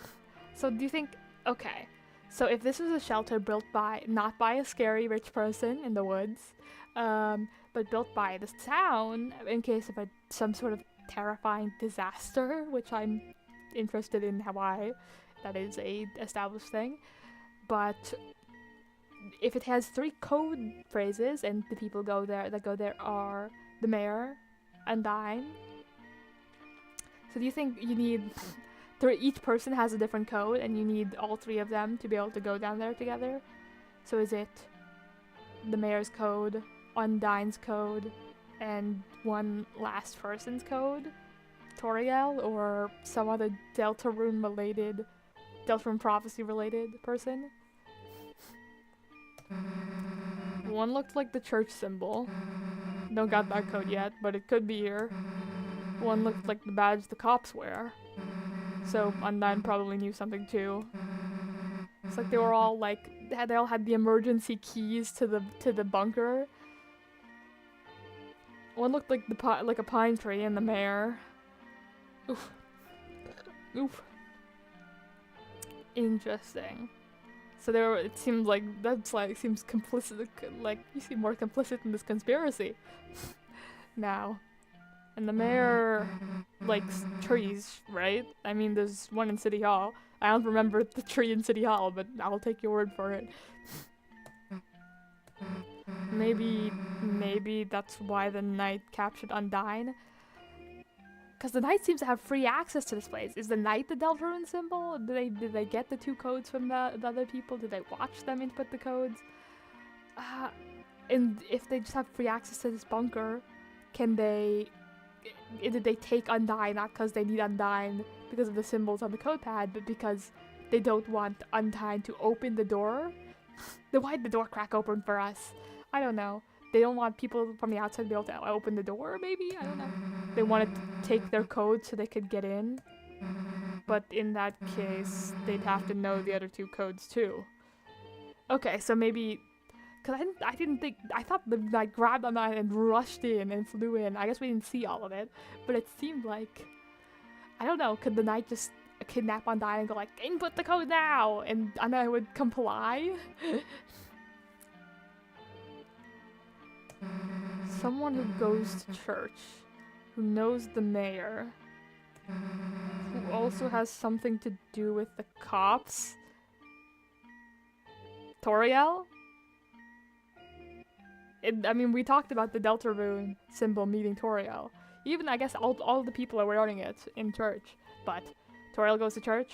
So do you think... Okay. So if this was a shelter built not by a scary rich person in the woods, but built by this town in case of some sort of terrifying disaster, which I'm interested in why that is a established thing, but if it has 3 code phrases and the people that go there are the mayor and Undyne, so do you think you need each person has a different code and you need all 3 of them to be able to go down there together? So is it the mayor's code, Undyne's code, and one last person's code, Toriel, or some other Deltarune prophecy related person? One looked like the church symbol. Don't got that code yet, but it could be here. One looked like the badge the cops wear. So Undyne probably knew something too. It's like they were all they all had the emergency keys to the bunker. One looked like like a pine tree and the mayor. Oof. Oof. Interesting. So it seems like seems complicit. Like you seem more complicit in this conspiracy now. And the mayor likes trees, right? I mean, there's one in City Hall. I don't remember the tree in City Hall, but I'll take your word for it. Maybe that's why the knight captured Undyne. Because the knight seems to have free access to this place. Is the knight the Deltarune symbol? Did they get the 2 codes from the other people? Did they watch them input the codes? And if they just have free access to this bunker, did they take Undyne not because they need Undyne because of the symbols on the code pad, but because they don't want Undyne to open the door? Then why'd the door crack open for us? I don't know. They don't want people from the outside to be able to open the door, maybe? I don't know. They wanted to take their code so they could get in. But in that case, they'd have to know the other 2 codes too. Okay, so maybe... Because I thought the knight grabbed Undyne and rushed in and flew in. I guess we didn't see all of it. But it seemed like... I don't know, could the knight just kidnap Undyne and go like, input the code now! And Undyne would comply? Someone who goes to church, who knows the mayor, who also has something to do with the cops. Toriel? I mean, we talked about the Deltarune symbol meeting Toriel. Even, I guess, all the people are wearing it in church. But Toriel goes to church.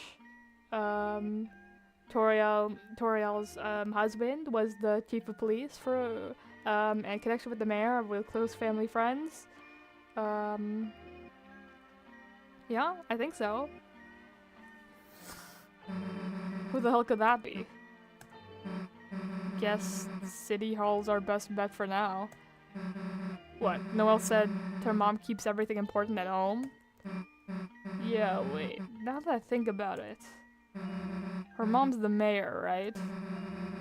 Toriel's husband was the chief of police for... and connection with the mayor, with close family friends. Yeah, I think so. Who the hell could that be? Guess City Hall's our best bet for now. What? Noelle said her mom keeps everything important at home? Yeah, wait. Now that I think about it. Her mom's the mayor, right?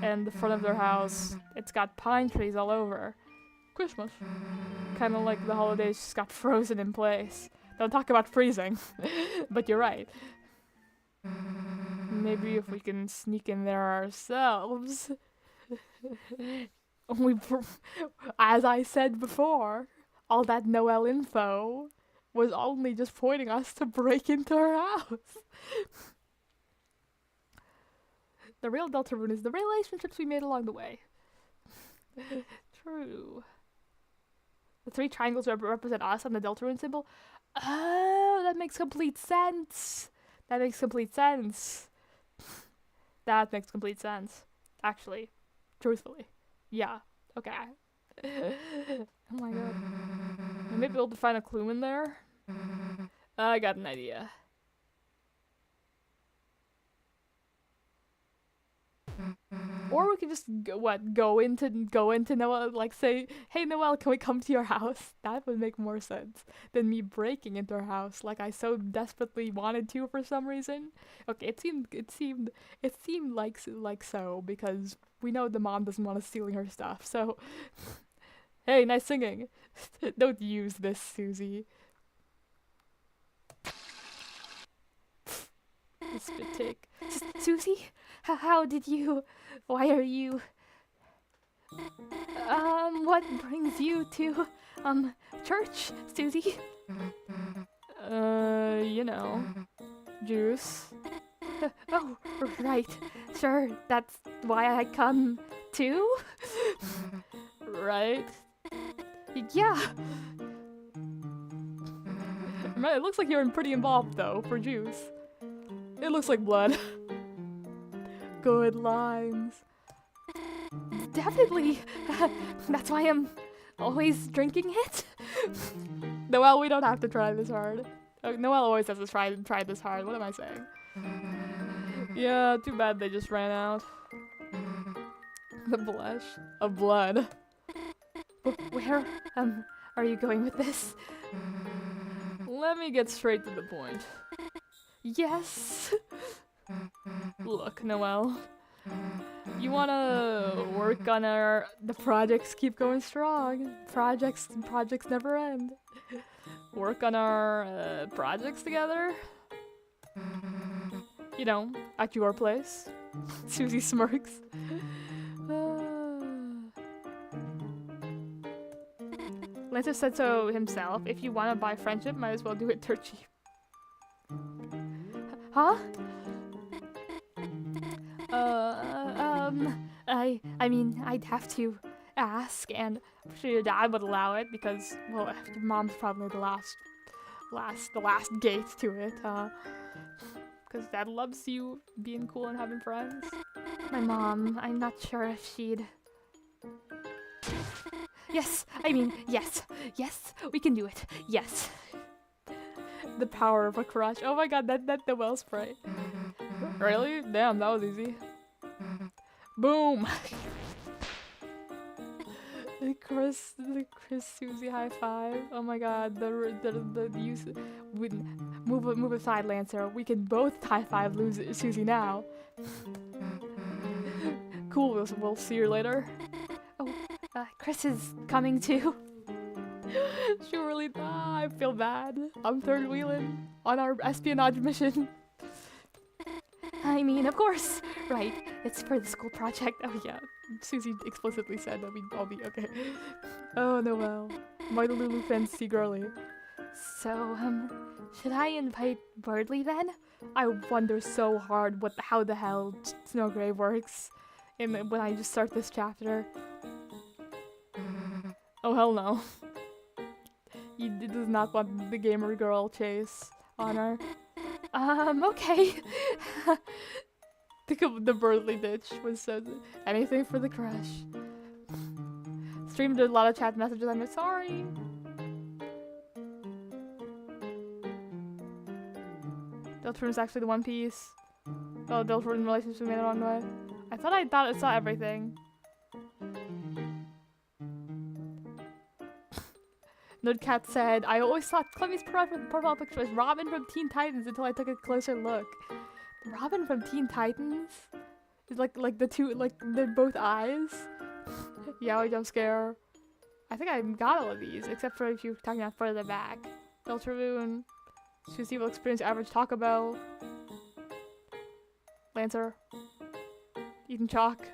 And the front of their house, it's got pine trees all over. Christmas. Kind of like the holidays just got frozen in place. Don't talk about freezing. But you're right. Maybe if we can sneak in there ourselves. As I said before, all that Noelle info was only just pointing us to break into her house. The real Deltarune is the relationships we made along the way. True. The 3 triangles represent us on the Deltarune symbol. Oh, that makes complete sense. That makes complete sense. That makes complete sense. Actually. Truthfully. Yeah. Okay. Oh my god. I may be able to find a clue in there. I got an idea. Or we could just go into Noelle, like say, hey Noelle, can we come to your house? That would make more sense than me breaking into her house like I so desperately wanted to for some reason. Okay, it seemed like so because we know the mom doesn't want us stealing her stuff. So, hey, nice singing. Don't use this, Susie. The spit take. Susie, how did you? Why are you? What brings you to church, Susie? You know, juice. Oh, right. Sure, that's why I come too. Right? Yeah. It looks like you're pretty involved though for juice. It looks like blood. Good lines. Definitely. That's why I'm always drinking it. Noelle, we don't have to try this hard. Noelle always has to try this hard. What am I saying? Yeah, too bad they just ran out. The blush of blood. Where are you going with this? Let me get straight to the point. Yes. Look, Noelle. You wanna work on the projects keep going strong. Projects never end. Work on our projects together? You know, at your place. Susie smirks. Lancer said so himself. If you want to buy friendship, might as well do it dirt cheap. Huh? I mean, I'd have to ask, and I'm sure your dad would allow it because, well, your mom's probably the last gate to it, because dad loves you being cool and having friends. My mom, I'm not sure if she'd... Yes, I mean, yes, we can do it, yes. The power of a crush. Oh my god, that Noelle spray. Really? Damn, that was easy. Boom! The Chris Susie high five. Oh my god, the use. Move aside, Lancer. We can both high five Susie now. Cool. We'll see you later. Oh, Chris is coming too. Surely, I feel bad. I'm third wheeling on our espionage mission. I mean, of course, right? It's for the school project. Oh yeah, Susie explicitly said that we'd all be okay. Oh Noelle, my Lulu fancy girly. So, should I invite Birdly then? I wonder so hard how the hell Snowgrave works, when I just start this chapter. Oh hell no. He does not want the gamer girl chase on her. Okay. The Birdly ditch was so... Anything for the crush. Streamed a lot of chat messages. I'm sorry. Deltarune's actually the One Piece. Oh, Deltarune relationship made it along the way. I thought I saw everything. Nerdcat said, I always thought Clemmy's profile picture was Robin from Teen Titans until I took a closer look. Robin from Teen Titans? Is like the two, like they're both eyes? Yowie jump scare. I think I got all of these, except for if you're talking about further back. Deltarune. Susie will experience average Taco Bell. Lancer. Eating chalk.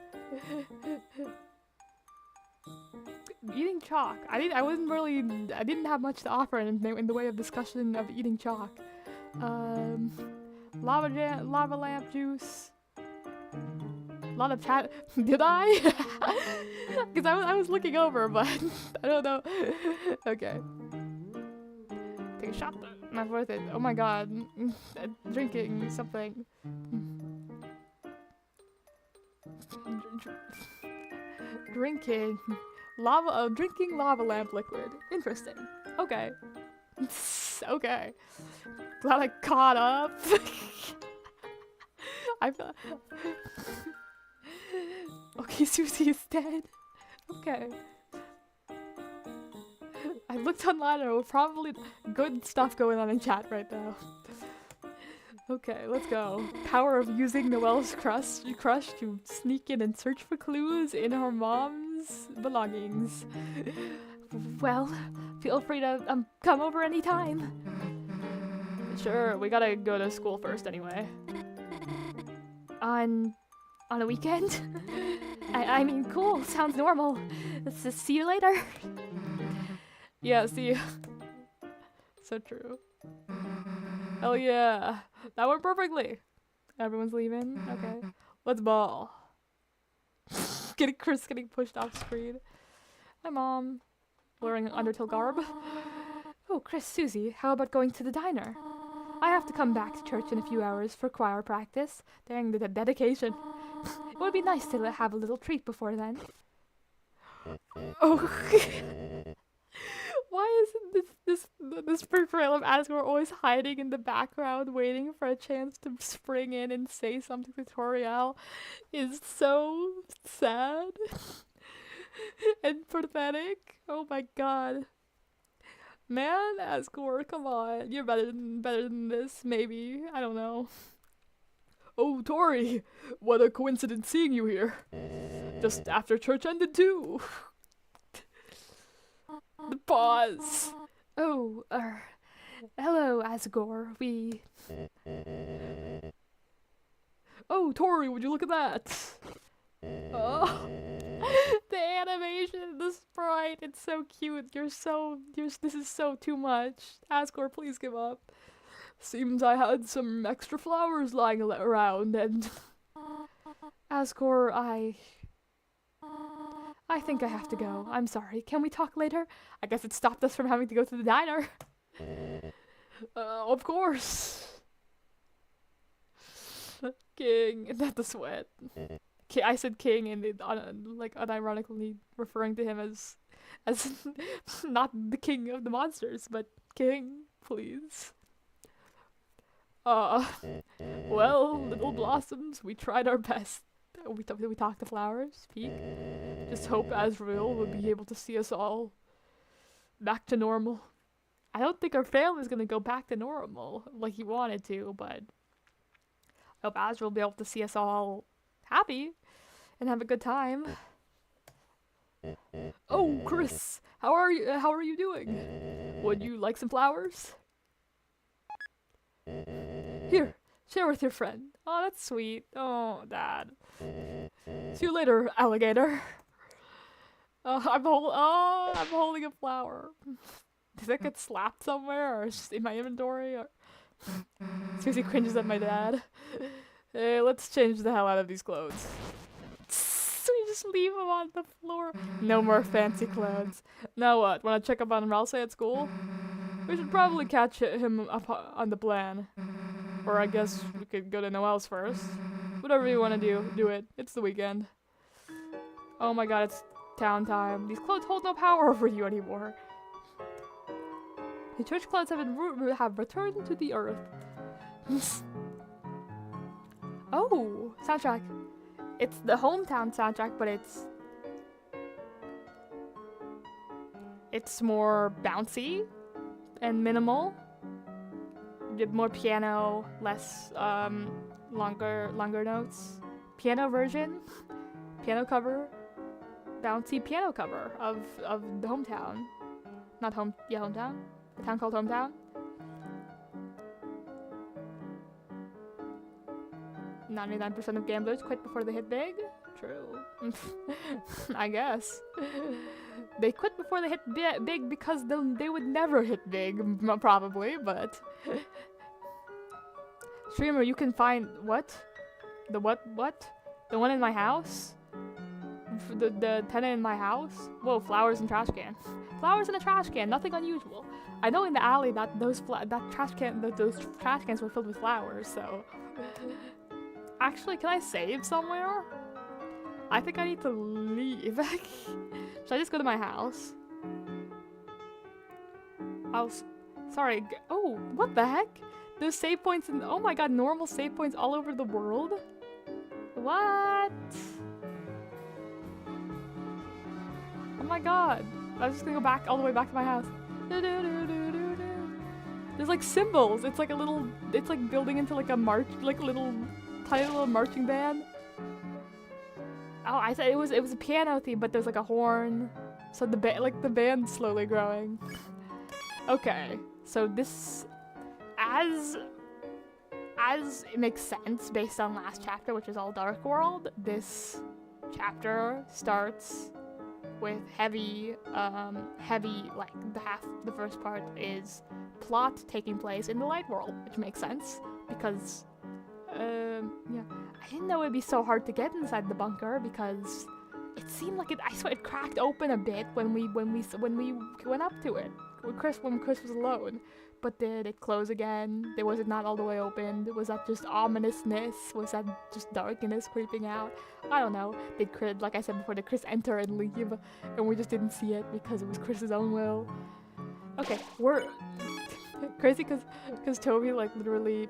Eating chalk. I didn't have much to offer in the way of discussion of eating chalk. Lava lamp juice. A lot of chat. Did I? Because I was looking over, but I don't know. Okay. Take a shot though. Not worth it. Oh my god. Drinking something. Drinking lava lamp liquid. Interesting. Okay. Okay. Glad I caught up. I thought. Okay, Susie is dead. Okay. I looked online and there was probably good stuff going on in chat right now. Okay, let's go. Power of using Noelle's crush to sneak in and search for clues in her mom's belongings. Well, feel free to come over anytime. Sure, we gotta go to school first anyway. On a weekend? I mean, cool, sounds normal. Let's just see you later. Yeah, see you. So true. Hell yeah. That went perfectly. Everyone's leaving? Okay. Let's ball. Chris getting pushed off screen. Hi, Mom. Wearing Undertale garb. Oh, Chris, Susie, how about going to the diner? I have to come back to church in a few hours for choir practice. Dang, the dedication. It would be nice to have a little treat before then. Oh. Why isn't this portrayal of Asgore always hiding in the background, waiting for a chance to spring in and say something tutorial? Is so sad and pathetic. Oh my god. Man, Asgore, come on. You're better than this, maybe. I don't know. Oh, Tori! What a coincidence seeing you here. Just after church ended, too. The pause. Oh, hello, Asgore. Oh, Tori, would you look at that? Oh. The animation, the sprite, it's so cute. This is so too much. Asgore, please give up. Seems I had some extra flowers lying around and... Asgore, I think I have to go. I'm sorry. Can we talk later? I guess it stopped us from having to go to the diner. Of course. King, not the sweat. I said king and like unironically referring to him as not the king of the monsters, but king, please. Well, little blossoms, we tried our best. We talked to flowers, peek. Just hope Azrael will be able to see us all back to normal. I don't think our family's gonna go back to normal like he wanted to, but I hope Azrael will be able to see us all happy and have a good time. Oh, Chris, how are you doing? Would you like some flowers? Here, share with your friend. Oh, that's sweet. Oh, Dad. See you later, alligator. I'm holding a flower. Did that get slapped somewhere, or is it just in my inventory? Or Susie cringes at my dad. Hey, let's change the hell out of these clothes. So we just leave him on the floor. No more fancy clothes. Now what? Wanna check up on Ralsei at school? We should probably catch him up on the plan. Or I guess we could go to Noelle's first. Whatever you want to do it. It's the weekend. Oh my god, it's town time. These clothes hold no power over you anymore. The church clothes have returned to the earth. Oh, soundtrack. It's the hometown soundtrack, but it's It's more bouncy and minimal. More piano, less longer notes. Piano version, piano cover, bouncy piano cover of the hometown. Not hometown. The town called Hometown. 99% of gamblers quit before they hit big. True. I guess. They quit before they hit big because they would never hit big, probably, but... Streamer, you can find... What? The what? The one in my house? The tenant in my house? Whoa, flowers and trash can. Flowers in a trash can, nothing unusual. I know in the alley that those trash cans were filled with flowers, so... Actually, can I save somewhere? I think I need to leave. Should I just go to my house? Sorry. Oh, what the heck? Those save points and oh my god, normal save points all over the world? What? Oh my god. I was just gonna go back all the way back to my house. There's like symbols. It's like a little, it's like building into like a little tiny little marching band. Oh, I thought it was a piano theme, but there's like a horn. So the band's slowly growing. Okay, so this, as it makes sense based on last chapter, which is all Dark World, this chapter starts with heavy, like the first part is plot taking place in the light world, which makes sense because, yeah, I didn't know it'd be so hard to get inside the bunker because it seemed like I swear it cracked open a bit when we went up to it when Chris was alone. But did it close again? Was it not all the way opened? Was that just ominousness? Was that just darkness creeping out? I don't know. Like I said before, did Chris enter and leave and we just didn't see it because it was Chris's own will? Okay, we're crazy because Toby like literally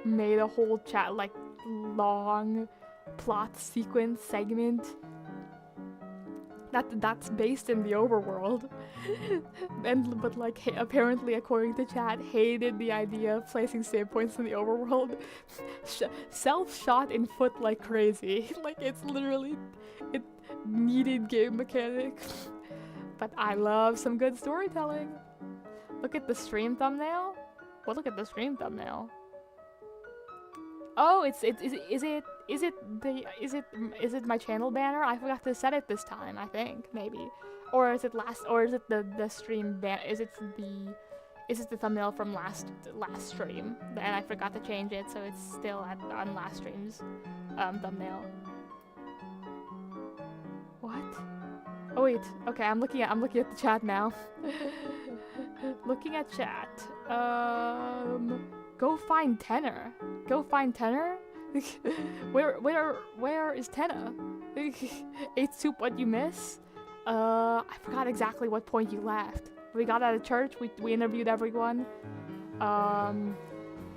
made a whole like long plot sequence segment that's based in the overworld, but like apparently according to chat hated the idea of placing save points in the overworld. Self-shot in foot like crazy. Like it needed game mechanic. But I love some good storytelling. Look at the stream thumbnail. Well, look at the stream thumbnail. Oh, is it my channel banner? I forgot to set it this time, I think, maybe. Or is it the stream is it the thumbnail from last stream? And I forgot to change it, so it's still on last stream's thumbnail. What? Oh wait, okay, I'm looking at the chat now. Looking at chat. Go find Tenor. Go find Tenor? Where is Tenor? Ate soup what you miss? I forgot exactly what point you left. We got out of church, we interviewed everyone. You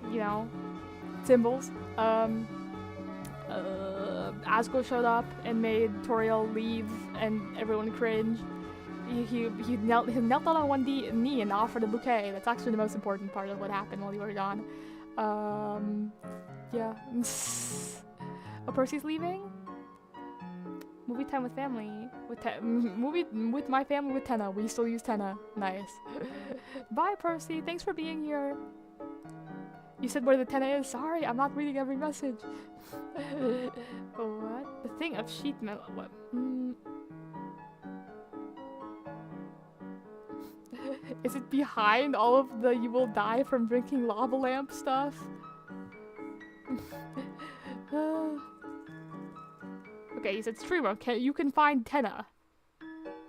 know, symbols. Asgo showed up and made Toriel leave and everyone cringe. He knelt down on one knee and offered a bouquet. That's actually the most important part of what happened while you were gone. Yeah. Oh, Percy's leaving? Movie time with family. Movie with my family with Tenna. We still use Tenna. Nice. Bye, Percy. Thanks for being here. You said where the Tenna is? Sorry, I'm not reading every message. What? The thing of sheet metal. What? Is it behind all of the you will die from drinking lava lamp stuff? Okay, you said streamer. You can find Tenna.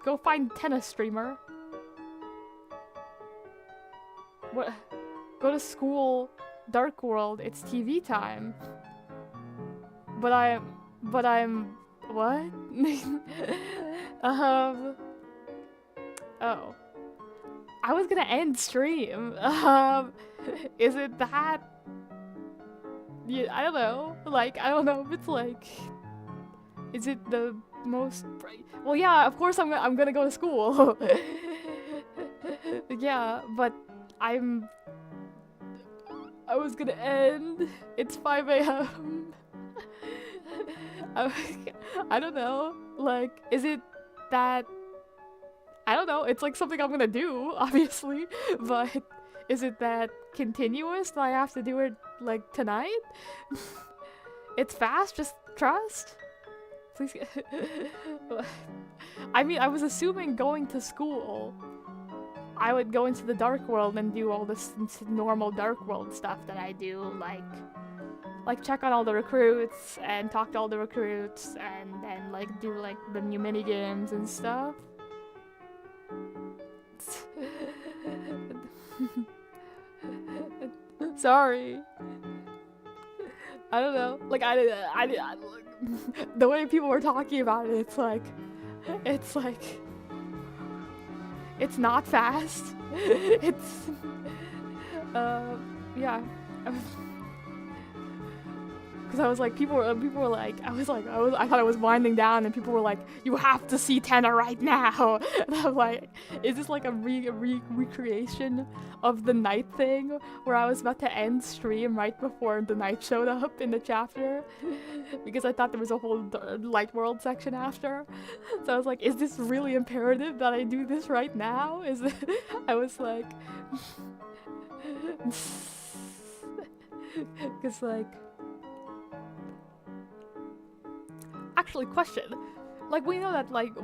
Go find Tenna, streamer. What? Go to school. Dark World. It's TV time. But I'm. What? Oh. I was gonna end stream. Is it that? Yeah, I don't know. Like, I don't know if it's like. Is it the most? Well, yeah. Of course, I'm gonna go to school. Yeah, but I was gonna end. It's 5 a.m. I I don't know. Like, is it that... I don't know. It's like something I'm gonna do, obviously. But is it that continuous that I have to do it, like, tonight? It's fast, just trust. Please. I mean, I was assuming going to school, I would go into the dark world and do all this normal dark world stuff that I do, like check on all the recruits and talk to all the recruits and then like do like the new mini games and stuff. Sorry. I don't know. Like I the way people were talking about it, it's not fast. It's yeah. Because I was like, people were like, I thought I was winding down, and people were like, you have to see Tenna right now. And I'm like, is this like a recreation of the night thing, where I was about to end stream right before the night showed up in the chapter, because I thought there was a whole light world section after. So I was like, is this really imperative that I do this right now? I was like, because like. Actually, question. Like, we know that, like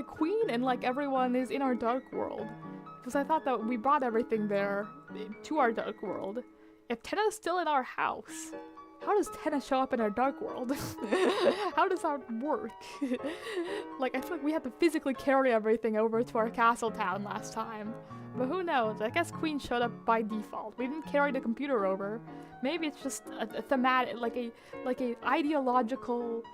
Queen and, like, everyone is in our dark world. Because I thought that we brought everything there to our dark world. If Tenna's still in our house, how does Tenna show up in our dark world? How does that work? Like, I feel like we had to physically carry everything over to our castle town last time. But who knows? I guess Queen showed up by default. We didn't carry the computer over. Maybe it's just a thematic, like a ideological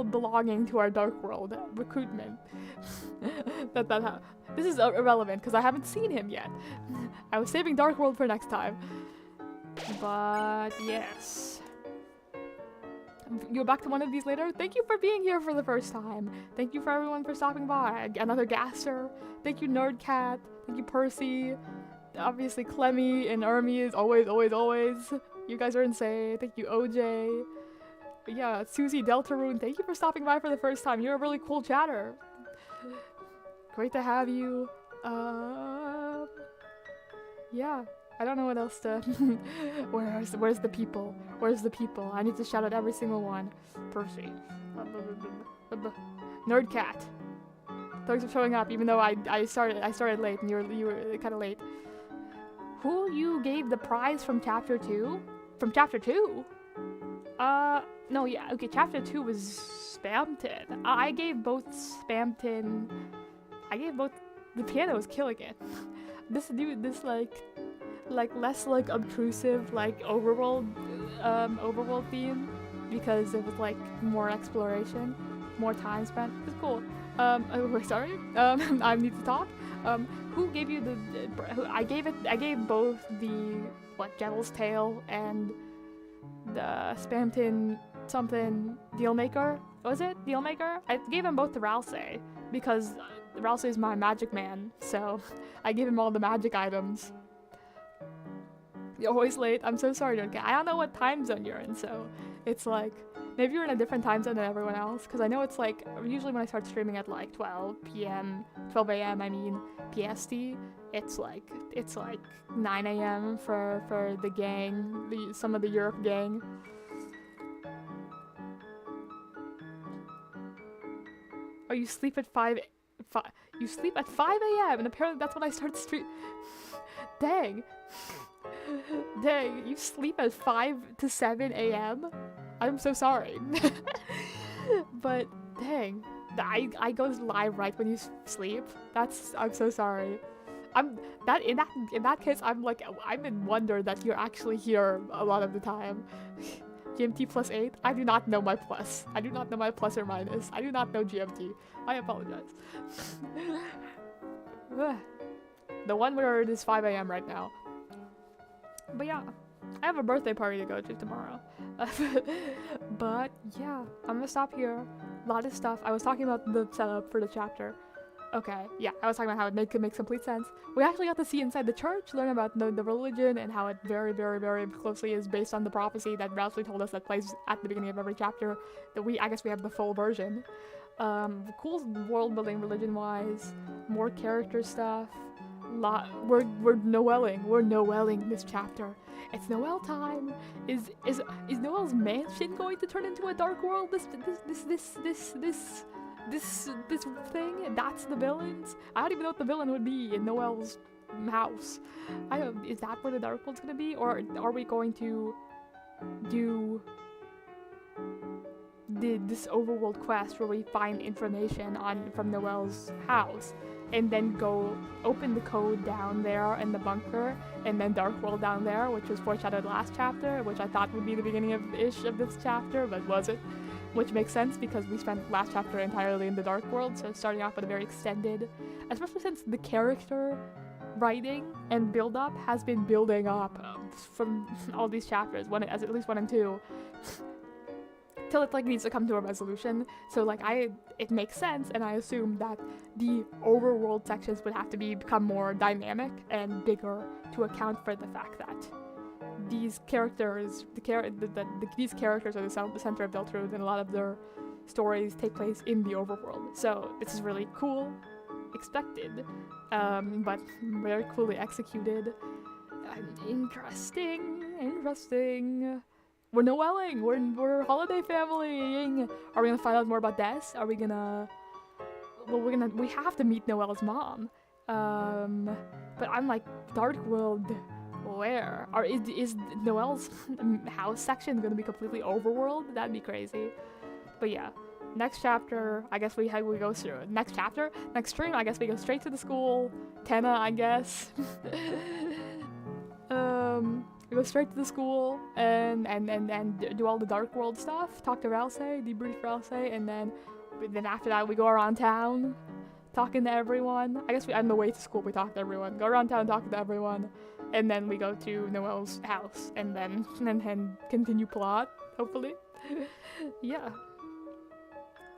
belonging to our dark world recruitment. This is irrelevant because I haven't seen him yet. I was saving dark world for next time. But yes. You're back to one of these later. Thank you for being here for the first time. Thank you for everyone for stopping by. Another Gaster. Thank you, Nerdcat. Thank you, Percy. Obviously, Clemmy and Ermi is always. You guys are insane. Thank you, OJ. Yeah, Susie Deltarune. Thank you for stopping by for the first time. You're a really cool chatter. Great to have you. Yeah. I don't know what else to... Where's the people? Where's the people? I need to shout out every single one. Percy. Nerdcat. Thanks for showing up, even though I started late and you were kind of late. Who you gave the prize from Chapter 2? From Chapter 2? No, yeah, okay, Chapter 2 was Spamton. I gave both Spamton... I gave both... The piano was killing it. This less like obtrusive like overworld theme, because it was like more exploration, more time spent. It's cool. Wait, sorry. I need to talk. Who gave you the? I gave both the Devil's Tail and the Spamton something Dealmaker. Was it Dealmaker? I gave him both to Ralsei because Ralsei is my magic man, so I gave him all the magic items. You're always late. I'm so sorry, Nerdcat. I don't know what time zone you're in, so it's like, maybe you're in a different time zone than everyone else, because I know it's like, usually when I start streaming at like 12 a.m. I mean, PST, it's like 9 a.m. for the gang, some of the Europe gang. Oh, you sleep at 5 a.m. and apparently that's when I start stream. Dang. Dang, you sleep at 5 to 7 a.m.? I'm so sorry. But dang, I go live right when you sleep. I'm so sorry. In that case, I'm in wonder that you're actually here a lot of the time. GMT +8? I do not know my plus. I do not know my plus or minus. I do not know GMT. I apologize. The one where it is 5 a.m. right now. But yeah, I have a birthday party to go to tomorrow. But yeah, I'm gonna stop here. A lot of stuff. I was talking about the setup for the chapter. Okay, yeah, I was talking about how it makes complete sense. We actually got to see inside the church, learn about the religion, and how it very, very, very closely is based on the prophecy that Rowsley told us that plays at the beginning of every chapter. That I guess we have the full version. Cool world building religion-wise, more character stuff. We're Noelling. We're Noelling this chapter. It's Noel time. Is Noel's mansion going to turn into a dark world? This thing? That's the villains? I don't even know what the villain would be in Noel's house. Is that where the dark world's gonna be, or are we going to do this overworld quest where we find information from Noel's house, and then go open the code down there in the bunker, and then Dark World down there, which was foreshadowed last chapter, which I thought would be the beginning of this chapter, but wasn't. Which makes sense because we spent last chapter entirely in the Dark World, so starting off with a very extended, especially since the character writing and build-up has been building up from all these chapters, at least 1 and 2, till it like needs to come to a resolution. So like it makes sense, and I assume that the overworld sections would have to become more dynamic and bigger to account for the fact that these characters, these characters are the center of Deltarune, and a lot of their stories take place in the overworld. So this is really cool, expected, but very coolly executed. Interesting. We're Noelling. We're holiday family. Are we gonna find out more about Des? Are we gonna? Well, we have to meet Noel's mom. But I'm like, Dark World. Where? Is Noel's house section gonna be completely overworld? That'd be crazy. But yeah, next chapter, I guess we go through. Next chapter? Next stream, I guess we go straight to the school. Tenna, I guess. We go straight to the school and do all the Dark World stuff. Talk to Ralsei, debrief Ralsei, and then after that we go around town, talking to everyone. I guess on the way to school we talk to everyone. Go around town talking to everyone. And then we go to Noel's house, and then continue plot, hopefully. Yeah.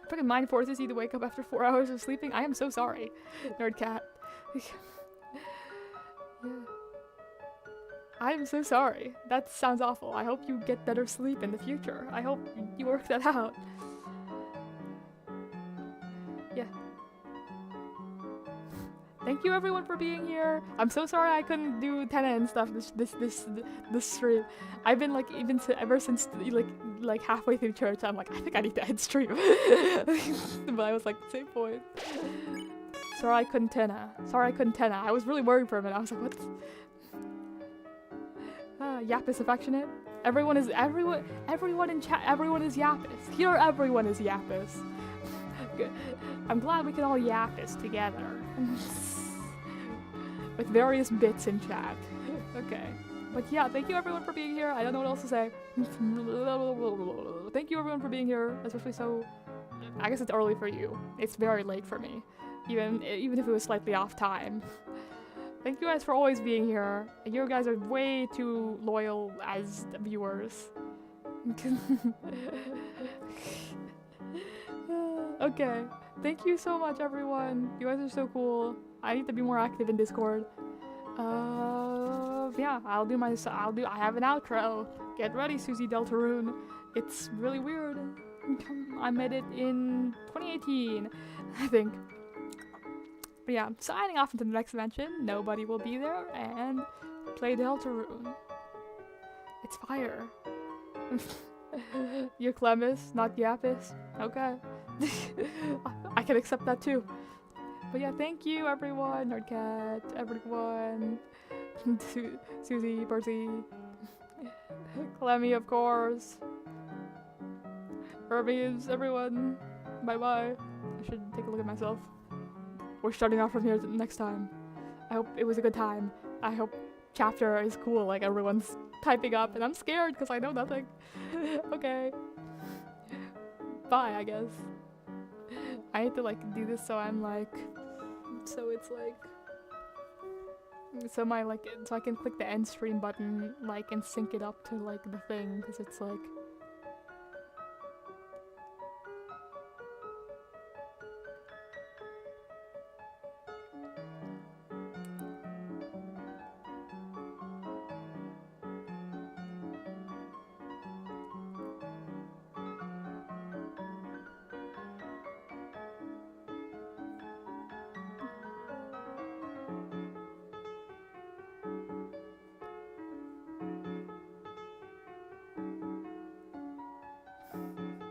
Fucking mind forces you to wake up after 4 hours of sleeping. I am so sorry, Nerd Cat. Yeah. I am so sorry. That sounds awful. I hope you get better sleep in the future. I hope you work that out. Yeah. Thank you everyone for being here. I'm so sorry I couldn't do Tenna and stuff this stream. I've been like ever since like halfway through church. I'm like, I think I need to end stream. But I was like, same point. Sorry I couldn't Tenna. I was really worried for a minute. I was like, what? Yapis affectionate. Everyone in chat. Everyone is Yapis. Here, everyone is Yapis. I'm glad we can all Yapis together. With various bits in chat. Okay. But yeah, thank you everyone for being here. I don't know what else to say. Thank you everyone for being here, especially so... I guess it's early for you. It's very late for me. Even if it was slightly off time. Thank you guys for always being here. You guys are way too loyal as viewers. Okay. Thank you so much, everyone. You guys are so cool. I need to be more active in Discord. Yeah, I have an outro. Get ready, Susie Deltarune. It's really weird. I met it in 2018, I think. But yeah, signing off into the next dimension. Nobody will be there, and play Deltarune. It's fire. You're Clemis, not Yapis. Okay. I can accept that too. But yeah, thank you everyone. Nerdcat, everyone. Susie, Percy. Clemmy, of course. Hermes, everyone. Bye bye. I should take a look at myself. We're starting off from here next time. I hope it was a good time. I hope chapter is cool, like everyone's typing up, and I'm scared because I know nothing. Okay. Bye, I guess. I need to like do this so I'm like, so it's like, so I can click the end stream button like and sync it up to like the thing, because it's like